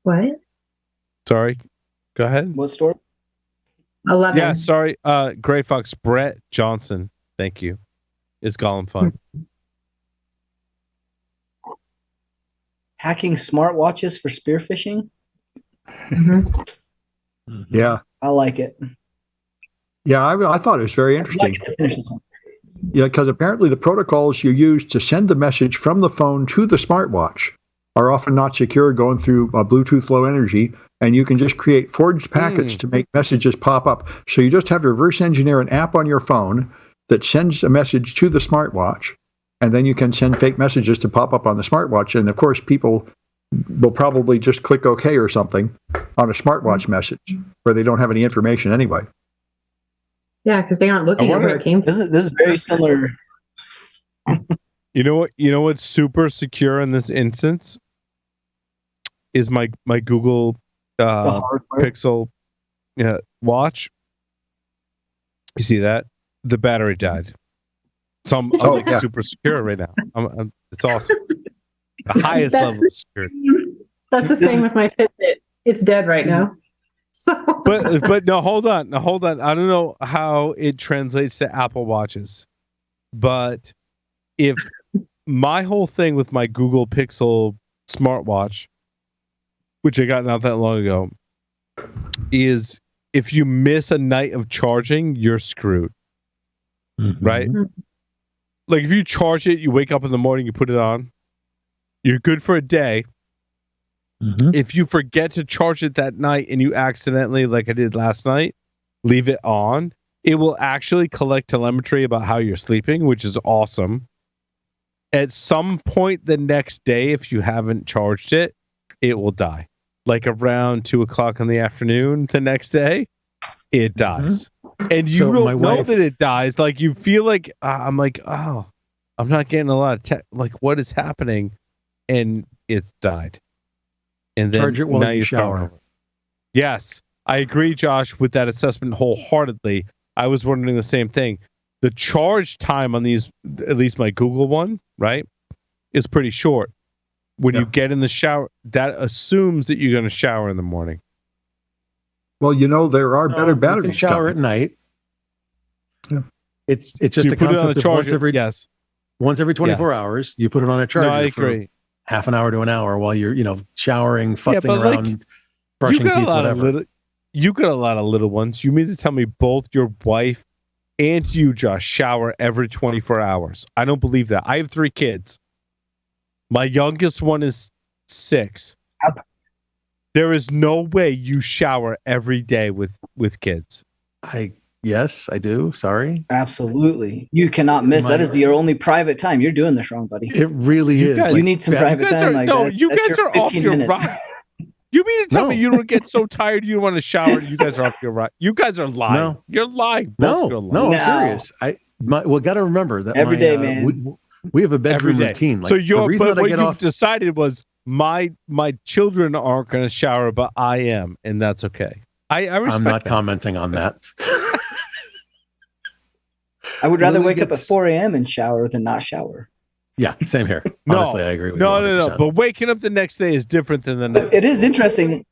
what? Sorry. Go ahead. What story? 11. Yeah, sorry. Gray Fox, Brett Johnson. Thank you. It's Gollum Fun. Hacking smartwatches for spear phishing? Yeah. I like it. Yeah, I thought it was very I'd interesting. like to finish this one. Yeah, because apparently the protocols you use to send the message from the phone to the smartwatch are often not secure, going through Bluetooth Low Energy, and you can just create forged packets to make messages pop up. So you just have to reverse engineer an app on your phone that sends a message to the smartwatch, and then you can send fake messages to pop up on the smartwatch. And of course, people will probably just click OK or something on a smartwatch message where they don't have any information anyway. Yeah, because they aren't looking at where it came from. This is very similar. You know what? You know what's super secure in this instance is my Google Pixel watch. You see that? The battery died. So I'm like super secure right now. It's awesome. The highest level of security. That's the same with my Fitbit. It's dead right now. So But no, hold on. I don't know how it translates to Apple Watches, but if my whole thing with my Google Pixel smartwatch, which I got not that long ago, is if you miss a night of charging, you're screwed. Right? Like if you charge it, you wake up in the morning, you put it on, you're good for a day. If you forget to charge it that night and you accidentally, like I did last night, leave it on, it will actually collect telemetry about how you're sleeping, which is awesome. At some point the next day, if you haven't charged it, it will die. Like around 2:00 in the afternoon the next day, it dies. And you don't know that it dies. Like you feel like, I'm like, oh, I'm not getting a lot of like what is happening? And it's died. And then charge it while you shower. Yes, I agree, Josh, with that assessment wholeheartedly. I was wondering the same thing. The charge time on these, at least my Google one, right, is pretty short. When you get in the shower, that assumes that you're going to shower in the morning. Well, there are better batteries. Shower at night. Yeah. It's just You a put it on concept of charger. once every 24 Yes. hours, you put it on a charger No, I for agree. half an hour to an hour while you're, showering, futzing but, like, around, brushing you got teeth, a lot whatever. of little. You got a lot of little ones. You mean to tell me both your wife and you, Josh, shower every 24 hours? I don't believe that. I have 3 kids. My youngest one is 6. There is no way you shower every day with kids. Yes, I do. Sorry. Absolutely. You cannot miss. That is your only private time. You're doing this wrong, buddy. It really You is. guys- You need some private time. you that's guys your are off 15 your minutes. right. You mean to tell No. me you don't get so tired you don't want to shower? You guys are off your right. You guys are lying. No. You're lying. Both of you are lying. No, I'm No. serious. Got to remember that Every day, man. We have a bedroom Every day. routine. So the reason that I what get you off. decided was my children aren't going to shower, but I am, and that's okay. I respect I'm not that. commenting on that. I would rather Lily wake up at gets- 4 a.m. and shower than not shower. Yeah, same here. No, Honestly, I agree with No, you. no, no. 100%. But waking up the next day is different than the night. It is interesting.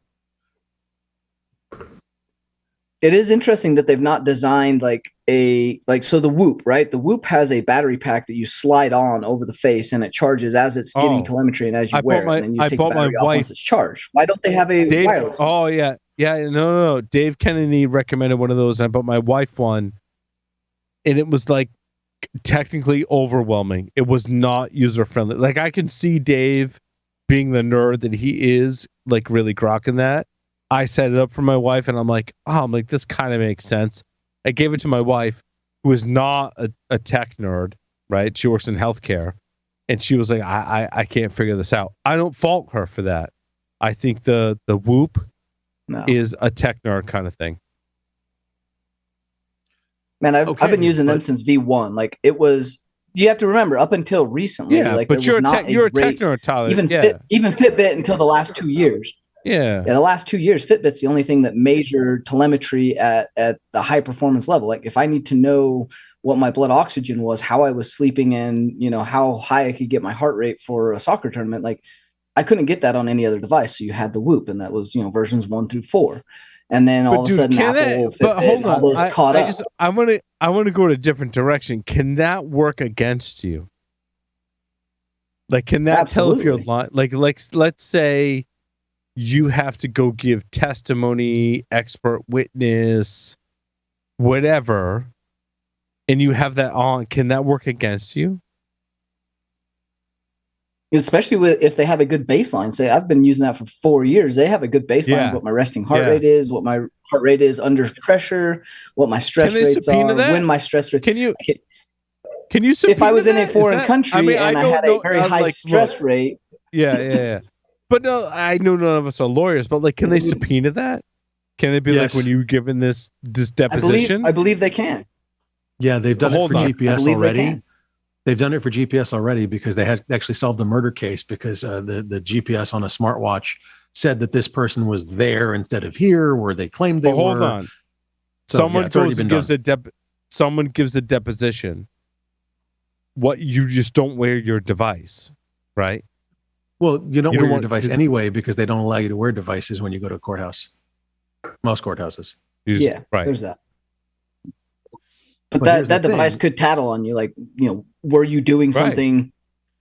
It is interesting that they've not designed so the Whoop, right? The Whoop has a battery pack that you slide on over the face and it charges as it's getting telemetry and as you wear it. And then you take the battery off once it's charged. Why don't they have a wireless one? Oh, yeah. Yeah, no. Dave Kennedy recommended one of those, and I bought my wife one, and it was like technically overwhelming. It was not user-friendly. Like, I can see Dave being the nerd that he is, like, really grokking that. I set it up for my wife, and I'm like, this kind of makes sense. I gave it to my wife, who is not a tech nerd, right? She works in healthcare, and she was like, I can't figure this out. I don't fault her for that. I think the Whoop is a tech nerd kind of thing. Man, I've been using them since V1. Like, it was. You have to remember, up until recently, but you're a tech nerd, Tyler. Even Fitbit until the last 2 years. Yeah, the last 2 years, Fitbit's the only thing that measured telemetry at the high performance level. Like, if I need to know what my blood oxygen was, how I was sleeping, and how high I could get my heart rate for a soccer tournament, like, I couldn't get that on any other device. So you had the Whoop, and that was versions 1 through 4, and then all of a sudden Apple, Fitbit, and all those caught up. I want to go in a different direction. Can that work against you? Like, can that tell if you're lying? Like, let's say you have to go give testimony, expert witness, whatever, and you have that on. Can that work against you? Especially if they have a good baseline. Say, I've been using that for 4 years. They have a good baseline, what my resting heart rate is, what my heart rate is under pressure, what my stress rates are, when my stress rate. Can you if I was in a foreign country and I had a very high stress rate. Yeah. But no, I know none of us are lawyers, but like, can they subpoena that? Can it be like when you given this deposition? I believe they can. Yeah, they've done it for GPS already. They've done it for GPS already because they had actually solved a murder case because the GPS on a smartwatch said that this person was there instead of here where they claimed they were. Hold on. So, someone goes and gives someone gives a deposition. What, you just don't wear your device, right? Well, you don't wear your device anyway because they don't allow you to wear devices when you go to a courthouse. Most courthouses. There's that. But that device could tattle on you. Like, were you doing something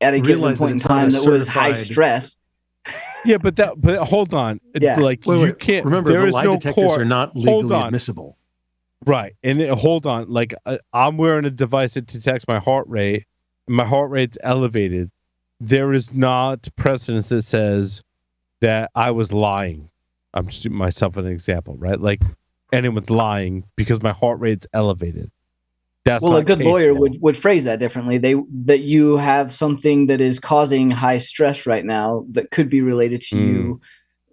at a given point in time that was high stress? Yeah, but hold on. Yeah. Like, you can't remember. There the is lie no detectors court. are not legally admissible. Right, and hold on. Like, I'm wearing a device that detects my heart rate. And my heart rate's elevated. There is not precedence that says that I was lying. I'm just giving myself an example, right? Like, anyone's lying because my heart rate's elevated. That's a good lawyer would phrase that differently. That you have something that is causing high stress right now that could be related to you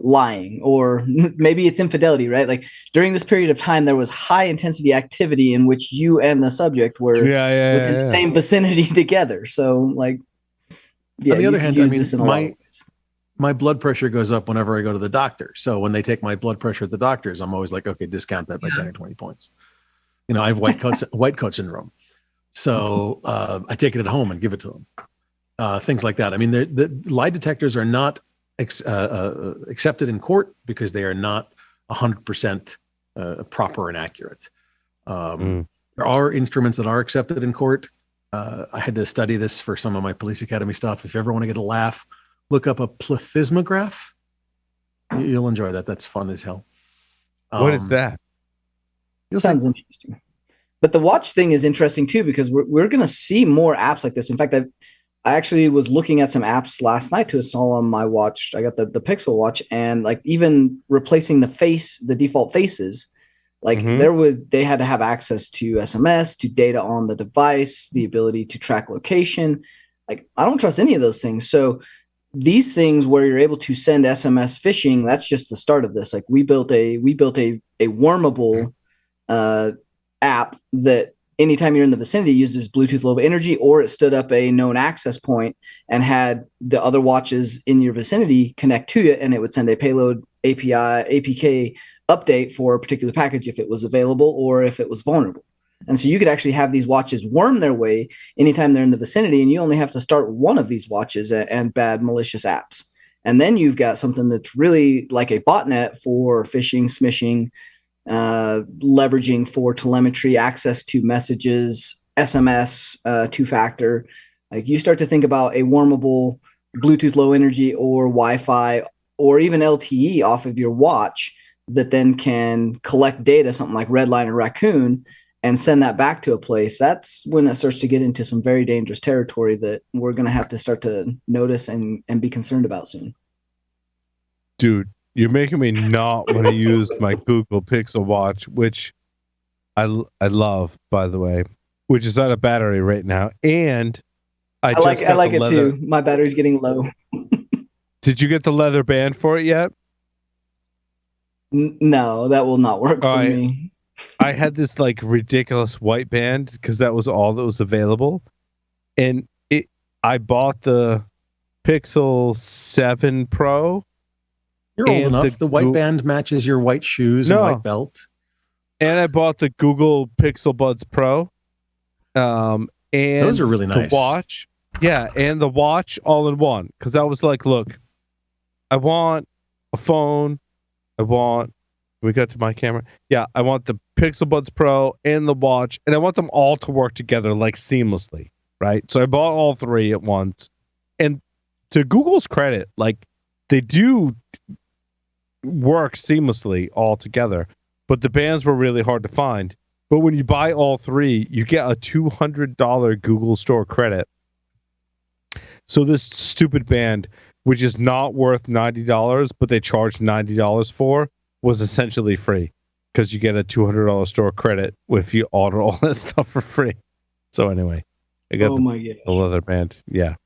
lying, or maybe it's infidelity, right? Like, during this period of time, there was high intensity activity in which you and the subject were within the same vicinity together. So, like, on the other hand, I mean, my blood pressure goes up whenever I go to the doctor. So when they take my blood pressure at the doctors, I'm always like, okay, discount that by 10 or 20 points. I have white coat syndrome. So I take it at home and give it to them. Things like that. I mean, the lie detectors are not accepted in court because they are not 100% proper and accurate. There are instruments that are accepted in court. I had to study this for some of my police academy stuff. If you ever want to get a laugh, look up a plethysmograph. You'll enjoy that. That's fun as hell. What is that? Sounds interesting. But the watch thing is interesting too, because we're going to see more apps like this. In fact, I actually was looking at some apps last night to install on my watch. I got the Pixel watch, and like even replacing the default faces, like they had to have access to SMS, to data on the device, the ability to track location. Like I don't trust any of those things. So these things where you're able to send SMS phishing, that's just the start of this. Like we built a wormable app that anytime you're in the vicinity uses Bluetooth Low Energy, or it stood up a known access point and had the other watches in your vicinity connect to it, and it would send a payload APK update for a particular package if it was available or if it was vulnerable. And so you could actually have these watches worm their way anytime they're in the vicinity, and you only have to start one of these watches and bad malicious apps. And then you've got something that's really like a botnet for phishing, smishing, leveraging for telemetry, access to messages, SMS, two-factor. Like you start to think about a wormable Bluetooth Low Energy or Wi-Fi or even LTE off of your watch that then can collect data, something like Redline or Raccoon, and send that back to a place. That's when it starts to get into some very dangerous territory that we're going to have to start to notice and be concerned about soon. Dude, you're making me not want to use my Google Pixel watch, which I love, by the way, which is out of battery right now. And I like it too. My battery's getting low. Did you get the leather band for it yet? No, that will not work for me. I had this like ridiculous white band because that was all that was available. And I bought the Pixel 7 Pro. You're old enough. The white band matches your white shoes and white belt. And I bought the Google Pixel Buds Pro. And those are really nice. The watch. Yeah, and the watch all in one. Because I was like, look, I want a phone. We got to my camera. Yeah, I want the Pixel Buds Pro and the watch, and I want them all to work together like seamlessly, right? So I bought all three at once. And to Google's credit, like they do work seamlessly all together, but the bands were really hard to find. But when you buy all three, you get a $200 Google Store credit. So this stupid band, which is not worth $90, but they charge $90 for, was essentially free because you get a $200 store credit if you order all that stuff for free. So anyway, I got the leather band. Yeah.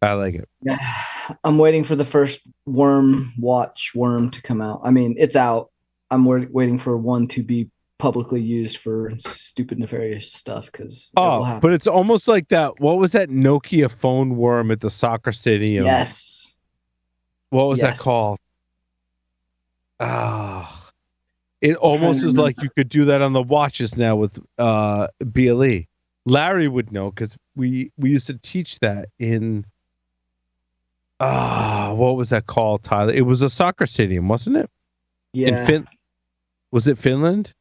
I like it. Yeah. I'm waiting for the first worm to come out. I mean, it's out. I'm waiting for one to be publicly used for stupid, nefarious stuff because but it's almost like that. What was that Nokia phone worm at the soccer stadium? Yes. What was that called? It almost is like you could do that on the watches now with BLE. Larry would know because we used to teach that in what was that called, Tyler? It was a soccer stadium, wasn't it? Yeah. Was it Finland?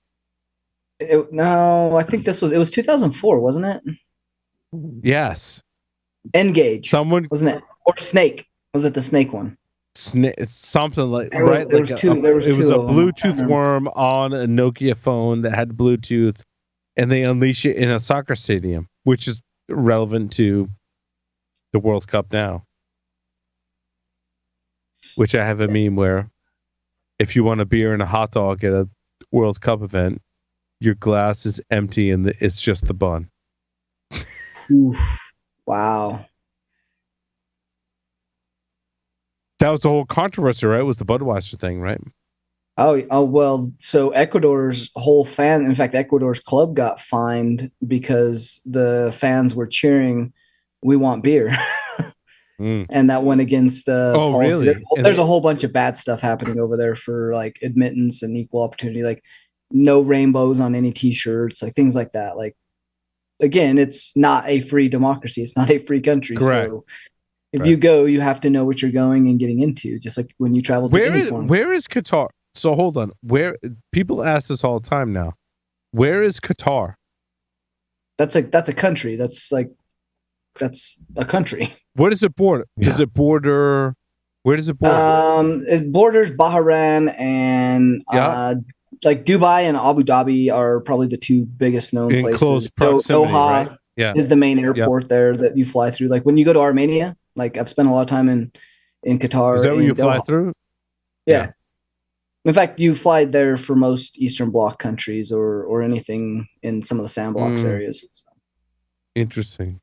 No, I think it was 2004, wasn't it? Yes. Engage. Someone wasn't it? Or Snake. Was it the Snake one? Something like there was two. It was a Bluetooth worm on a Nokia phone that had Bluetooth, and they unleash it in a soccer stadium, which is relevant to the World Cup now. Which I have a meme where, if you want a beer and a hot dog at a World Cup event, your glass is empty and it's just the bun. Oof. Wow. That was the whole controversy, right? It was the Budweiser thing, right? Oh well, so Ecuador's whole Ecuador's club got fined because the fans were cheering, "We want beer." And that went against the policy. Really? There's a whole bunch of bad stuff happening over there for like admittance and equal opportunity, like no rainbows on any t-shirts, like things like that. Like, again, it's not a free democracy. It's not a free country. Correct. So if you go, you have to know what you're going and getting into, just like when you travel to where is Qatar? So hold on. Where people ask this all the time now. Where is Qatar? That's a country. That's a country. Where does it border? Yeah. Does it border? Where does it border? It borders Bahrain and like Dubai and Abu Dhabi are probably the two biggest known In places. close proximity, Doha right? Yeah. is the main airport there that you fly through. Like when you go to Armenia, like I've spent a lot of time in Qatar. Is that where you fly Doha. through? Yeah. In fact, you fly there for most Eastern Bloc countries or anything in some of the sandbox areas. Interesting.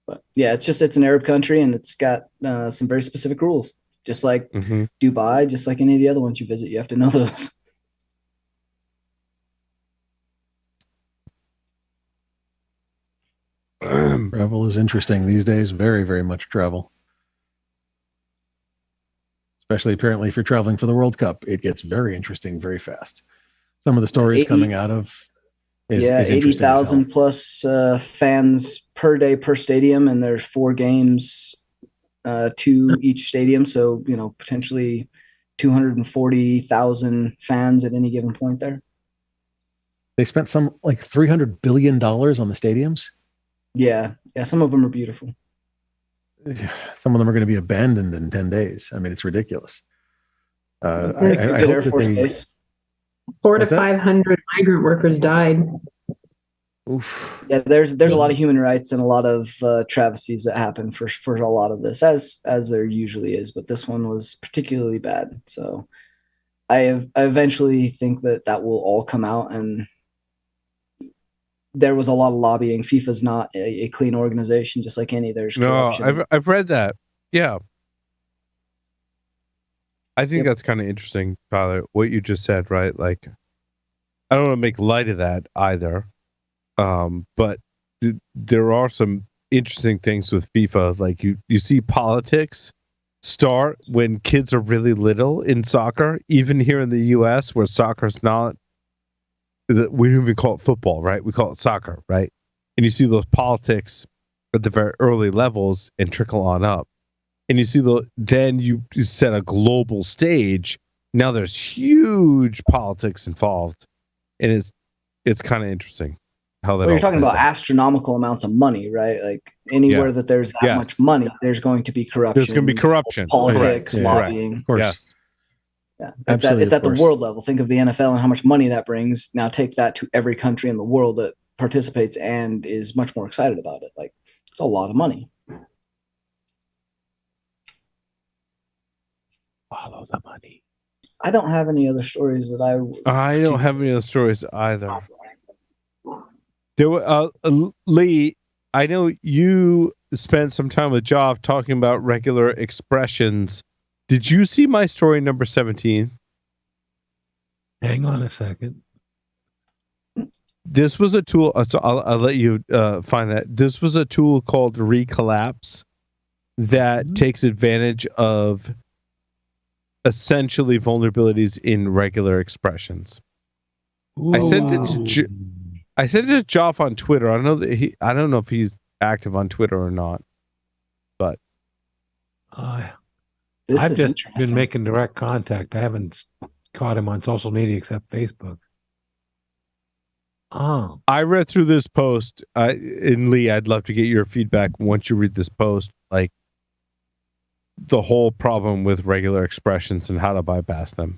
But yeah, it's an Arab country and it's got some very specific rules. Just like Dubai, just like any of the other ones you visit, you have to know those. Travel is interesting these days. Very, very much travel. Especially apparently if you're traveling for the World Cup, it gets very interesting very fast. Some of the stories coming out of is 80,000 plus fans per day per stadium, and there's 4 games to each stadium. So, potentially 240,000 fans at any given point there. They spent some like $300 billion on the stadiums. Yeah. Some of them are beautiful. Some of them are going to be abandoned in 10 days. I mean, it's ridiculous. I hope Air that Force they, Base. 400 to 500 migrant workers died. oof. Yeah, there's a lot of human rights and a lot of travesties that happen for a lot of this, as there usually is. But this one was particularly bad. So I eventually think that will all come out, and there was a lot of lobbying. FIFA's not a clean organization, just like any. There's corruption. No, I've read that. Yeah. I think that's kind of interesting, Tyler, what you just said, right? Like, I don't want to make light of that either. But there are some interesting things with FIFA. Like you see politics start when kids are really little in soccer, even here in the US where soccer's not, we don't even call it football, right? We call it soccer, right? And you see those politics at the very early levels and trickle on up. And you see then you set a global stage. Now there's huge politics involved, and it's kind of interesting how that. Well, you're talking about astronomical amounts of money, right? Like anywhere that there's that much money, there's going to be corruption. There's going to be corruption, politics, lobbying. Of course. Yes. Yeah, Absolutely, it's at the world level. Think of the NFL and how much money that brings. Now take that to every country in the world that participates and is much more excited about it. Like it's a lot of money. Follow the money. I don't have any other stories that I don't have any other stories either. There were, Lee, I know you spent some time with Joff talking about regular expressions. Did you see my story number 17? Hang on a second. This was a tool. So I'll let you find that. This was a tool called Recollapse that takes advantage of essentially vulnerabilities in regular expressions. Ooh. I sent it to Joff on Twitter. I don't know if he's active on Twitter or not, but I've just been making direct contact. I haven't caught him on social media except Facebook. Oh, I read through this post. And Lee, I'd love to get your feedback once you read this post. Like the whole problem with regular expressions and how to bypass them.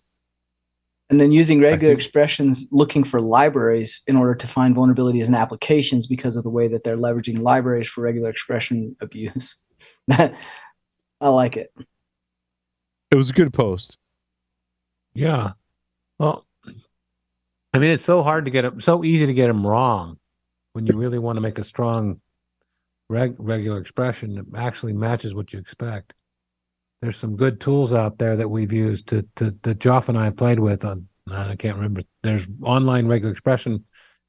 And then using regular expressions, looking for libraries in order to find vulnerabilities in applications because of the way that they're leveraging libraries for regular expression abuse. I like it. It was a good post. yeah. Well, I mean, it's so hard to so easy to get them wrong when you really want to make a strong regular expression that actually matches what you expect. There's some good tools out there that we've used that Joff and I have played with on, I can't remember. There's online regular expression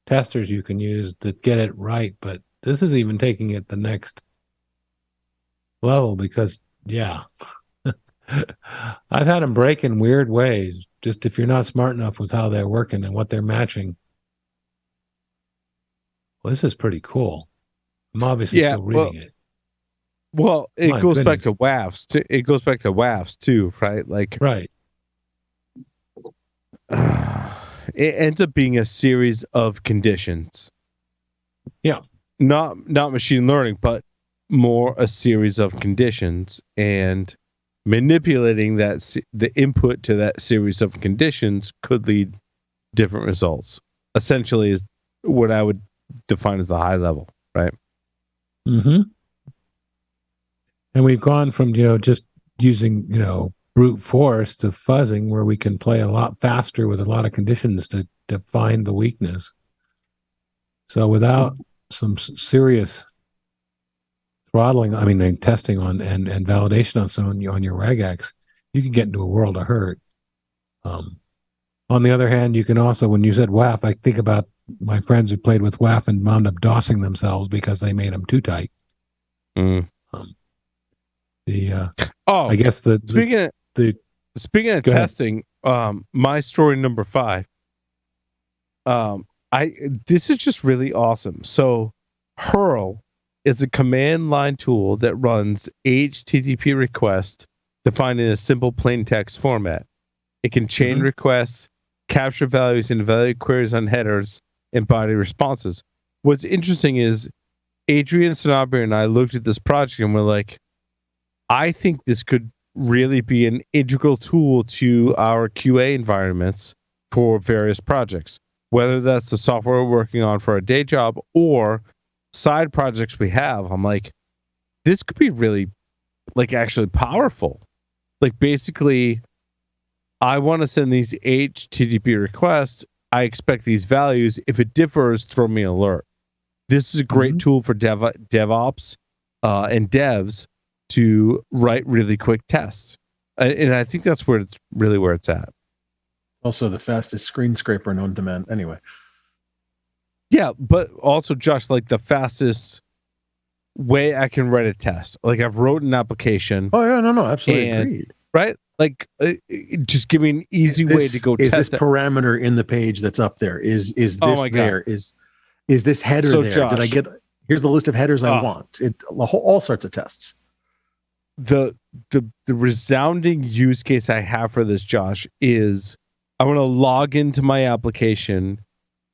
testers you can use that get it right, but this is even taking it the next level because, yeah, I've had them break in weird ways, just if you're not smart enough with how they're working and what they're matching. Well, this is pretty cool. I'm obviously still reading it. Well, it goes goodness. back to WAFs. It goes back to WAFs too, right? Like, Right. it ends up being a series of conditions. Yeah. Not machine learning, but more a series of conditions, and manipulating the input to that series of conditions could lead different results. Essentially is what I would define as the high level, right? Mm-hmm. And we've gone from, just using, brute force to fuzzing, where we can play a lot faster with a lot of conditions to find the weakness. So without some serious throttling, testing on and validation on your regex, you can get into a world of hurt. On the other hand, you can also, when you said WAF, I think about my friends who played with WAF and wound up DOSing themselves because they made them too tight. Mm. I guess speaking of testing, my story number 5. This is just really awesome. So hurl is a command line tool that runs HTTP requests defined in a simple plain text format. It can chain requests, capture values, and evaluate queries on headers and body responses. What's interesting is Adrian Sanabria and I looked at this project and we're like, I think this could really be an integral tool to our QA environments for various projects, whether that's the software we're working on for our day job or side projects we have. I'm like, this could be really actually powerful. Basically, I want to send these HTTP requests. I expect these values. If it differs, throw me an alert. This is a great tool for DevOps and devs to write really quick tests. And I think that's where it's at. Also the fastest screen scraper known to man. Anyway. Yeah, but also, Josh, the fastest way I can write a test. I've wrote an application. Oh, yeah, no, absolutely agreed. Right? Just give me an easy way to go test it. Is this parameter in the page that's up there? Is this there? Is this header there? Josh, did I get... Here's the list of headers I want. All sorts of tests. The resounding use case I have for this, Josh, is I want to log into my application,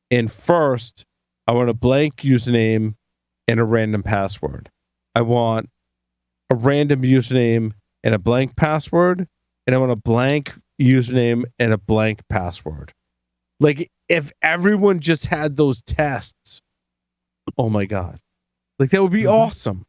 and first I want a blank username and a random password. I want a random username and a blank password, and I want a blank username and a blank password. If everyone just had those tests, oh my God. That would be awesome.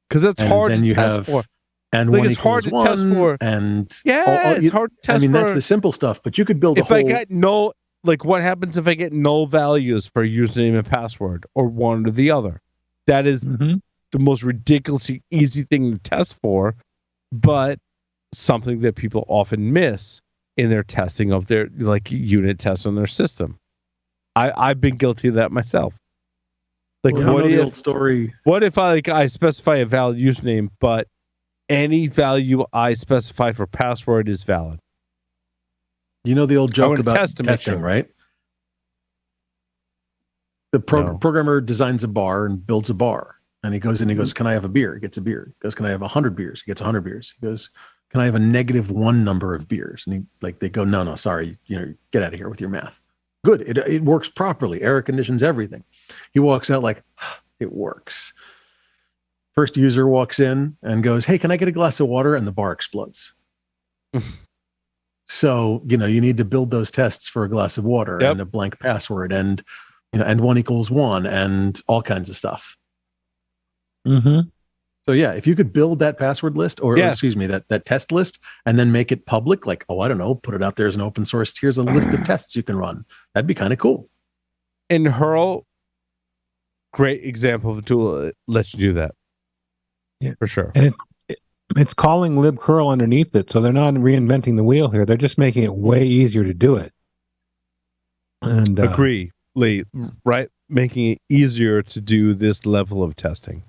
Because that's hard to test for. And one it's hard to test for. And it's hard to test for. That's the simple stuff, but you could build a whole... If I get null, what happens if I get null values for username and password, or one or the other? That is the most ridiculously easy thing to test for, but something that people often miss in their testing of their unit tests on their system. I've been guilty of that myself. What if I specify a valid username, but any value I specify for password is valid? You know the old joke about testing, right? The programmer designs a bar and builds a bar. And he goes in and he goes, can I have a beer? He gets a beer. He goes, can I have 100 beers? He gets 100 beers. He goes, can I have a -1 number of beers? And they go, no, sorry. Get out of here with your math. Good. It works properly. Error conditions, everything. He walks out it works. First user walks in and goes, hey, can I get a glass of water? And the bar explodes. So, you need to build those tests for a glass of water and a blank password and 1 = 1 and all kinds of stuff. So yeah, if you could build that password list or excuse me, that test list and then make it public, I don't know, put it out there as an open source. Here's a list of tests you can run. That'd be kind of cool. And hurl, great example of a tool that lets you do that. Yeah, for sure. And it's calling libcurl underneath it, so they're not reinventing the wheel here. They're just making it way easier to do it. And agree, Lee, right? Making it easier to do this level of testing.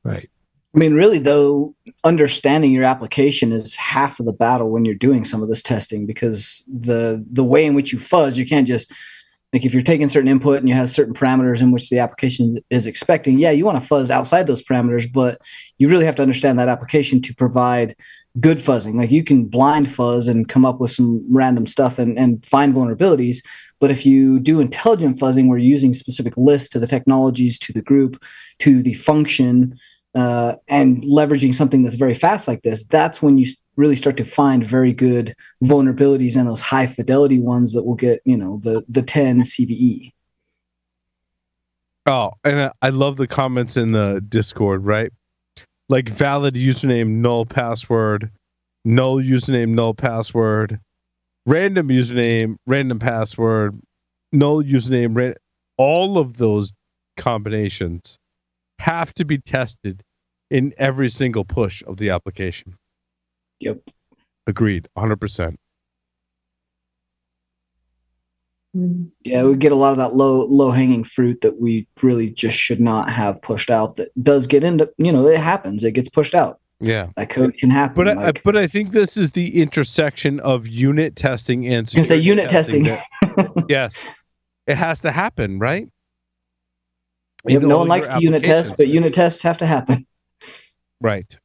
Right. Really, though, understanding your application is half of the battle when you're doing some of this testing, because the way in which you fuzz, you can't just if you're taking certain input and you have certain parameters in which the application is expecting, you want to fuzz outside those parameters, but you really have to understand that application to provide good fuzzing. Like, you can blind fuzz and come up with some random stuff and find vulnerabilities. But if you do intelligent fuzzing, where you're using specific lists to the technologies, to the group, to the function, and leveraging something that's very fast like this, that's when you really start to find very good vulnerabilities and those high fidelity ones that will get, the 10 CVE. Oh, and I love the comments in the Discord, right? Like valid username, null password, null username, null password, random username, random password, null username, all of those combinations have to be tested in every single push of the application. Yep. Agreed, 100%. Yeah, we get a lot of that low hanging fruit that we really just should not have pushed out. That does get into, it happens. It gets pushed out. Yeah, that code can happen. But I think this is the intersection of unit testing and security. You can say unit testing. Yes, it has to happen, right? Yep, no one likes to unit test, but unit tests have to happen. Right.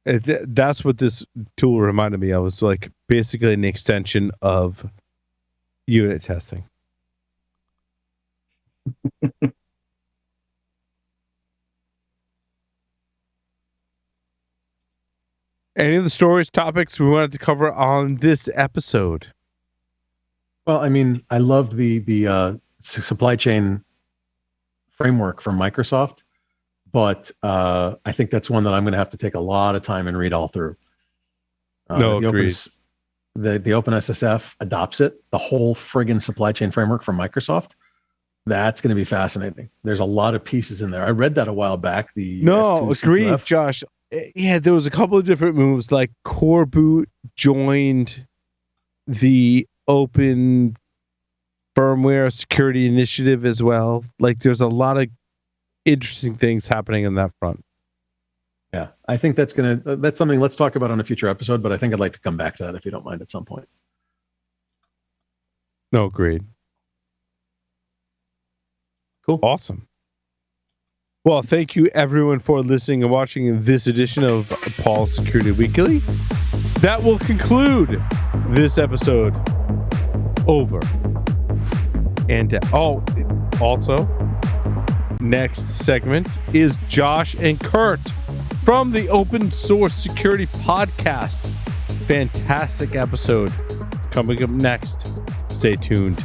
That's what this tool reminded me of. It was like basically an extension of unit testing. Any of the stories, topics we wanted to cover on this episode? Well, I mean, I loved the supply chain framework from Microsoft, but I think that's one that I'm going to have to take a lot of time and read all through. Agreed. The OpenSSF adopts it, the whole friggin' supply chain framework from Microsoft. That's going to be fascinating. There's a lot of pieces in there. I read that a while back. Agreed, Josh. Yeah, there was a couple of different moves, like Core Boot joined the Open Firmware Security Initiative as well. Like, there's a lot of interesting things happening on that front. Yeah, I think that's something let's talk about on a future episode, but I think I'd like to come back to that if you don't mind at some point. No, agreed. Cool. Awesome. Well, thank you everyone for listening and watching this edition of Paul's Security Weekly. That will conclude this episode. Over. And also, next segment is Josh and Kurt from the Open Source Security Podcast. Fantastic episode coming up next. Stay tuned.